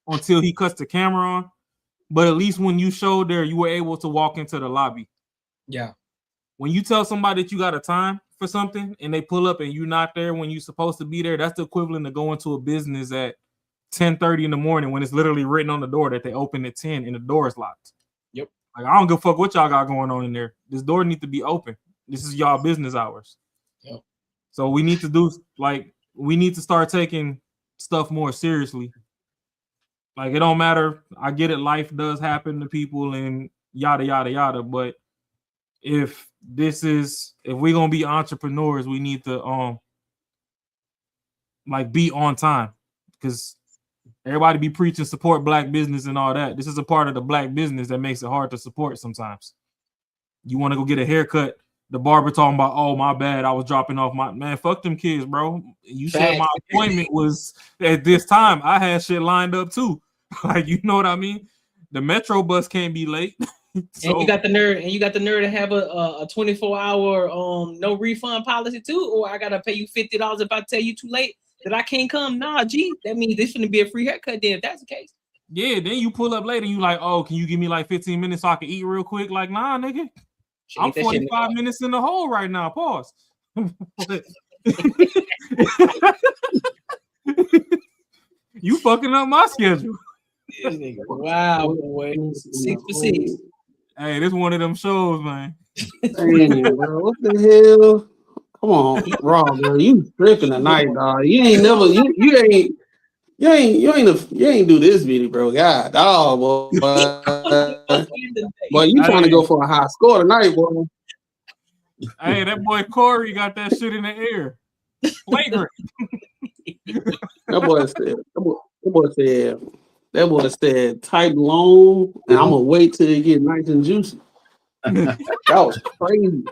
until he cuts the camera on. But at least when you showed there, you were able to walk into the lobby. Yeah. When you tell somebody that you got a time for something and they pull up and you're not there when you're supposed to be there, that's the equivalent of going to a business at 10:30 in the morning when it's literally written on the door that they open at 10 and the door is locked. Yep. Like, I don't give a fuck what y'all got going on in there. This door needs to be open. This is y'all business hours. Yep. So we need to start taking stuff more seriously. Like, it don't matter. I get it. Life does happen to people and yada, yada, yada. But if we're going to be entrepreneurs, we need to be on time, because everybody be preaching support black business and all that. This is a part of the black business that makes it hard to support sometimes. You want to go get a haircut, the barber talking about, oh, my bad, I was dropping off my man. Fuck them kids, bro. You said my appointment was at this time. I had shit lined up too. Like, you know what I mean? The Metro bus can't be late. So, and you got the nerve to have a 24-hour no refund policy too, or I gotta pay you $50 if I tell you too late that I can't come. Nah, G, that means this shouldn't be a free haircut then if that's the case. Yeah, then you pull up later and you like, oh, can you give me like 15 minutes so I can eat real quick? Like, nah, nigga. I'm 45 minutes in the hole right now. Pause. You fucking up my schedule. Wow, boy. 6 for 6. Hey, this one of them shows, man. Hey, bro, what the hell? Come on, Rob, bro. You tripping tonight, dog. You ain't never you ain't do this video, bro. God, dog, boy. Boy, you trying to go for a high score tonight, boy. Hey, that boy Corey got that shit in the air. Flagrant. That boy said type long, and I'm gonna wait till it get nice and juicy. That was crazy.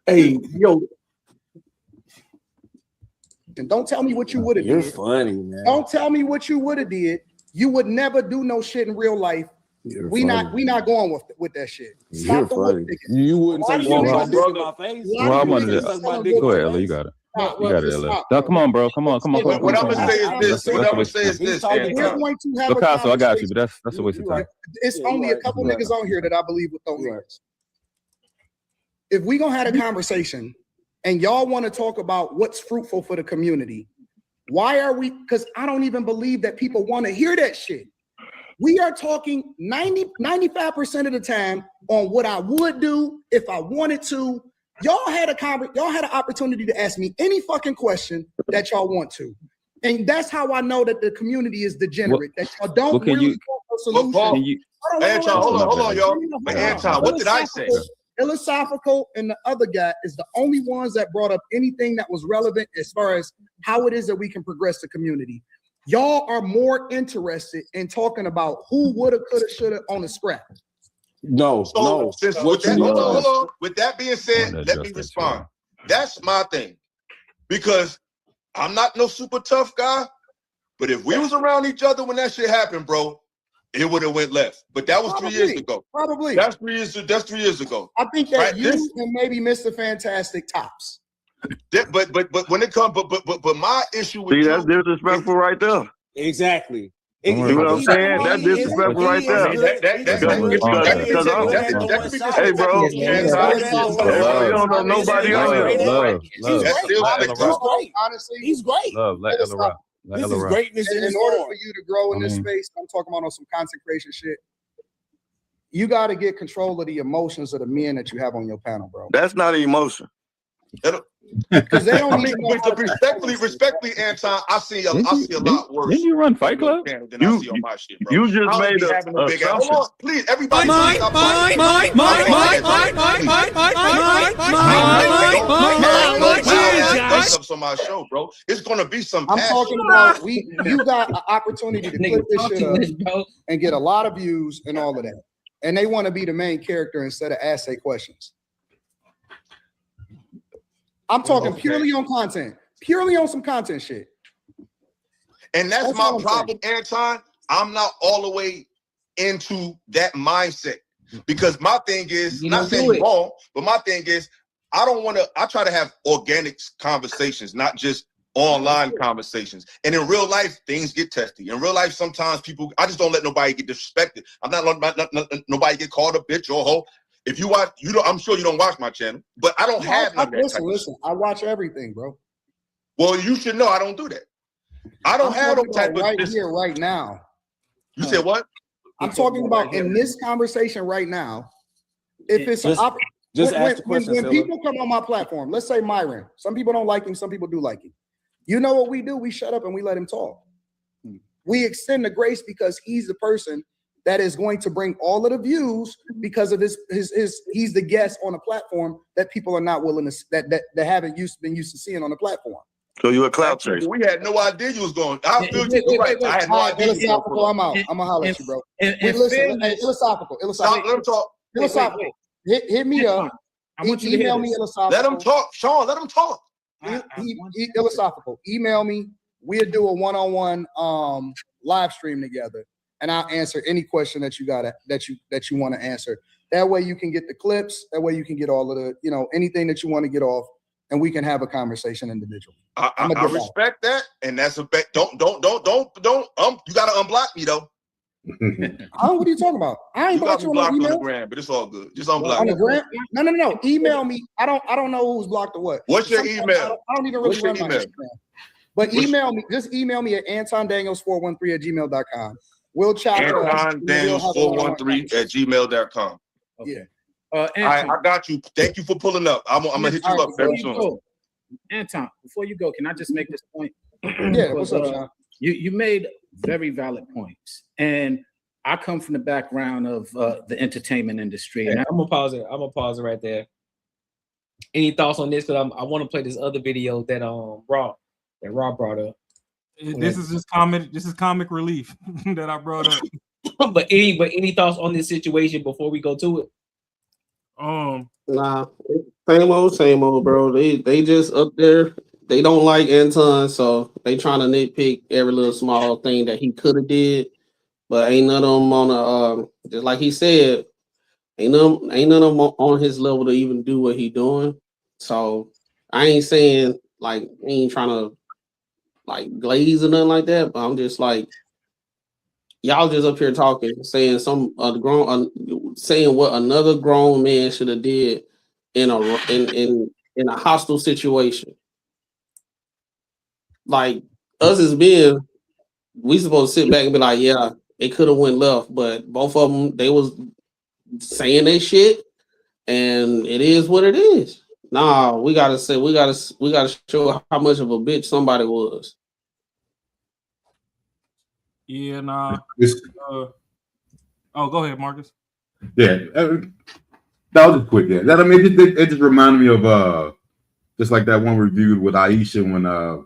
Hey, yo. And don't tell me what you would have You're did. funny, man. Don't tell me what you would have did. You would never do no shit in real life. We not going with that shit. Stop the funny. whoop You wouldn't say Well, my well, dick in my face. Well, I wanted to go ahead, Ella. You got it. You got it, Ella. No, come on, bro. Come on. What I'm gonna say is this. What I'm gonna say is this. We're going to have a Picasso, I got you, conversation. but that's a waste of time. It's only a couple niggas on here that I believe with those hands. If we gonna have a conversation and y'all want to talk about what's fruitful for the community, why are we? Because I don't even believe that people want to hear that shit. We are talking 95% of the time on what I would do if I wanted to. Y'all had an opportunity to ask me any fucking question that y'all want to. And that's how I know that the community is degenerate. That y'all don't really want a solution. Anton, hold on, y'all. But Anton, what did I say? Philosophical and the other guy is the only ones that brought up anything that was relevant as far as how it is that we can progress the community. Y'all are more interested in talking about who woulda, coulda, shoulda on the scrap. No. Hold on. With that being said, let me respond. That's my thing. Because I'm not no super tough guy, but if we was around each other when that shit happened, bro, it would have went left. But that was 3 years ago. Probably. That's 3 years ago. I think that you and maybe Mr. Fantastic tops. But when it comes, but my issue with that's disrespectful right there. Exactly. You know what I'm saying? That's disrespectful right there. Hey, bro. You don't know nobody on here. Honestly, he's great. Let Ella rock. This is greatness in order for you to grow in this space. I'm talking about on some consecration shit. You got to get control of the emotions of the men that you have on your panel, bro. That's not an emotion. Because they don't even know how to respectfully, Anton, I see a lot worse. Didn't you run Fight Club? Than I see on my shit, bro. You just made a hold on, please, everybody. On my show, bro. It's gonna be some. I'm talking about you got an opportunity to put this shit up and get a lot of views and all of that, and they want to be the main character instead of ask their questions. I'm talking purely on content, purely on some content shit. And that's my problem, Anton. I'm not all the way into that mindset because my thing is, not saying you're wrong, but my thing is, I try to have organic conversations, not just online conversations. And in real life, things get testy. In real life, sometimes I just don't let nobody get disrespected. I'm not letting nobody get called a bitch or a hoe. If you watch, I'm sure you don't watch my channel, but I don't have none of that. Listen, I watch everything, bro. Well, you should know I don't do that. I don't have no type of right here, right now. You said what? I'm talking about in this conversation right now. If it's just ask the question. When people come on my platform, let's say Myron, some people don't like him, some people do like him. You know what we do? We shut up and we let him talk. We extend the grace because he's the person that is going to bring all of the views because of his he's the guest on a platform that people are not willing to that haven't been used to seeing on the platphilosophical. So you a clout chaser. We had no idea you was going. I feel you right. I had no idea. Philosophical, I'm out. I'm gonna holler at you, bro. Listen, philosophical. Let him talk. Philosophical. Hit me up. I want you to email me philosophical. Let him talk, Sean. Let him talk. Philosophical. Email me. We'll do a one-on-one live stream together. And I'll answer any question that you want to answer. That way you can get the clips. That way you can get all of the, anything that you want to get off, and we can have a conversation individually. I respect that, and that's a bet. Don't. You gotta unblock me though. What are you talking about? I ain't blocked you on the gram, but it's all good. Just unblock. On the gram? No. Email me. I don't know who's blocked or what. What's your email? I don't even really run my Instagram. But email me. Just email me at AntonDaniels413@gmail.com. We'll chat. AntonDaniels413@gmail.com. Okay. I got you. Thank you for pulling up. I'm gonna hit you up very soon. Anton, before you go, can I just make this point? Yeah, what's up, Sean? You made very valid points, and I come from the background of the entertainment industry. And I'm gonna pause it right there. Any thoughts on this? Because I want to play this other video that Rob brought up. This is just comic. This is comic relief that I brought up. but any thoughts on this situation before we go to it? Nah, Same old, bro. They just up there. They don't like Anton, so they trying to nitpick every little small thing that he could have did. But ain't none of them on a just like he said, ain't none of them on his level to even do what he doing. So I ain't saying like I ain't trying to like glaze or nothing like that, but I'm just like y'all just up here talking, saying saying what another grown man should have did in a hostile situation. Like us as men, we supposed to sit back and be like, yeah, it could have went left, but both of them they was saying they shit, and it is what it is. Nah, we gotta show how much of a bitch somebody was. Yeah, nah. Go ahead, Marcus. Yeah, that was quick. Yeah, that I mean, it just reminded me of just like that one we reviewed with Aisha when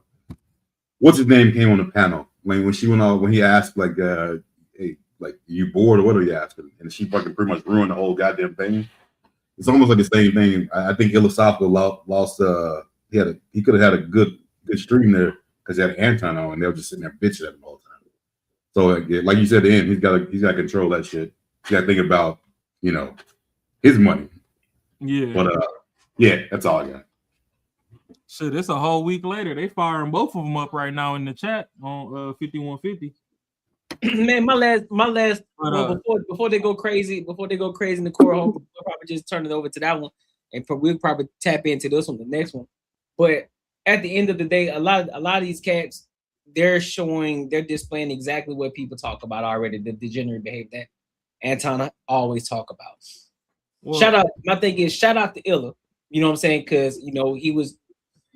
what's his name came on the panel, like when she went on when he asked like hey, like you bored or what are you asking, and she fucking pretty much ruined the whole goddamn thing. It's almost like the same thing. I think Philosophical lost. He could have had a good stream there because he had Anton on, and they were just sitting there bitching at him all the time. So like you said, at the end, he's got to control that shit. He's got to think about his money. Yeah. But yeah, that's all I got. Shit, it's a whole week later. They firing both of them up right now in the chat on 5150. Man, my last. Before they go crazy in the core hole, we'll probably just turn it over to that one, and we'll probably tap into this one, the next one. But at the end of the day, a lot of these cats, they're displaying exactly what people talk about already, the degenerate behavior that Anton always talk about. Well, my thing is shout out to Illa, you know what I'm saying? Because he was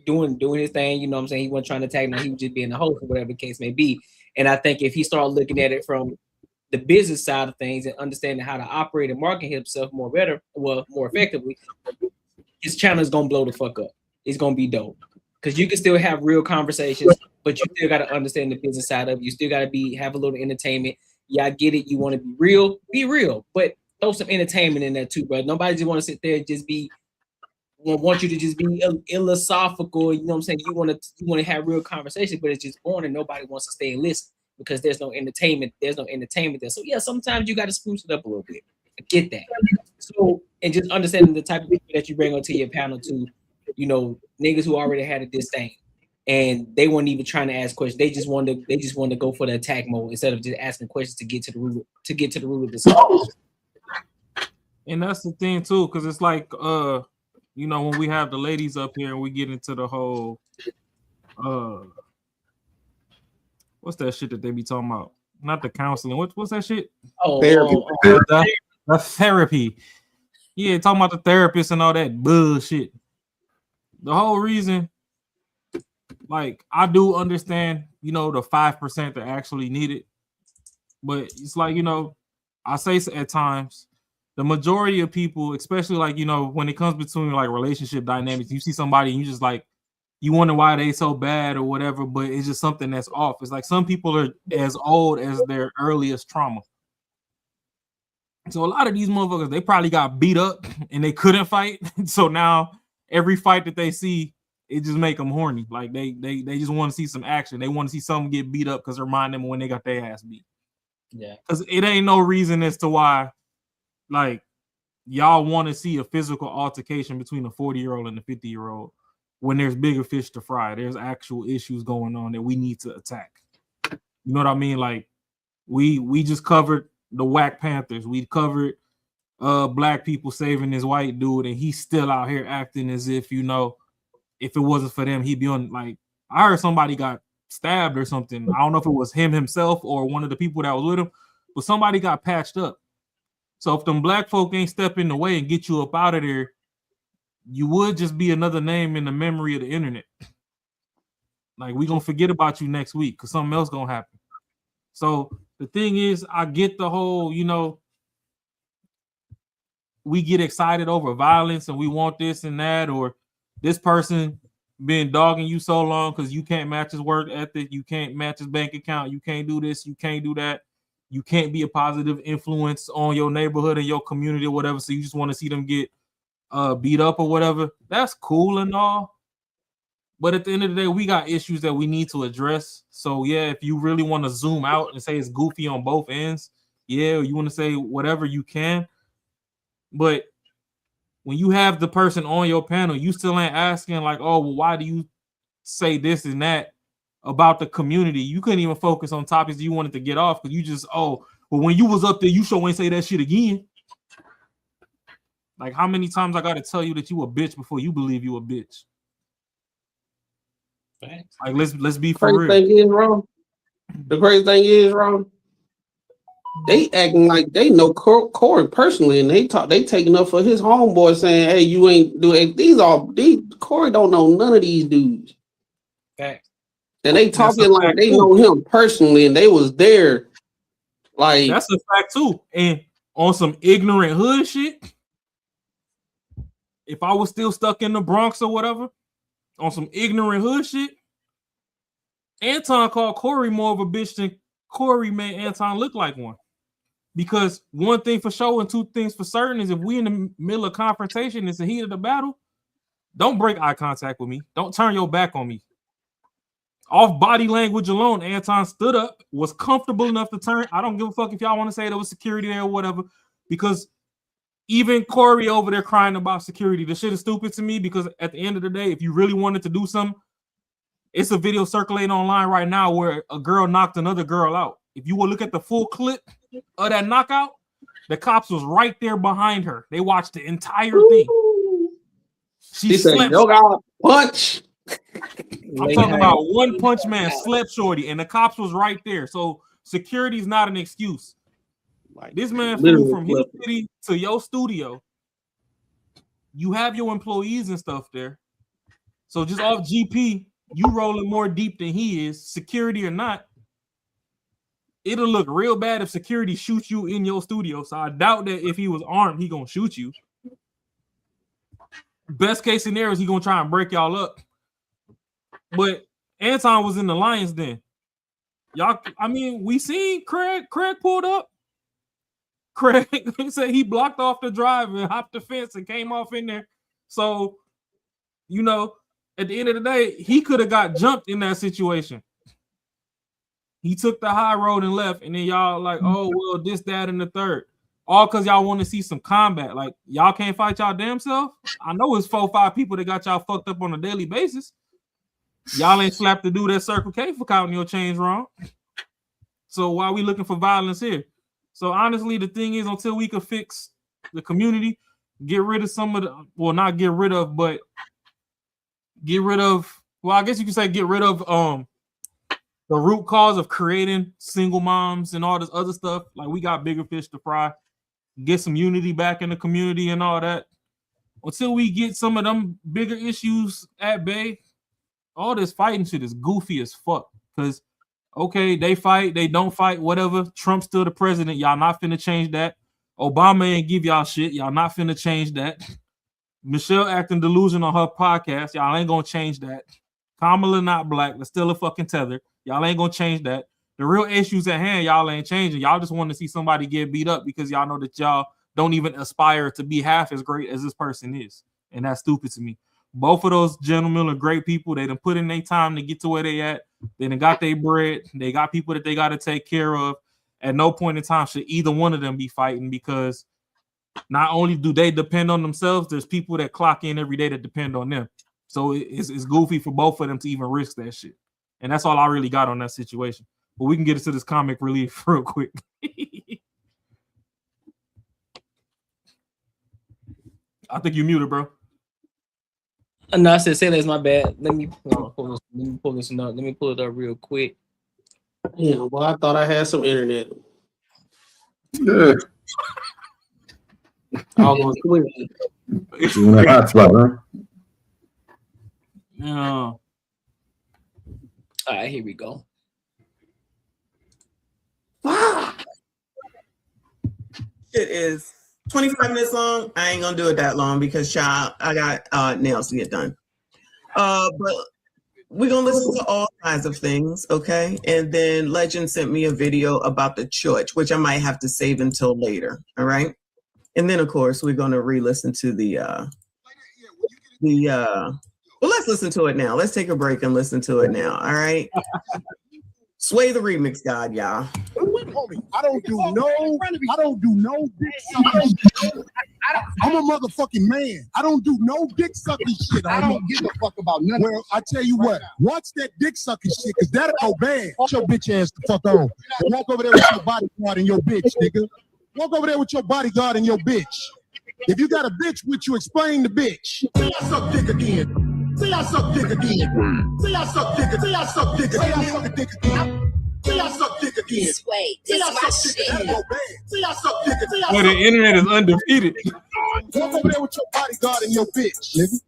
doing his thing, you know what I'm saying? He wasn't trying to tag no, he was just being the host or whatever the case may be. And I think if he started looking at it from the business side of things and understanding how to operate and market himself more effectively, his channel is gonna blow the fuck up. It's gonna be dope. Because you can still have real conversations, but you still gotta understand the business side of it. You still gotta have a little entertainment. Yeah, I get it. You want to be real, but throw some entertainment in there too, bro. Nobody just want to sit there and just want you to just be philosophical. You know what I'm saying? You want to have real conversation, but it's just boring and nobody wants to stay and listen because there's no entertainment. There's no entertainment there. So yeah, sometimes you got to spruce it up a little bit. I get that. So and just understanding the type of people that you bring onto your panel to, niggas who already had a disdain and they weren't even trying to ask questions. They just wanted to go for the attack mode instead of just asking questions to get to the root of the situation. And that's the thing too, because it's like when we have the ladies up here and we get into the whole what's that shit that they be talking about? Not the counseling. What's that shit? Therapy. The therapy. Yeah, talking about the therapist and all that bullshit. The whole reason, like, I do understand, the 5% that actually need it. But it's like, I say at times, the majority of people, especially like, when it comes between like relationship dynamics, you see somebody and you just like, you wonder why they so bad or whatever, but it's just something that's off. It's like some people are as old as their earliest trauma. So a lot of these motherfuckers, they probably got beat up and they couldn't fight. So now every fight that they see, it just make them horny. Like they just want to see some action. They want to see someone get beat up because it remind them when they got their ass beat. Yeah. Because it ain't no reason as to why, like, y'all want to see a physical altercation between a 40-year-old and a 50-year-old when there's bigger fish to fry. There's actual issues going on that we need to attack. You know what I mean? Like, we just covered the whack Panthers. We covered black people saving this white dude, and he's still out here acting as if, if it wasn't for them, he'd be on, like, I heard somebody got stabbed or something. I don't know if it was him himself or one of the people that was with him, but somebody got patched up. So if them black folk ain't step in the way and get you up out of there, you would just be another name in the memory of the internet. Like, we gonna forget about you next week because something else gonna happen. So the thing is, I get the whole, we get excited over violence and we want this and that, or this person been dogging you so long because you can't match his work ethic, you can't match his bank account, you can't do this, you can't do that, you can't be a positive influence on your neighborhood and your community or whatever. So you just want to see them get beat up or whatever. That's cool and all. But at the end of the day, we got issues that we need to address. So yeah, if you really want to zoom out and say it's goofy on both ends, yeah, you want to say whatever you can. But when you have the person on your panel, you still ain't asking like, oh, well, why do you say this and that about the community? You couldn't even focus on topics you wanted to get off because you just, oh, well, when you was up there, you sure ain't say that shit again. Like, how many times I got to tell you that you a bitch before you believe you a bitch? Like, let's be for real. The crazy thing is, wrong. They acting like they know Corey personally, and they taking up for his homeboy, saying, "Hey, you ain't doing these. Corey don't know none of these dudes." Fact. And they talking like they know him personally, and they was there. Like that's a fact too. And on some ignorant hood shit, if I was still stuck in the Bronx or whatever, on some ignorant hood shit, Anton called Corey more of a bitch than Corey made Anton look like one. Because one thing for sure and two things for certain is if we in the middle of confrontation, it's the heat of the battle, don't break eye contact with me. Don't turn your back on me. Off body language alone, Anton stood up, was comfortable enough to turn. I don't give a fuck if y'all want to say there was security there or whatever, because even Corey over there crying about security, this shit is stupid to me because at the end of the day, if you really wanted to do something, it's a video circulating online right now where a girl knocked another girl out. If you will look at the full clip of that knockout, the cops was right there behind her. They watched the entire thing. She slept. "Yo, got punch." I'm talking about One Punch Man slept shorty, and the cops was right there. So security is not an excuse. This man flew from his city to your studio. You have your employees and stuff there. So just off GP, you rolling more deep than he is, security or not. It'll look real bad if security shoots you in your studio. So I doubt that if he was armed, he gonna shoot you. Best case scenario is he gonna try and break y'all up. But Anton was in the Lions Den. Y'all, I mean, we seen Craig pulled up. Craig said he blocked off the drive and hopped the fence and came off in there. So, you know, at the end of the day, he could have got jumped in that situation. He took the high road and left, and then y'all like, oh, well, this, that, and the third. All because y'all want to see some combat. Like, y'all can't fight y'all damn self. I know it's 4 or 5 people that got y'all fucked up on a daily basis. Y'all ain't slapped the dude at Circle K for counting your chains wrong. So why are we looking for violence here? So honestly, the thing is, until we can fix the community, get rid of some of the, well, not get rid of, but get rid of, well, I guess you could say get rid of the root cause of creating single moms and all this other stuff. Like, we got bigger fish to fry. Get some unity back in the community and all that. Until we get some of them bigger issues at bay, all this fighting shit is goofy as fuck. Because, okay, they fight, they don't fight, whatever. Trump's still the president. Y'all not finna change that. Obama ain't give y'all shit. Y'all not finna change that. Michelle acting delusional on her podcast. Y'all ain't gonna change that. Kamala not black. That's still a fucking tether. Y'all ain't gonna change that. The real issues at hand, y'all ain't changing. Y'all just want to see somebody get beat up because y'all know that y'all don't even aspire to be half as great as this person is. And that's stupid to me. Both of those gentlemen are great people. They done put in their time to get to where they at. They done got their bread. They got people that they got to take care of. At no point in time should either one of them be fighting, because not only do they depend on themselves, there's people that clock in every day that depend on them. So it's goofy for both of them to even risk that shit. And that's all I really got on that situation. But we can get into this comic relief real quick. I think you muted, bro. No, I said, say that's my bad. Let me pull this up. Let me pull it up real quick. Yeah, well, I thought I had some internet. Yeah. Almost clear. You want a hotspot, huh? No. All right, here we go. It is 25 minutes long. I ain't gonna do it that long because, child, I got nails to get done. But we're gonna listen to all kinds of things, okay? And then Legend sent me a video about the church, which I might have to save until later. All right. And then, of course, we're going to re-listen to well, let's listen to it now. Let's take a break and listen to it now. All right. Sway the remix god, y'all. I don't do no dick sucking shit. I'm a motherfucking man. I don't do no dick sucking shit. I don't give a fuck about nothing. Well, I tell you what, watch that dick sucking shit, because that'll go bad. Get your bitch ass the fuck on. And walk over there with your bodyguard and your bitch, nigga. Walk over there with your bodyguard and your bitch. If you got a bitch with you, explain the bitch. Say I suck dick again. Say I suck dick again. Say I suck dick again. Say I suck dick again. Say I suck dick again. Say I suck dick again. Say I suck dick again. Say I suck dick again. Well, the internet is undefeated. Walk over there with your bodyguard and your bitch, nigga.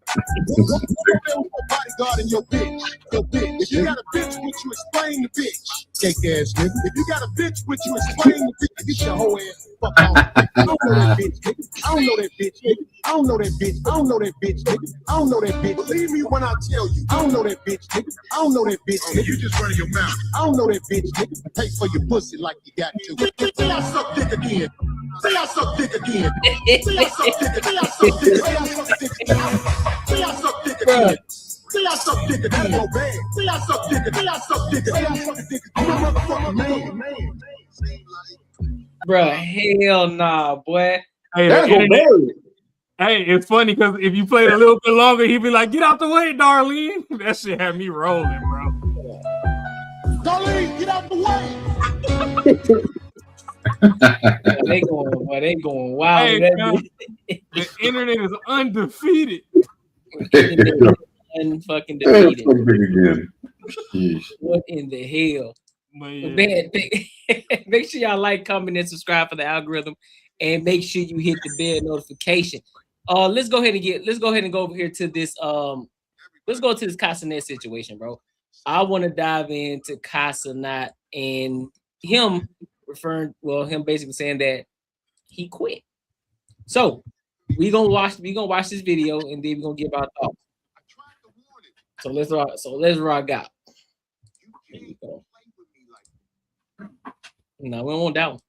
Walk over there with your bodyguard and your bitch. Your bitch. If you got a bitch with you, explain the bitch. Cake ass nigga. If you got a bitch with you, explain the bitch. Get your whole ass fuck off. I don't know that bitch, nigga. I don't know that bitch, nigga. I don't know that bitch. I don't know that bitch, nigga. I don't know that bitch. Believe me when I tell you. I don't know that bitch, nigga. I don't know that bitch, nigga. You just running your mouth. I don't know that bitch, nigga. Pay for your pussy like you got to. Say I suck dick again. Say I suck dick again. Say I suck dick again. Say I suck dick again. Say I suck dick again. Say I suck dick again. Say I suck dick again. Say I suck dick again. Say I suck dick again. I'm a motherfucking man. Bruh, hell nah, boy. Hey, hey, it's funny because if you played a little bit longer, he'd be like, "Get out the way, Darlene." That shit had me rolling, bro. Darlene, get out the way. They going wild. Hey, the internet is undefeated. Unfucking defeated. Again. What in the hell? Man, make sure y'all like, comment, and subscribe for the algorithm, and make sure you hit the bell notification. Let's go ahead and go over here to this. Let's go to this Cenat situation, bro. I want to dive into Cenat and him basically saying that he quit. So we're gonna watch this video, and then we're gonna give our thoughts. So let's rock out. Here we go. No, we don't want that one.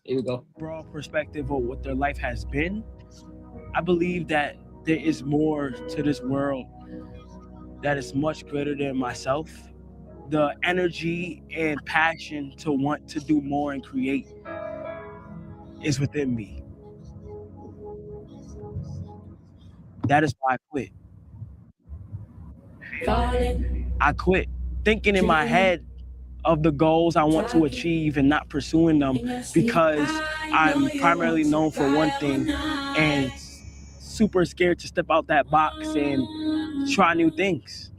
Here we go. Broad perspective of what their life has been, I believe that there is more to this world that is much greater than myself. The energy and passion to want to do more and create is within me. That is why I quit. I quit thinking in my head of the goals I want to achieve and not pursuing them because I'm primarily known for one thing and super scared to step out that box and try new things.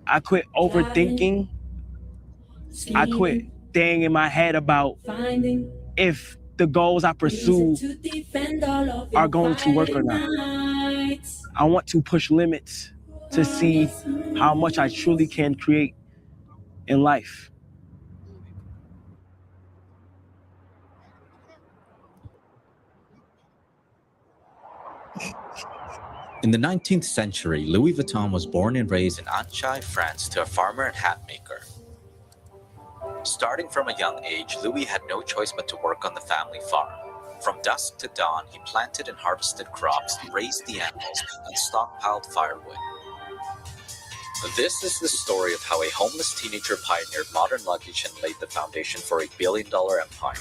I quit overthinking. I quit staying in my head about if the goals I pursue are going to work or not. I want to push limits to see how much I truly can create in life. In the 19th century, Louis Vuitton was born and raised in Annecy, France, to a farmer and hat maker. Starting from a young age, Louis had no choice but to work on the family farm. From dusk to dawn, he planted and harvested crops, raised the animals, and stockpiled firewood. This is the story of how a homeless teenager pioneered modern luggage and laid the foundation for a billion-dollar empire.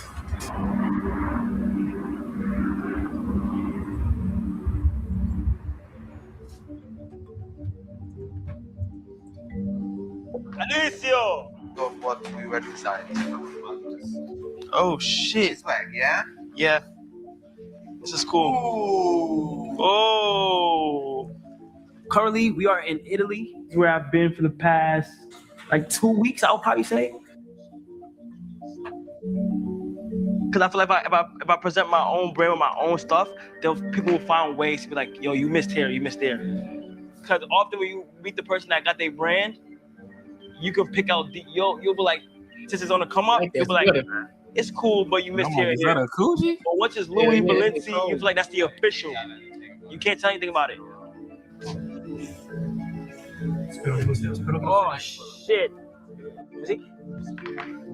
Alicio! Of what we were deciding. Oh shit. This way, yeah? Yeah. This is cool. Ooh. Oh. Currently, we are in Italy, where I've been for the past 2 weeks, I'll probably say. Because I feel like if I present my own brand with my own stuff, people will find ways to be like, yo, you missed here, you missed there. Because often when you meet the person that got their brand, you can pick out, you'll be like, since it's on the come up, you'll be like, it's cool, but you missed here and Is that there. a Coogee? But once it's Louis Valenci, you feel like that's the official. You can't tell anything about it. Oh shit! See?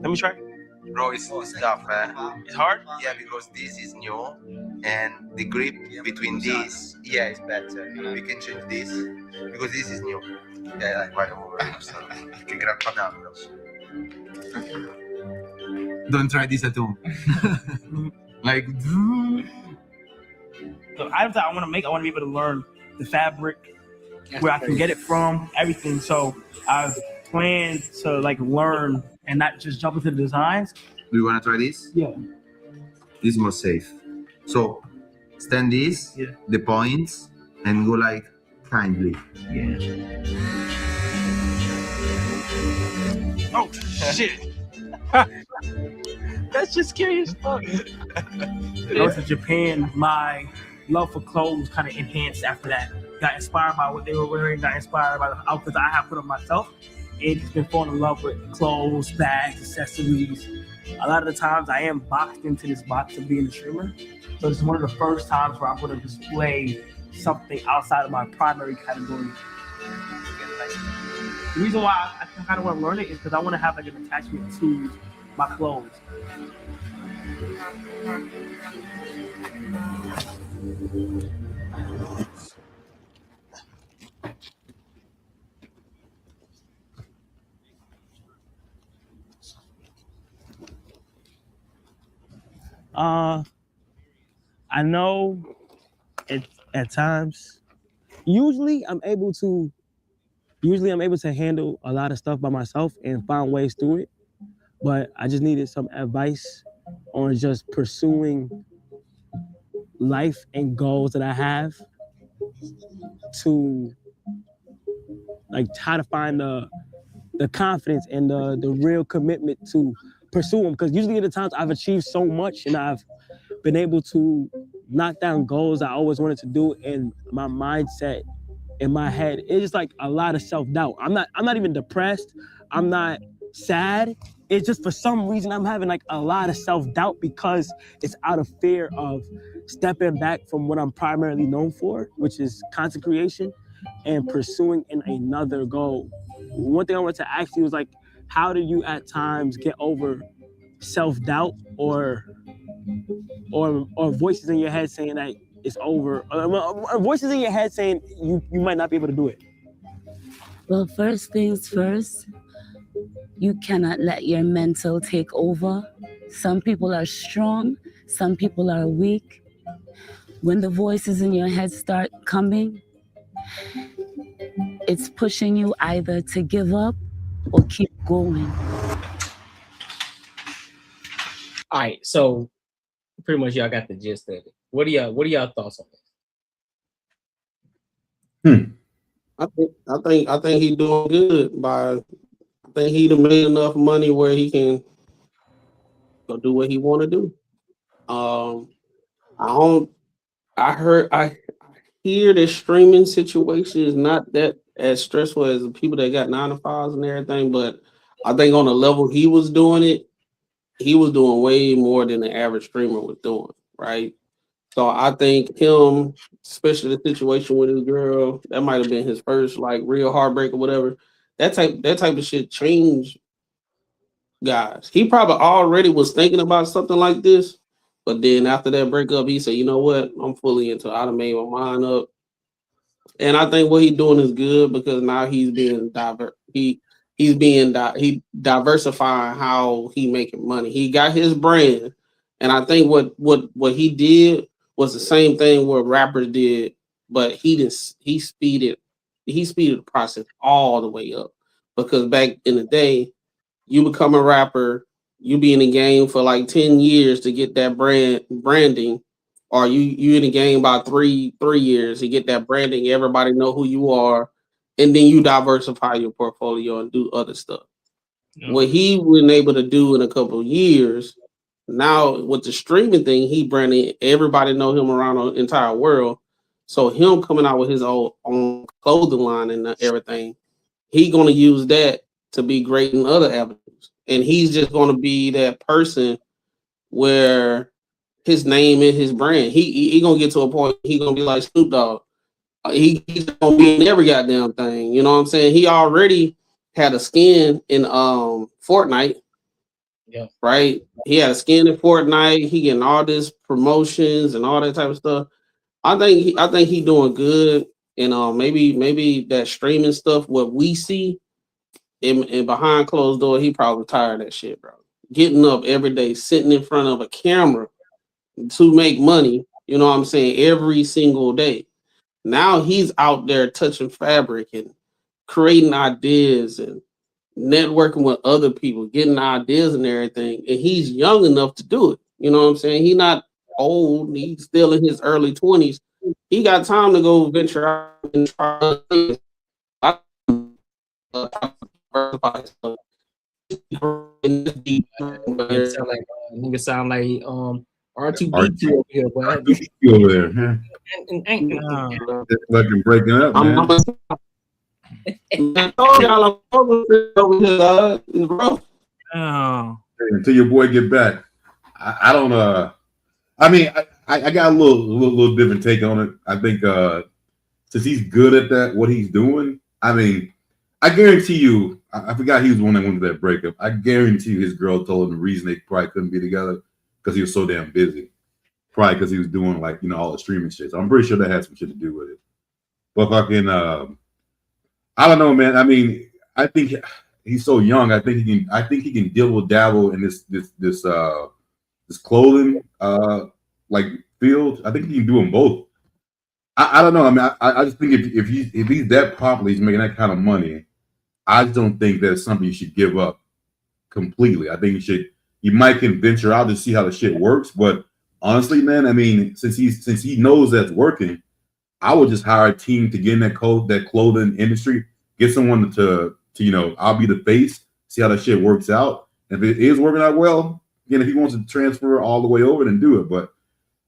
Let me try. Bro, it's tough, man. It's hard? Yeah, because this is new and the grip between this, yeah, it's better. We can change this because this is new. Yeah, like right over. So you can grab it down, bro. Don't try this at home. Like, So items that I want to be able to learn the fabric, where I can get it from, everything. So I've planned to like learn and not just jump into the designs. Do you want to try this? Yeah. This is more safe. So stand this, the points, and go like kindly. Yeah. Oh shit. That's just scary as fuck. I went to Japan. My love for clothes kind of enhanced after that. Got inspired by what they were wearing, got inspired by the outfits I have put on myself. It's been falling in love with clothes, bags, accessories. A lot of the times I am boxed into this box of being a streamer. So it's one of the first times where I'm going to display something outside of my primary category. The reason why I kind of want to learn it is because I want to have like an attachment to my clothes. I know at times, usually I'm able to handle a lot of stuff by myself and find ways through it. But I just needed some advice on just pursuing life and goals that I have to like try to find the confidence and the real commitment to pursue them. Because usually at the times I've achieved so much and I've been able to knock down goals I always wanted to do, and my mindset in my head, it's just like a lot of self-doubt. I'm not even depressed. I'm not sad. It's just for some reason I'm having like a lot of self-doubt because it's out of fear of stepping back from what I'm primarily known for, which is content creation, and pursuing in another goal. One thing I wanted to ask you was like, how do you at times get over self-doubt or voices in your head saying that it's over, or voices in your head saying you might not be able to do it? Well, first things first, you cannot let your mental take over. Some people are strong, some people are weak. When the voices in your head start coming, it's pushing you either to give up or keep going. All right, so pretty much y'all got the gist of it. What are y'all thoughts on this? I think he's doing good I think he done made enough money where he can go do what he want to do. I hear the streaming situation is not that as stressful as the people that got 9 to 5s and everything, but I think on the level he was doing it, he was doing way more than the average streamer was doing, right? So I think him, especially the situation with his girl, that might have been his first like real heartbreak or whatever. That type of shit changed guys. He probably already was thinking about something like this, but then after that breakup, he said, "You know what? I'm fully into it. I done made my mind up." And I think what he's doing is good because now he's being he diversifying how he making money. He got his brand, and I think what he did was the same thing what rappers did, but he speeded the process all the way up. Because back in the day, you become a rapper, you be in the game for like 10 years to get that branding, or you in the game about three years to get that branding, everybody know who you are, and then you diversify your portfolio and do other stuff. Yeah. What he wasn't able to do in a couple of years, now with the streaming thing, he branding, everybody know him around the entire world. So him coming out with his own clothing line and everything, he gonna use that to be great in other avenues. And he's just gonna be that person where his name and his brand, he gonna get to a point, he gonna be like Snoop Dogg. He's gonna be in every goddamn thing. You know what I'm saying? He already had a skin in Fortnite. Yeah. Right? He had a skin in Fortnite. He getting all this promotions and all that type of stuff. I think he doing good. And maybe that streaming stuff, what we see in behind closed door, he probably tired of that shit, bro. Getting up every day, sitting in front of a camera to make money, you know what I'm saying, every single day. Now he's out there touching fabric and creating ideas and networking with other people, getting ideas and everything. And he's young enough to do it. You know what I'm saying? He's not old, he's still in his early 20s. He got time to go venture out and try other things. Nigga sound like R2D2 over here, boy. R2D2 over there, man. Fucking breaking up, man. Until your boy get back, I don't. I mean, I got a little different take on it. I think since he's good at that, what he's doing. I mean, I guarantee you. I forgot he was the one that went to that breakup. I guarantee you, his girl told him the reason they probably couldn't be together because he was so damn busy. Probably because he was doing like all the streaming shit. So I'm pretty sure that had some shit to do with it. But fucking, I don't know, man. I mean, I think he's so young. I think he can dibble dabble in this clothing like field. I think he can do them both. I don't know. I mean, I just think if he's that popular, he's making that kind of money. I just don't think that's something you should give up completely. I think you might can venture out to see how the shit works. But honestly, man, I mean, since he knows that's working, I would just hire a team to get in that clothing industry, get someone to I'll be the face, see how that shit works out. If it is working out well, again, if he wants to transfer all the way over, then do it. But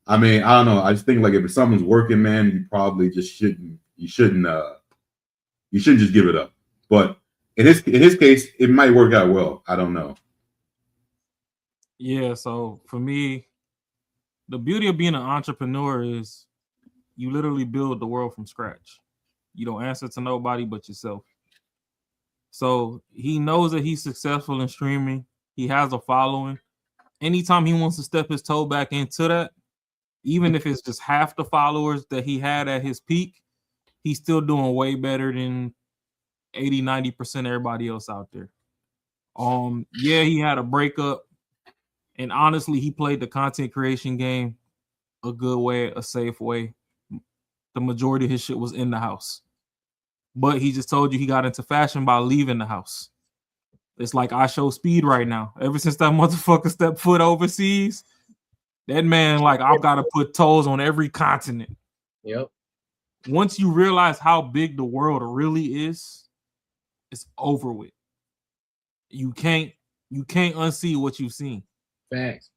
I mean, I don't know. I just think like if something's working, man, you probably just shouldn't just give it up. But in his case, it might work out well. I don't know. Yeah, so for me, the beauty of being an entrepreneur is you literally build the world from scratch. You don't answer to nobody but yourself. So he knows that he's successful in streaming. He has a following. Anytime he wants to step his toe back into that, even if it's just half the followers that he had at his peak, he's still doing way better than 80-90% of everybody else out there. Yeah, he had a breakup, and honestly, he played the content creation game a good way, a safe way. The majority of his shit was in the house, but he just told you he got into fashion by leaving the house. It's like I show speed right now. Ever since that motherfucker stepped foot overseas, that man, like, I've got to put toes on every continent. Yep. Once you realize how big the world really is, it's over with. You can't unsee what you've seen. Facts.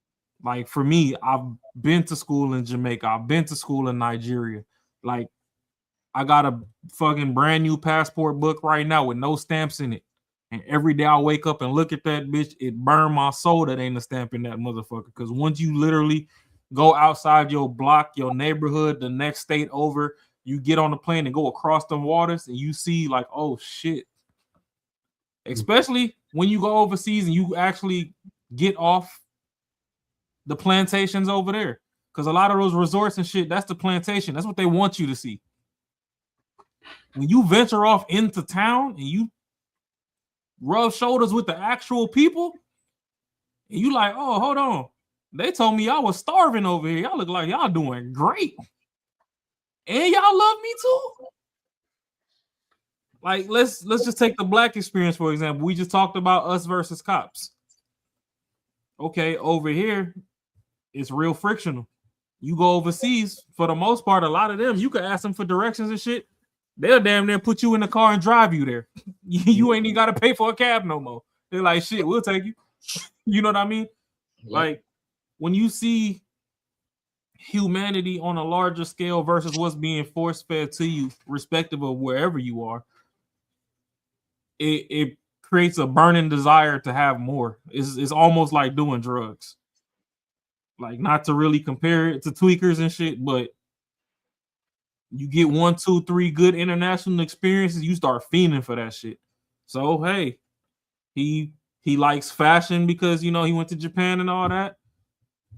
Like for me, I've been to school in Jamaica. I've been to school in Nigeria. Like, I got a fucking brand new passport book right now with no stamps in it. And every day I wake up and look at that bitch, it burned my soul that ain't a stamp in that motherfucker. Because once you literally go outside your block, your neighborhood, the next state over, you get on the plane and go across them waters and you see like, oh shit. Especially when you go overseas and you actually get off the plantations over there. Because a lot of those resorts and shit, that's the plantation. That's what they want you to see. When you venture off into town and you rub shoulders with the actual people, and you like, oh, hold on. They told me y'all was starving over here. Y'all look like y'all doing great. And y'all love me too. Like, let's just take the black experience, for example. We just talked about us versus cops. Okay, over here, it's real frictional. You go overseas, for the most part, a lot of them, you can ask them for directions and shit. They'll damn near put you in the car and drive you there. You ain't even got to pay for a cab no more. They're like, shit, we'll take you. You know what I mean? Yeah. Like, when you see humanity on a larger scale versus what's being force-fed to you, respective of wherever you are, it creates a burning desire to have more. It's almost like doing drugs. Like, not to really compare it to tweakers and shit, but you get 1, 2, 3 good international experiences, you start fiending for that shit. So hey, he He likes fashion because he went to Japan and all that.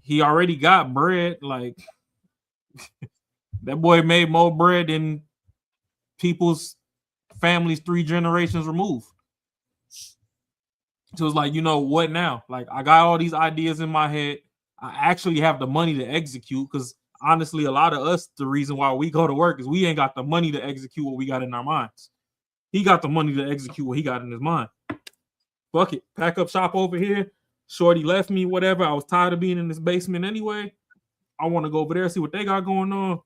He already got bread. Like that boy made more bread than people's families 3 generations removed. So it's like, what now? Like I got all these ideas in my head. I actually have the money to execute because honestly, a lot of us, the reason why we go to work is we ain't got the money to execute what we got in our minds. He got the money to execute what he got in his mind. Fuck it. Pack up shop over here. Shorty left me, whatever. I was tired of being in this basement anyway. I want to go over there, see what they got going on.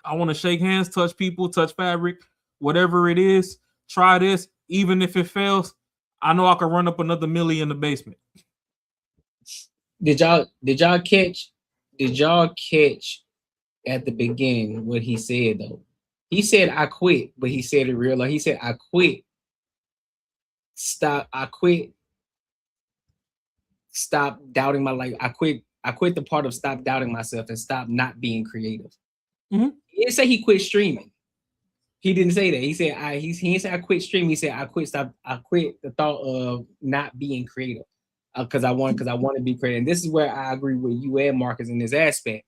I want to shake hands, touch people, touch fabric, whatever it is. Try this. Even if it fails, I know I can run up another million in the basement. Did y'all catch at the beginning what he said though? He said I quit, but he said it real like he said I quit. I quit. Stop doubting my life. I quit the part of stop doubting myself and stop not being creative. Mm-hmm. He didn't say he quit streaming. He didn't say that. He said he didn't say I quit streaming. He said I quit the thought of not being creative. Because I want to be creative. And this is where I agree with you and Marcus in this aspect.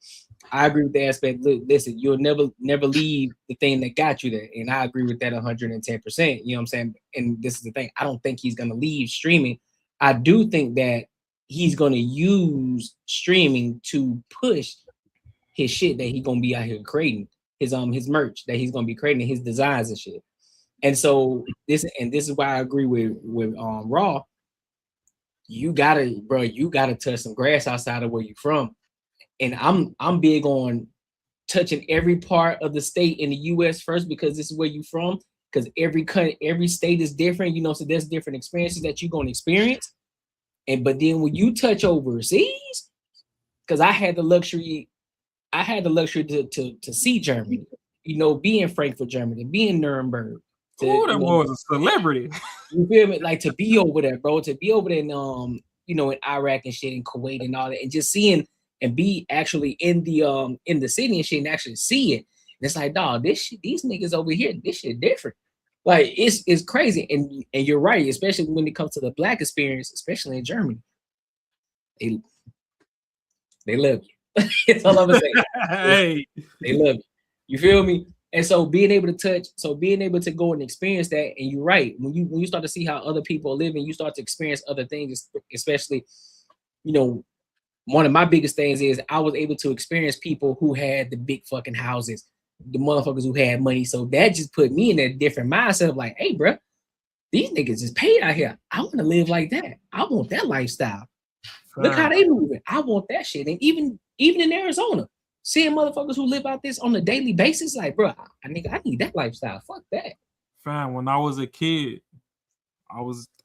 I agree with the aspect. Look, listen, you'll never leave the thing that got you there. And I agree with that 110%. You know what I'm saying? And this is the thing. I don't think he's gonna leave streaming. I do think that he's gonna use streaming to push his shit that he's gonna be out here creating. His merch that he's gonna be creating, his designs and shit. And so this is why I agree with Raw. You gotta touch some grass outside of where you're from. And I'm big on touching every part of the state in the US first because this is where you're from. Because every state is different, so there's different experiences that you're gonna experience. But then when you touch overseas, because I had the luxury to see Germany, be in Frankfurt, Germany, be in Nuremberg. That boy was a celebrity. You feel me? Like to be over there, bro. To be over there in in Iraq and shit and Kuwait and all that, and just seeing and be actually in the city and shit and actually see it. And it's like, dog, these niggas over here, this shit different. Like it's crazy. And you're right, especially when it comes to the black experience, especially in Germany. They love you. That's all I'm gonna say. Hey, they love you. You feel me? And so being able to go and experience that, and you're right, when you start to see how other people are living, you start to experience other things, especially, one of my biggest things is I was able to experience people who had the big fucking houses, the motherfuckers who had money. So that just put me in a different mindset of like, hey, bro, these niggas is paid out here. I want to live like that. I want that lifestyle. Look how they moving. I want that shit. And even in Arizona, seeing motherfuckers who live out this on a daily basis, like, bro, I need that lifestyle. Fuck that. Fam, when I was a kid, I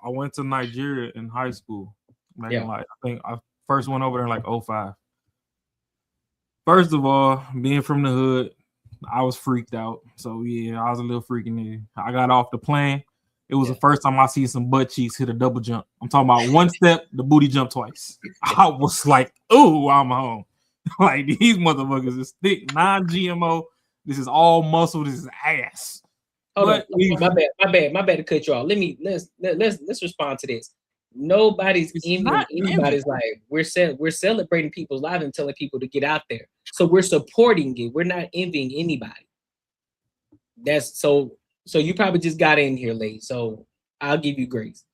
went to Nigeria in high school. I think I first went over there in like 2005. First of all, being from the hood, I was freaked out. So yeah, I was a little freaking nigga. I got off the plane. It was the first time I see some butt cheeks hit a double jump. I'm talking about one step, the booty jump twice. I was like, ooh, I'm home. Like these motherfuckers is thick, non-GMO. This is all muscle. This is ass. Hold on. My bad to cut you off. Let's respond to this. Nobody's envying anybody's life. We're celebrating people's lives and telling people to get out there. So we're supporting it. We're not envying anybody. That's so you probably just got in here late. So I'll give you grace.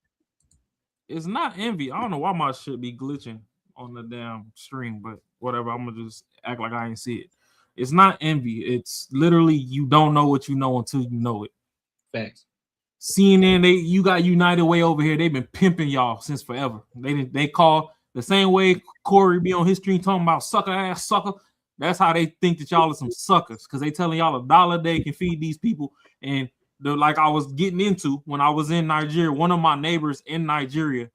It's not envy. I don't know why my shit be glitching on the damn stream, but whatever. I'm gonna just act like I ain't see it. It's not envy. It's literally you don't know what you know until you know it. Facts. CNN, you got United Way over here. They've been pimping y'all since forever. They call the same way Corey be on his stream talking about sucker ass sucker. That's how they think that y'all are some suckers because they telling y'all $1 a day can feed these people. And like I was getting into when I was in Nigeria, one of my neighbors in Nigeria,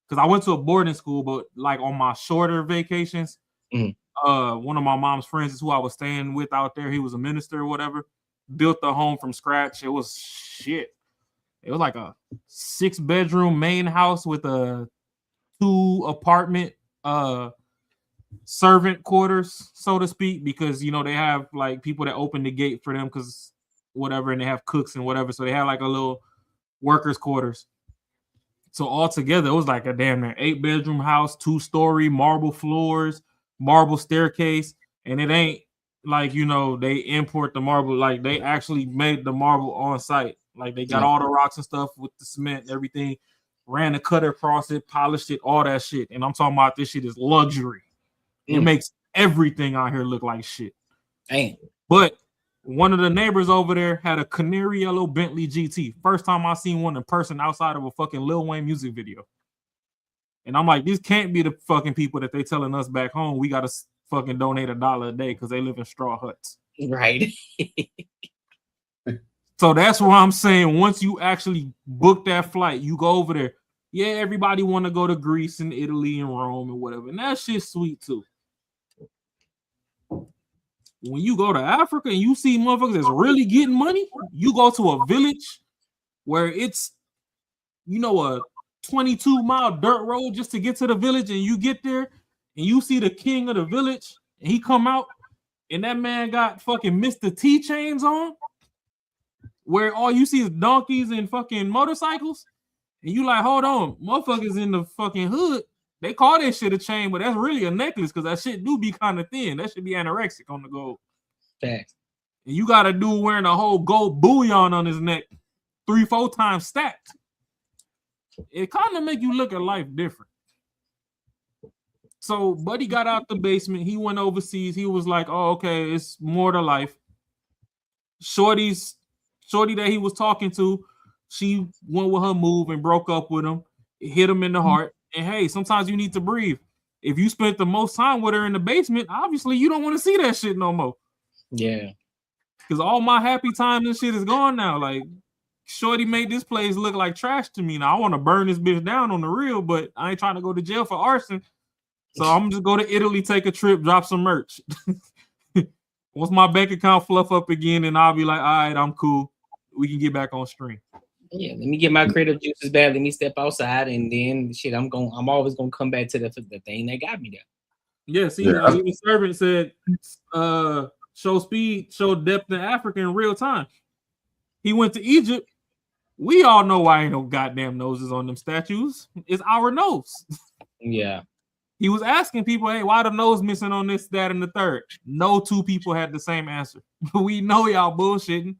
because I went to a boarding school, but like on my shorter vacations, one of my mom's friends is who I was staying with out there. He was a minister or whatever, built the home from scratch. It was shit. It was like a 6-bedroom main house with a 2-apartment servant quarters, so to speak, because they have like people that open the gate for them because whatever, and they have cooks and whatever. So they have like a little workers' quarters. So altogether, it was like a damn near 8-bedroom house, 2-story, marble floors, marble staircase, and it ain't like, you know, they import the marble, like they actually made the marble on site. Like they got all the rocks and stuff with the cement and everything, ran a cutter across it, polished it, all that shit. And I'm talking about this shit is luxury. It makes everything out here look like shit. Damn. But one of the neighbors over there had a canary yellow Bentley GT. First time I seen one in person outside of a fucking Lil Wayne music video. And I'm like, these can't be the fucking people that they telling us back home we gotta fucking donate $1 a day because they live in straw huts. Right. So that's why I'm saying once you actually book that flight, you go over there. Yeah, everybody want to go to Greece and Italy and Rome and whatever. And that shit's sweet too. When you go to Africa and you see motherfuckers that's really getting money, you go to a village where it's, you know, a 22-mile dirt road just to get to the village, and you get there and you see the king of the village and he come out and that man got fucking Mr. T chains on, where all you see is donkeys and fucking motorcycles, and you like, hold on, motherfuckers in the fucking hood, they call that shit a chain, but that's really a necklace because that shit do be kind of thin. That should be anorexic on the gold. Thanks. And you got a dude wearing a whole gold bullion on his neck, 3-4 times stacked. It kind of make you look at life different. So Buddy got out the basement. He went overseas. He was like, oh, okay, it's more to life. Shorty that he was talking to, she went with her move and broke up with him. It hit him in the heart. And hey, sometimes you need to breathe. If you spent the most time with her in the basement, obviously you don't want to see that shit no more. Yeah. Because all my happy times and shit is gone now. Like, Shorty made this place look like trash to me. Now I want to burn this bitch down on the real, but I ain't trying to go to jail for arson. So I'm just go to Italy, take a trip, drop some merch. Once my bank account fluff up again, and I'll be like, all right, I'm cool. We can get back on stream. Yeah, let me get my creative juices back. Let me step outside, and then shit, I'm always gonna come back to the thing that got me there. Yeah, see, even Servant said, show speed, show depth in Africa in real time. He went to Egypt. We all know why ain't no goddamn noses on them statues. It's our nose. Yeah. He was asking people, hey, why the nose missing on this, that, and the third? No two people had the same answer. We know y'all bullshitting.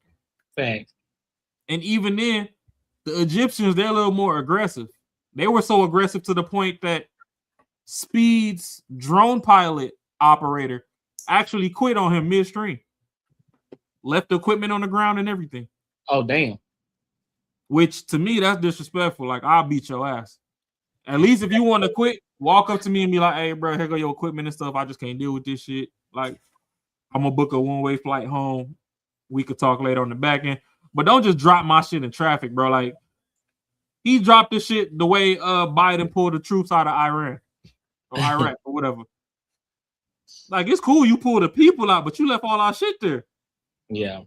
Thanks. And even then, the Egyptians, they're a little more aggressive. They were so aggressive to the point that Speed's drone pilot operator actually quit on him midstream. Left the equipment on the ground and everything. Oh, damn. Which, to me, that's disrespectful. Like, I'll beat your ass. At least if you want to quit, walk up to me and be like, hey, bro, here go your equipment and stuff. I just can't deal with this shit. Like, I'm going to book a one-way flight home. We could talk later on the back end. But don't just drop my shit in traffic, bro. Like, he dropped this shit the way Biden pulled the troops out of Iran or Iraq or whatever. Like, it's cool you pulled the people out, but you left all our shit there. Yeah.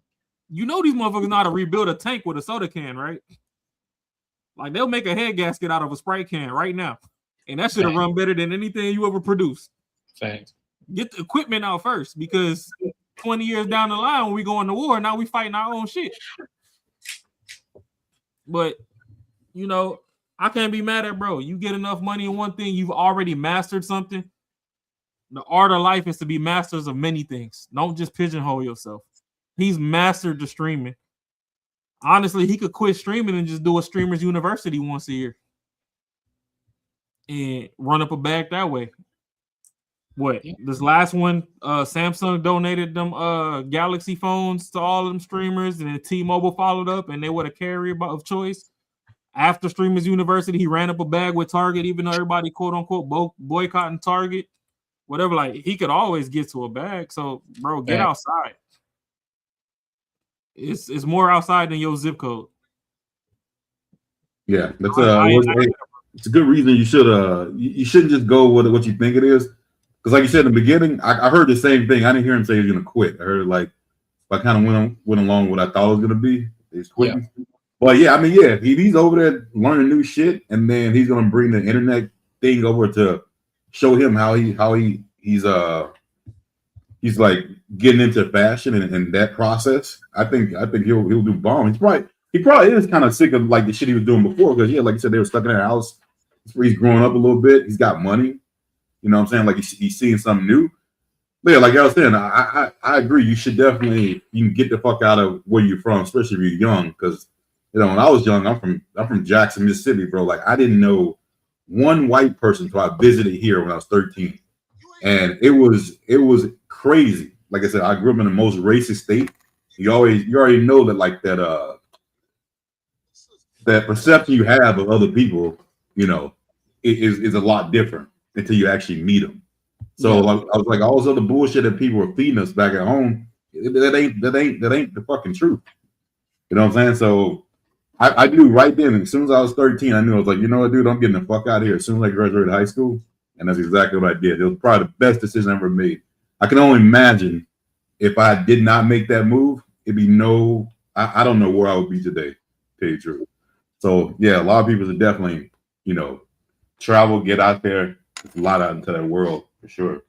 You know these motherfuckers know how to rebuild a tank with a soda can, right? Like, they'll make a head gasket out of a Sprite can right now. And that should have run better than anything you ever produced. Thanks. Get the equipment out first, because 20 years down the line, when we go into war, now we fighting our own shit. But, you know, I can't be mad at bro. You get enough money in one thing, you've already mastered something. The art of life is to be masters of many things. Don't just pigeonhole yourself. He's mastered the streaming. Honestly, he could quit streaming and just do a streamers university once a year and run up a bag that way. What? This last one, Samsung donated them Galaxy phones to all of them streamers, and then T-Mobile followed up, and they were the carrier of choice. After Streamers University, he ran up a bag with Target, even though everybody quote unquote boycotting Target. Whatever, like, he could always get to a bag. So, bro, get outside. It's more outside than your zip code. Yeah, that's it's a good reason you shouldn't just go with what you think it is. Because like you said in the beginning, I heard the same thing. I didn't hear him say he's gonna quit. I heard like I kind of went along with what I thought it was gonna be. He's quitting. Yeah. But yeah, I mean, yeah, he's over there learning new shit, and then he's gonna bring the internet thing over to show him how he's like getting into fashion and that process. I think he'll do bomb. He's probably he probably is kind of sick of like the shit he was doing before because like you said, they were stuck in their house. He's growing up a little bit. He's got money. You know what I'm saying? Like he's seeing something new. But yeah, like I was saying, I agree. You should definitely get the fuck out of where you're from, especially if you're young. Because when I was young, I'm from Jackson, Mississippi, bro. Like I didn't know one white person until I visited here when I was 13, and it was crazy. Like I said, I grew up in the most racist state. You already know that like that perception you have of other people, is a lot different until you actually meet them. So I was like, all this other bullshit that people were feeding us back at home, that ain't the fucking truth. You know what I'm saying? So I knew right then, as soon as I was 13, I knew I was like, you know what, dude, I'm getting the fuck out of here as soon as I graduated high school. And that's exactly what I did. It was probably the best decision I ever made. I can only imagine if I did not make that move, it'd be I don't know where I would be today, to tell you the truth. So yeah, a lot of people should definitely, travel, get out there. There's a lot out into that world for sure.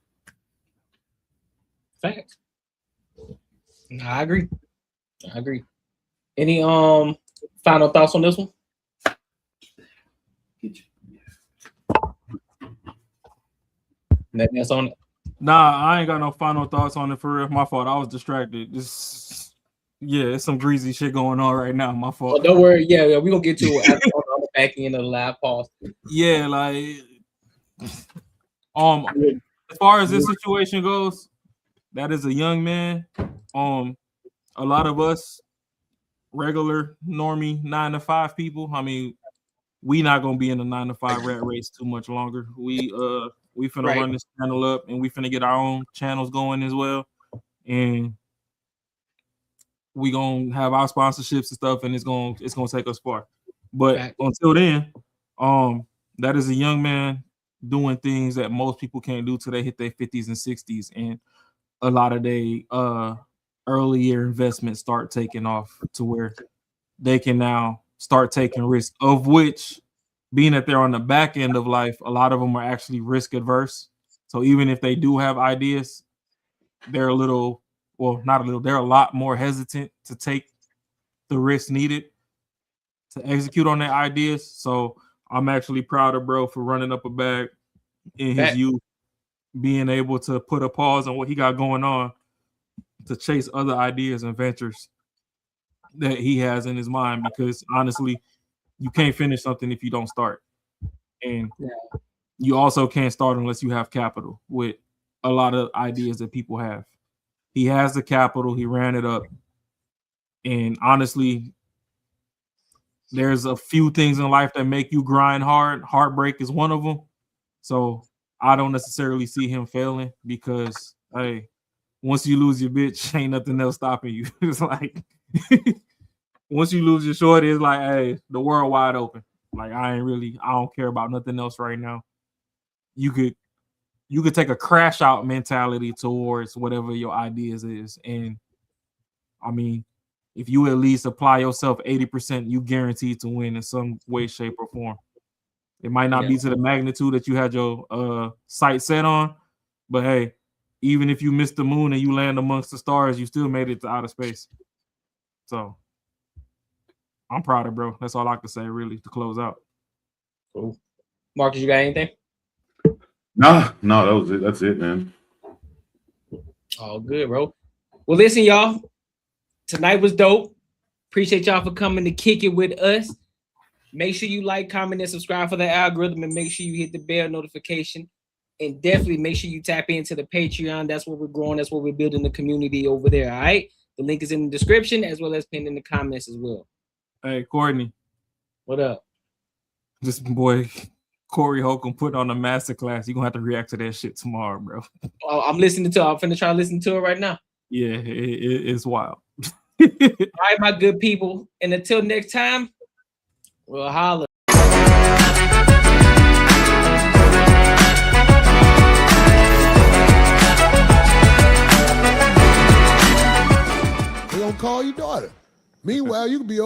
Facts. I agree. Any final thoughts on this one? Nothing else on it? Nah, I ain't got no final thoughts on it for real. My fault. I was distracted. It's some greasy shit going on right now. My fault. Oh, don't worry. Yeah, we're gonna get to it on the back end of the live pause. Yeah, like as far as this situation goes, that is a young man. A lot of us regular normie 9-to-5 people. I mean, we not gonna be in the 9-to-5 rat race too much longer. We finna run this channel up and we finna get our own channels going as well. And we gonna have our sponsorships and stuff, and it's gonna take us far. But until then, that is a young man doing things that most people can't do till they hit their 50s and 60s, and a lot of their early year investments start taking off to where they can now start taking risks, of which, being that they're on the back end of life, a lot of them are actually risk adverse. So even if they do have ideas, they're a lot more hesitant to take the risk needed to execute on their ideas. So I'm actually proud of bro for running up a bag in his youth, being able to put a pause on what he got going on to chase other ideas and ventures that he has in his mind, because honestly, you can't finish something if you don't start. And you also can't start unless you have capital with a lot of ideas that people have. He has the capital, he ran it up. And honestly, there's a few things in life that make you grind hard. Heartbreak is one of them. So I don't necessarily see him failing, because hey, once you lose your bitch, ain't nothing else stopping you. It's like once you lose your shorty, it's like, hey, the world wide open. Like I don't care about nothing else right now. You could take a crash out mentality towards whatever your ideas is. And I mean, if you at least apply yourself 80%, you guaranteed to win in some way, shape, or form. It might not be to the magnitude that you had your sight set on, but hey, even if you miss the moon and you land amongst the stars, you still made it to outer space. So I'm proud of bro. That's all I can say really to close out. Cool. Marcus, you got anything? No, that was it. That's it, man. All good, bro. Well, listen, y'all. Tonight was dope. Appreciate y'all for coming to kick it with us. Make sure you like, comment, and subscribe for the algorithm, and make sure you hit the bell notification. And definitely make sure you tap into the Patreon. That's where we're growing. That's where we're building the community over there. All right. The link is in the description as well as pinned in the comments as well. Hey, Courtney. What up? This boy Corey Holcomb put on a masterclass. You're gonna have to react to that shit tomorrow, bro. Oh, I'm listening to it. I'm finna try to listen to it right now. Yeah, it's wild. All right, my good people. And until next time, we'll holler. They gonna call your daughter. Meanwhile, you can be